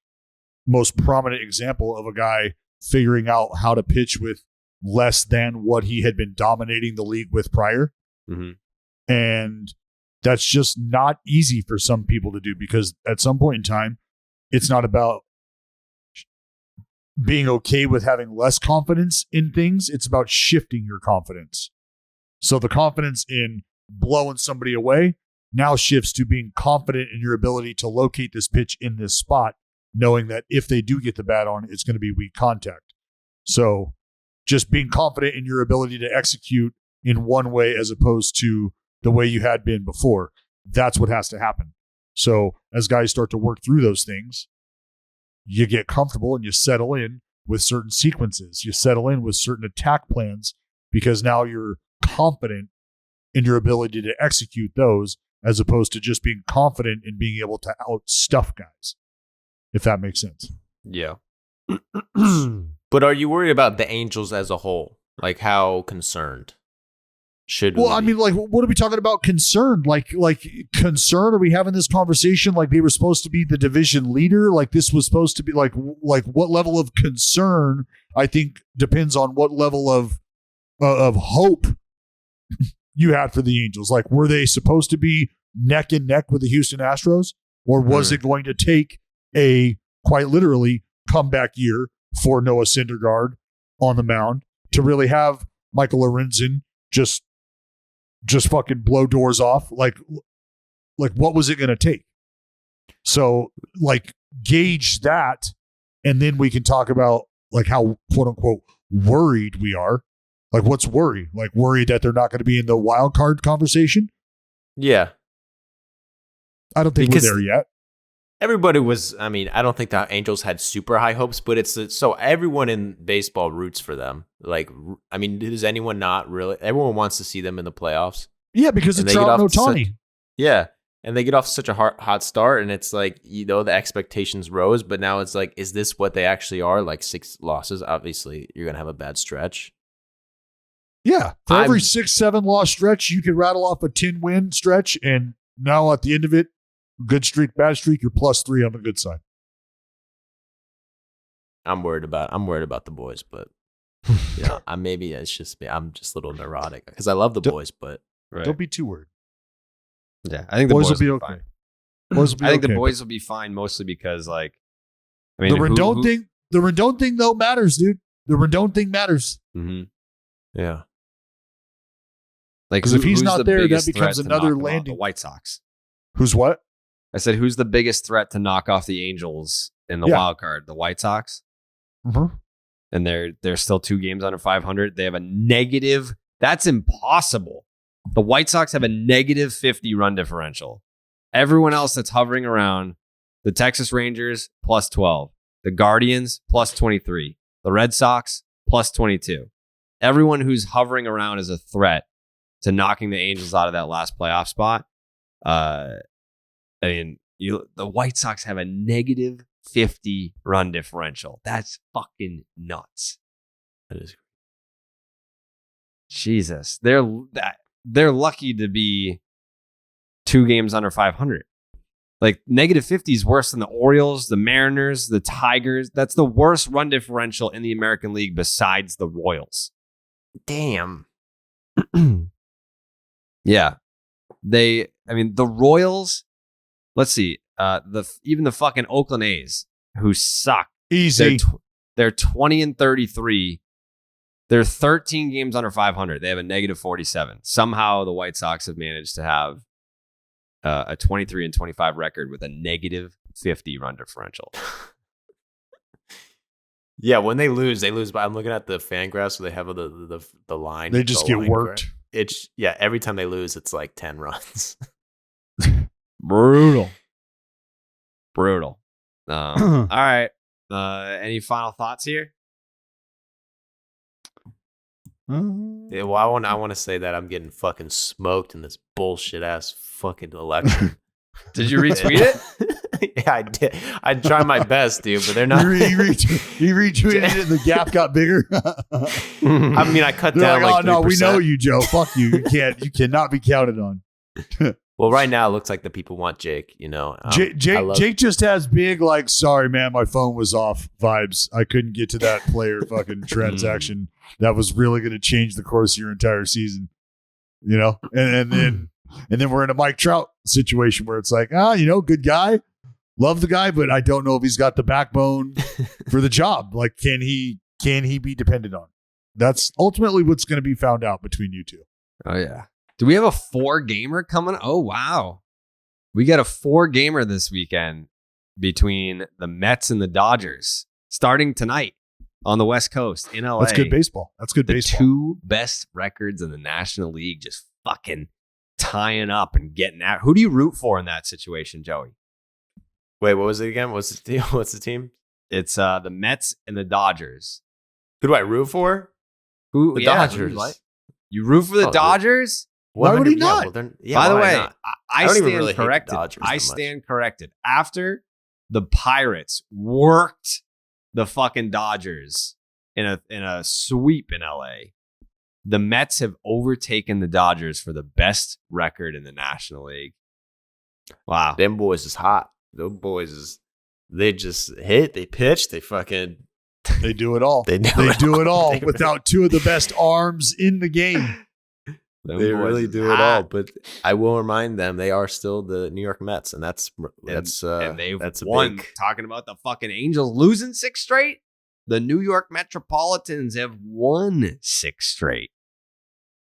most prominent example of a guy figuring out how to pitch with less than what he had been dominating the league with prior. Mm-hmm. And That's just not easy for some people to do, because at some point in time, it's not about being okay with having less confidence in things. It's about shifting your confidence. So the confidence in blowing somebody away now shifts to being confident in your ability to locate this pitch in this spot, knowing that if they do get the bat on, it's going to be weak contact. So just being confident in your ability to execute in one way as opposed to the way you had been before. That's what has to happen. So as guys start to work through those things, you get comfortable and you settle in with certain sequences. You settle in with certain attack plans because now you're confident in your ability to execute those, as opposed to just being confident in being able to outstuff guys, if that makes sense. Yeah. But are you worried about the Angels as a whole? Like, how concerned should we be? I mean, like, what are we talking about concerned? Like concern? Are we having this conversation like they were supposed to be the division leader? Like this was supposed to be like what level of concern, I think, depends on what level of hope you had for the Angels. Like, were they supposed to be neck and neck with the Houston Astros? Or was it going to take a, quite literally, comeback year for Noah Syndergaard on the mound to really have Michael Lorenzen just fucking blow doors off? Like what was it going to take? So, like, gauge that, and then we can talk about, like, how, quote unquote, worried we are. Like, what's worry? Like, worried that they're not going to be in the wild card conversation? Yeah. I don't think we're there yet. Everybody was, I mean, I don't think the Angels had super high hopes, but it's so everyone in baseball roots for them. Like, I mean, does anyone not really? Everyone wants to see them in the playoffs. Yeah, because it's Trout and Ohtani. Yeah, and they get off such a hot start, and it's like, you know, the expectations rose, but now it's like, is this what they actually are? Like 6 losses, obviously, you're going to have a bad stretch. Yeah, for every 6-7 loss stretch, you could rattle off a 10-win stretch, and now at the end of it, good streak, bad streak, you're +3 on the good side. I'm worried about the boys, but yeah, maybe it's just me. I'm just a little neurotic because I love the boys, but don't be too worried. Yeah, I think the boys will be okay. Fine. Boys will be I think okay. the boys will be fine, mostly because, like, I mean, the Rendon thing though matters, dude. The Rendon thing matters. Mm-hmm. Yeah, like, because if he's not there, that becomes another landing. The White Sox. Who's what? I said, who's the biggest threat to knock off the Angels in the wild card? The White Sox. Mm-hmm. And they're still 2 games under 500. They have a negative. That's impossible. The White Sox have a negative 50 run differential. Everyone else that's hovering around, the Texas Rangers +12, the Guardians +23, the Red Sox +22. Everyone who's hovering around is a threat to knocking the Angels out of that last playoff spot. I mean, the White Sox have a negative 50 run differential. That's fucking nuts. That is. Jesus, they're lucky to be 2 games under 500. Like, negative 50 is worse than the Orioles, the Mariners, the Tigers. That's the worst run differential in the American League besides the Royals. Damn. Yeah. The Royals, let's see, even the fucking Oakland A's, who suck. Easy. They're 20-33. They're 13 games under 500. They have a negative 47. Somehow the White Sox have managed to have a 23-25 record with a negative 50 run differential. Yeah, when they lose. But I'm looking at the Fangraphs where they have the line. They just get worked. Every time they lose, it's like 10 runs. Brutal. All right. Any final thoughts here? Yeah, well, I want to say that I'm getting fucking smoked in this bullshit ass fucking election. Did you retweet it? Yeah, I did. I tried my best, dude, but they're not. He retweeted it and the gap got bigger. I mean, I cut down like 3%. No, we know you, Joe. Fuck you. You cannot be counted on. Well, right now it looks like the people want Jake, you know. Jake just has big, like, sorry, man, my phone was off vibes. I couldn't get to that player fucking transaction that was really going to change the course of your entire season, you know? And then And then we're in a Mike Trout situation where it's like, good guy, love the guy, but I don't know if he's got the backbone for the job. Like, can he be depended on? That's ultimately what's going to be found out between you two. Oh, yeah. Do we have a 4-gamer coming? Oh, wow. We got a 4-gamer this weekend between the Mets and the Dodgers starting tonight on the West Coast in LA. That's good baseball. The 2 best records in the National League just fucking tying up and getting out. Who do you root for in that situation, Joey? Wait, what was it again? What's the team? It's the Mets and the Dodgers. Who do I root for? The Dodgers. You root for the Dodgers? Why would he not? By the way, I stand really corrected. I stand corrected. After the Pirates worked the fucking Dodgers in a sweep in LA, the Mets have overtaken the Dodgers for the best record in the National League. Wow. Them boys is hot. Those boys they just hit, they pitch, they do it all. They do it all without 2 of the best arms in the game. They really do it all, but I will remind them they are still the New York Mets, and that's and they've won. Talking about the fucking Angels losing 6 straight, the New York Metropolitans have won 6 straight.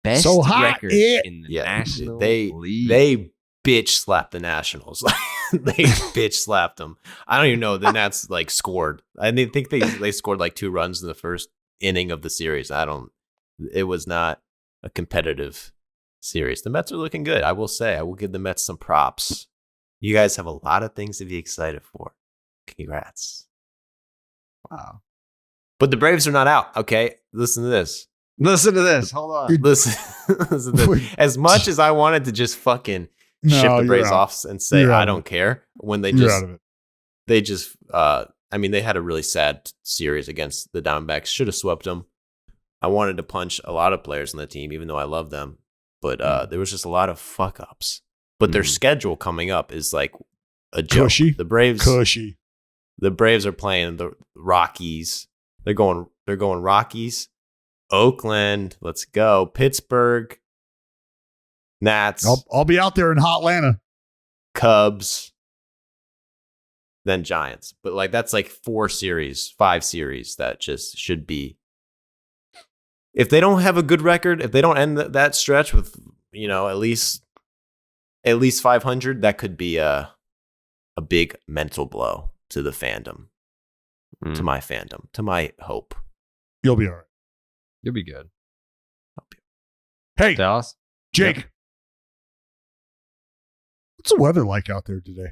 Best record in the National League. They bitch slapped the Nationals. They bitch slapped them. I don't even know. The Nats scored. I think they scored 2 runs in the first inning of the series. It was not a competitive series. The Mets are looking good. I will say, I will give the Mets some props. You guys have a lot of things to be excited for. Congrats. Wow. But the Braves are not out. Okay. Listen to this. Hold on. Listen to this. As much as I wanted to just fucking ship the Braves off and say, I don't care, when they just they had a really sad series against the Diamondbacks. Should have swept them. I wanted to punch a lot of players on the team, even though I love them. But there was just a lot of fuck ups. But their schedule coming up is like a joke. Cushy. The Braves. Cushy. The Braves are playing the Rockies. They're going Rockies, Oakland. Let's go. Pittsburgh. Nats. I'll be out there in Hotlanta. Cubs. Then Giants. But that's 5 series that just should be. If they don't have a good record, if they don't end that stretch with, at least 500, that could be a big mental blow to the fandom, to my fandom, to my hope. You'll be all right. You'll be good. Hey, Dallas, Jake, what's the weather like out there today?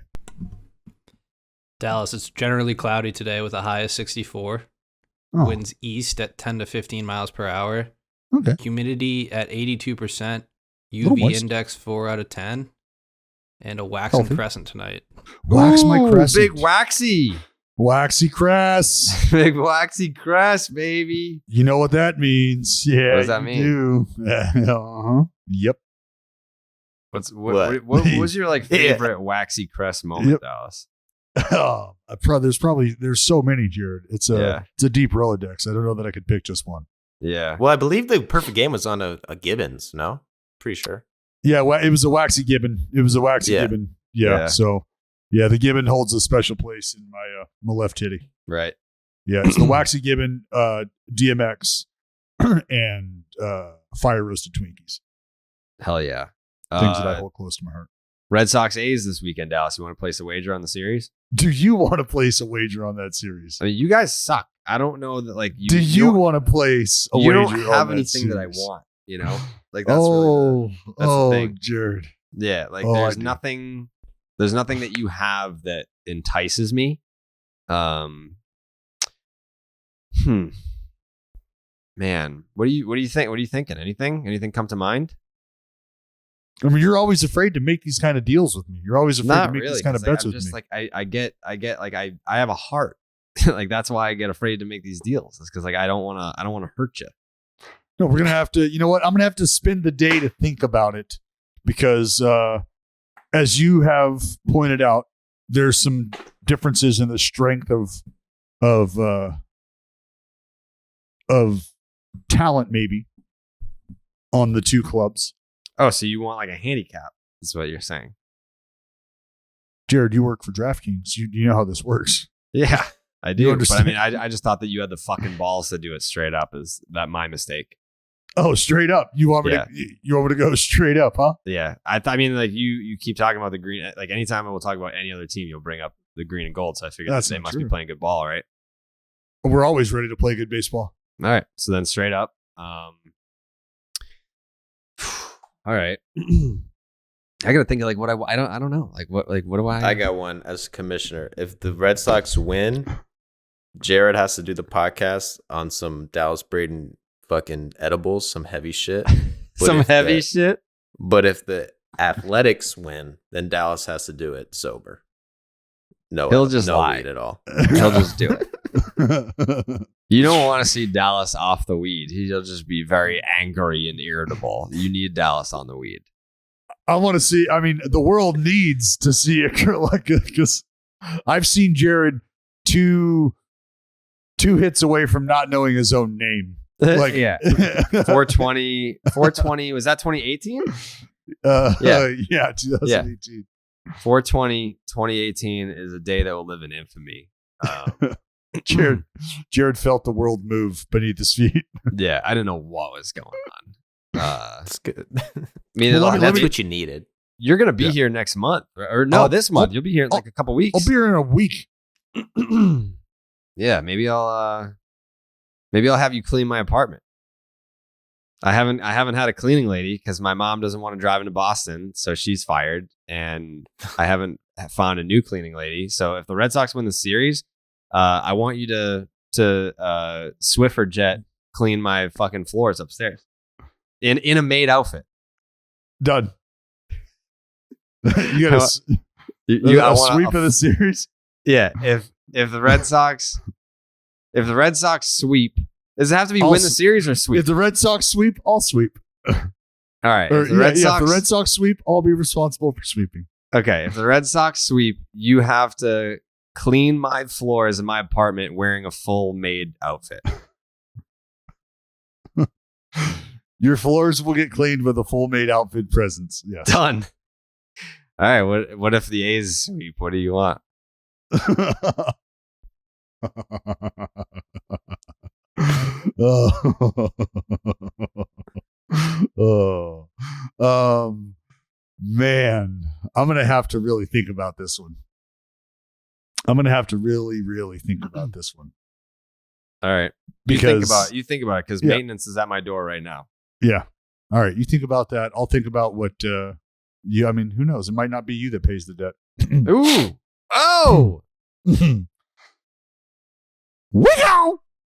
Dallas, it's generally cloudy today with a high of 64. Oh. Winds east at 10 to 15 miles per hour. Okay. Humidity at 82%. UV index 4 out of 10. And a waxing crescent tonight. Wax my crescent. Big waxy. Waxy crest. Big waxy crest, baby. You know what that means. Yeah. What does that mean? Uh-huh. Yep. What was your favorite waxy crest moment, Dallas? There's so many, Jared. It's a deep Rolodex. I don't know that I could pick just one. Yeah. Well, I believe the perfect game was on a Gibbons. No, pretty sure. Yeah, it was a waxy Gibbon. Gibbon. Yeah. So, the Gibbon holds a special place in my left titty. Right. Yeah, it's the waxy Gibbon, DMX, and fire roasted Twinkies. Hell yeah. Things that I hold close to my heart. Red Sox A's this weekend, Dallas. You want to place a wager on the series? Do you want to place a wager on that series? I mean, you guys suck. I don't know that Do you want to place a wager on that series? You don't have anything that I want, That's really that's the thing. Jared. Yeah, there's nothing that you have that entices me. Man, what do you think? What are you thinking? Anything come to mind? I mean, you're always afraid to make these kind of deals with me. You're always afraid to make these kind of bets with me. I have a heart. That's why I get afraid to make these deals. It's because I don't want to hurt you. No, we're gonna have to. You know what? I'm gonna have to spend the day to think about it because, as you have pointed out, there's some differences in the strength of talent, maybe on the two clubs. Oh, so you want like a handicap? Is what you're saying? Jared, you work for DraftKings. You know how this works. Yeah, I do. But I understand. mean, I just thought that you had the fucking balls to do it straight up. Is that my mistake? Oh, straight up. You want me to go straight up, huh? Yeah. I mean, like you keep talking about the green. Like anytime I will talk about any other team, you'll bring up the green and gold. So I figured they must be playing good ball, right? We're always ready to play good baseball. All right. So then straight up. All right. I gotta think of like what I don't know. Like what do I? I got one as commissioner. If the Red Sox win, Jared has to do the podcast on some Dallas Braden fucking edibles, some heavy shit. Shit. But if the Athletics win, then Dallas has to do it sober. No, he'll just lie weed at all. He'll just do it. You don't want to see Dallas off the weed. He'll just be very angry and irritable. You need Dallas on the weed. I want to see. I mean, the world needs to see a girl like it because I've seen Jared two hits away from not knowing his own name. Like, yeah, 420. Was that 2018? Yeah, 2018. Yeah. 420, 2018 is a day that will live in infamy. Jared felt the world move beneath his feet. Yeah, I didn't know what was going on. That's good. I mean, that's what you needed. You're gonna be here next month, or no, this month. You'll be here in like a couple weeks. I'll be here in a week. Yeah, maybe I'll have you clean my apartment. I haven't had a cleaning lady because my mom doesn't want to drive into Boston, so she's fired, and I haven't found a new cleaning lady. So if the Red Sox win the series, I want you to Swiffer jet clean my fucking floors upstairs in a maid outfit. Done. You got a sweep of the series. Yeah, if the Red Sox sweep, does it have to be win the series or sweep? If the Red Sox sweep, I'll sweep. All right. If the Red Sox sweep, I'll be responsible for sweeping. Okay. If the Red Sox sweep, you have to clean my floors in my apartment wearing a full maid outfit. Your floors will get cleaned with a full maid outfit presence. Yes. Done. All right. What if the A's sweep? What do you want? Man, I'm gonna have to really think about this one. I'm gonna have to really, really think about this one. All right, you think about it because maintenance is at my door right now. Yeah. All right, you think about that. I'll think about what. I mean, who knows? It might not be you that pays the debt. Ooh. Oh. We go.